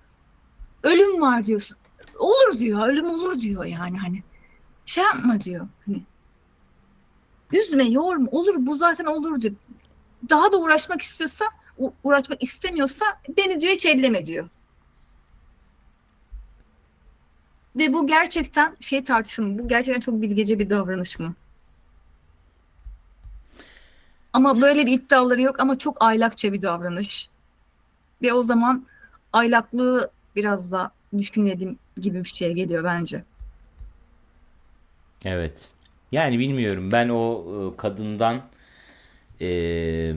Ölüm var diyorsun. Olur diyor, ölüm olur diyor, yani hani şey yapma diyor. Hani üzme, yorma, olur bu zaten olur diyor. Daha da uğraşmak istiyorsa, uğraşmak istemiyorsa beni diyor hiç elleme diyor. Ve bu gerçekten şey tartışılır. Bu gerçekten çok bilgece bir davranış mı? Ama böyle bir iddiaları yok, ama çok aylakça bir davranış. Ve o zaman aylaklığı biraz da düşünelim gibi bir şey geliyor bence. Evet. Yani bilmiyorum, ben o kadından e,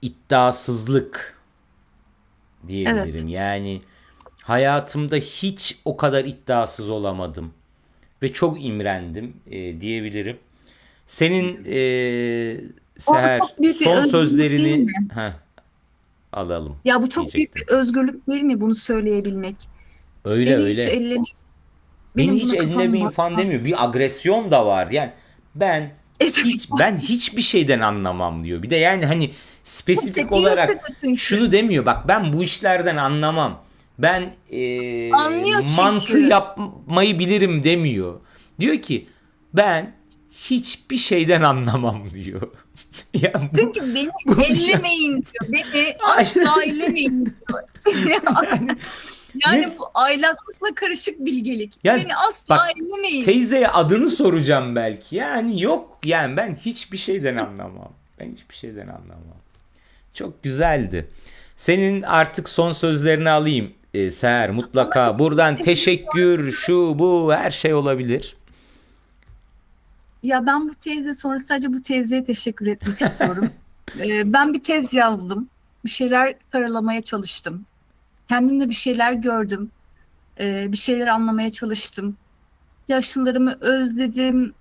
iddiasızlık Evet. diyebilirim. Yani hayatımda hiç o kadar iddiasız olamadım ve çok imrendim diyebilirim. Senin O Seher, çok büyük bir son özgürlük değil sözlerini mi? alalım Ya bu çok büyük diyecektim. bir özgürlük değil mi bunu söyleyebilmek? Öyle Beni hiç öyle. elleme. Beni Benim hiç buna kafam ellemeyin falan basmaz. demiyor. Bir agresyon da var. Yani ben Tabii. ben hiçbir şeyden anlamam diyor. Bir de yani hani spesifik Tepkisi olarak de çünkü. şunu demiyor. Bak ben bu işlerden anlamam. Ben Anlıyor mantı çünkü. yapmayı bilirim demiyor. Diyor ki ben hiçbir şeyden anlamam diyor. Ya bu, Çünkü beni bu ya, ellemeyin diyor. Beni aynen. asla ellemeyin diyor. Yani ne Yani bu aylaklıkla karışık bilgelik. ya Beni asla bak ellemeyin. teyzeye adını soracağım belki. Yani yok yani ben hiçbir şeyden anlamam. Ben hiçbir şeyden anlamam. Çok güzeldi. Senin artık son sözlerini alayım Seher mutlaka. Buradan teşekkür şu bu her şey olabilir. Ya ben bu teyze sonra sadece bu teyzeye teşekkür etmek istiyorum. Ben bir tez yazdım. Bir şeyler karalamaya çalıştım. Kendimde bir şeyler gördüm. Bir şeyler anlamaya çalıştım. Yaşlılarımı özledim,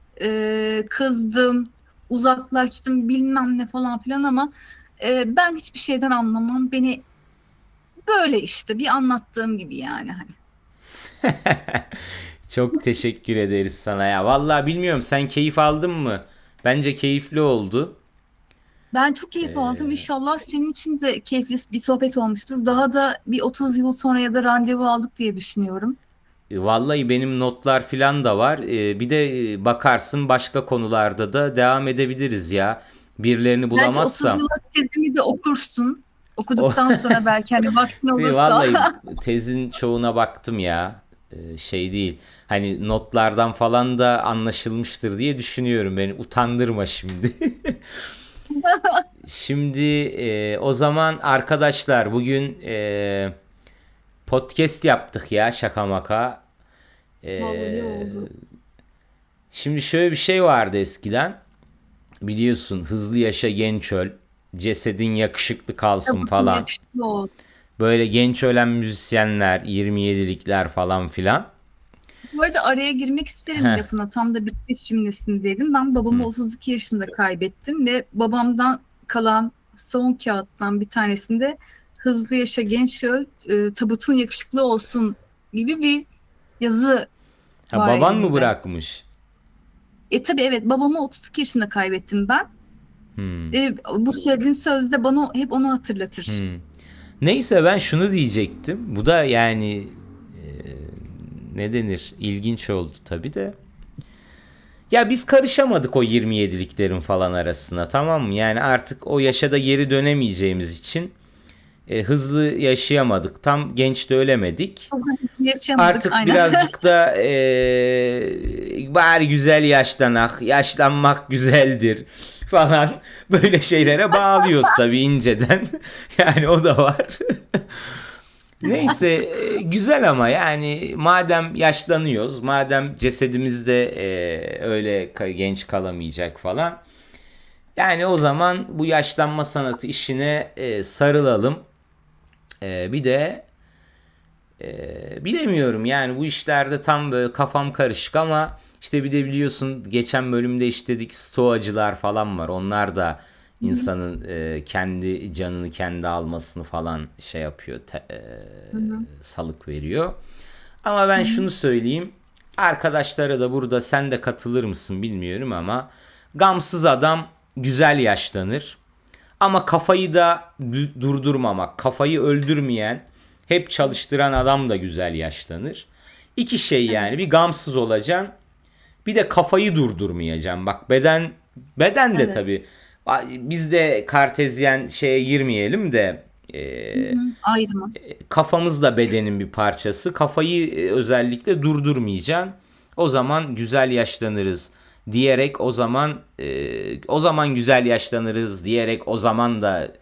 kızdım, uzaklaştım bilmem ne falan filan ama ben hiçbir şeyden anlamam. Beni böyle işte bir anlattığım gibi yani. Hani. Çok teşekkür ederiz sana ya. Vallahi bilmiyorum sen keyif aldın mı? Bence keyifli oldu. Ben çok keyif aldım. İnşallah senin için de keyifli bir sohbet olmuştur. Daha da bir 30 yıl sonra ya da randevu aldık diye düşünüyorum. Vallahi benim notlar filan da var. Bir de bakarsın başka konularda da devam edebiliriz ya. Birilerini Belki 30 bulamazsam. yıllık tezimi de okursun. O Okuduktan sonra belki hani vaktin olursa. vallahi tezin çoğuna baktım ya. Şey değil. Hani notlardan falan da anlaşılmıştır diye düşünüyorum. Beni utandırma şimdi. Şimdi o zaman arkadaşlar bugün podcast yaptık ya şaka maka. Vallahi iyi E, oldu. Şimdi şöyle bir şey vardı eskiden. Biliyorsun hızlı yaşa genç öl. Cesedin yakışıklı kalsın Tabutun falan. yakışıklı olsun. Böyle genç ölen müzisyenler 27'likler falan filan. Bu arada araya girmek isterim Heh. lafına. Tam da bitiriş cümlesindeydim. Ben babamı 32 yaşında kaybettim ve babamdan kalan son kağıttan bir tanesinde hızlı yaşa genç öl, tabutun yakışıklı olsun gibi bir yazı Ha, var baban mı elimde. bırakmış? Tabii evet babamı 32 yaşında kaybettim ben. Hmm. Bu söylediğin sözde bana hep onu hatırlatır. Hmm. Neyse ben şunu diyecektim. Bu da yani ne denir? İlginç oldu tabii de. Ya biz karışamadık o 27'liklerin falan arasına tamam mı? Yani artık o yaşa da geri dönemeyeceğimiz için hızlı yaşayamadık. Tam genç de ölemedik. Çok yaşayamadık Artık aynen. birazcık da bari güzel yaşlanak, yaşlanmak güzeldir falan böyle şeylere bağlıyoruz tabii inceden. Yani o da var. Neyse güzel ama yani madem yaşlanıyoruz, madem cesedimiz de öyle genç kalamayacak falan. Yani o zaman bu yaşlanma sanatı işine sarılalım. Bir de bilemiyorum yani bu işlerde tam böyle kafam karışık ama işte bir de biliyorsun geçen bölümde işledik stoacılar falan var. Onlar da insanın kendi canını kendi almasını falan şey yapıyor Hı hı. salık veriyor. Ama ben Hı hı. şunu söyleyeyim arkadaşlara da burada sen de katılır mısın bilmiyorum ama gamsız adam güzel yaşlanır. Ama kafayı da durdurmamak, kafayı öldürmeyen, hep çalıştıran adam da güzel yaşlanır. İki şey Evet, yani bir gamsız olacaksın, bir de kafayı durdurmayacaksın. Bak beden de evet. tabii biz de kartezyen şeye girmeyelim de Hı hı. Ayrımı. kafamız da bedenin bir parçası. Kafayı özellikle durdurmayacaksın. O zaman güzel yaşlanırız diyerek o zaman güzel yaşlanırız diyerek o zaman da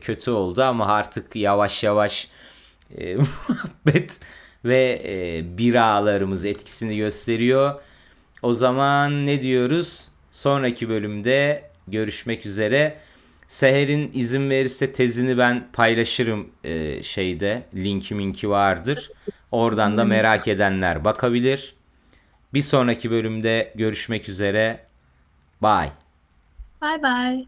kötü oldu ama artık yavaş yavaş muhabbet ve biralarımız etkisini gösteriyor. O zaman ne diyoruz? Sonraki bölümde görüşmek üzere. Seher'in izin verirse tezini ben paylaşırım şeyde. Linki vardır. Oradan da Memnun. merak edenler bakabilir. Bir sonraki bölümde görüşmek üzere. Bye. Bye bye.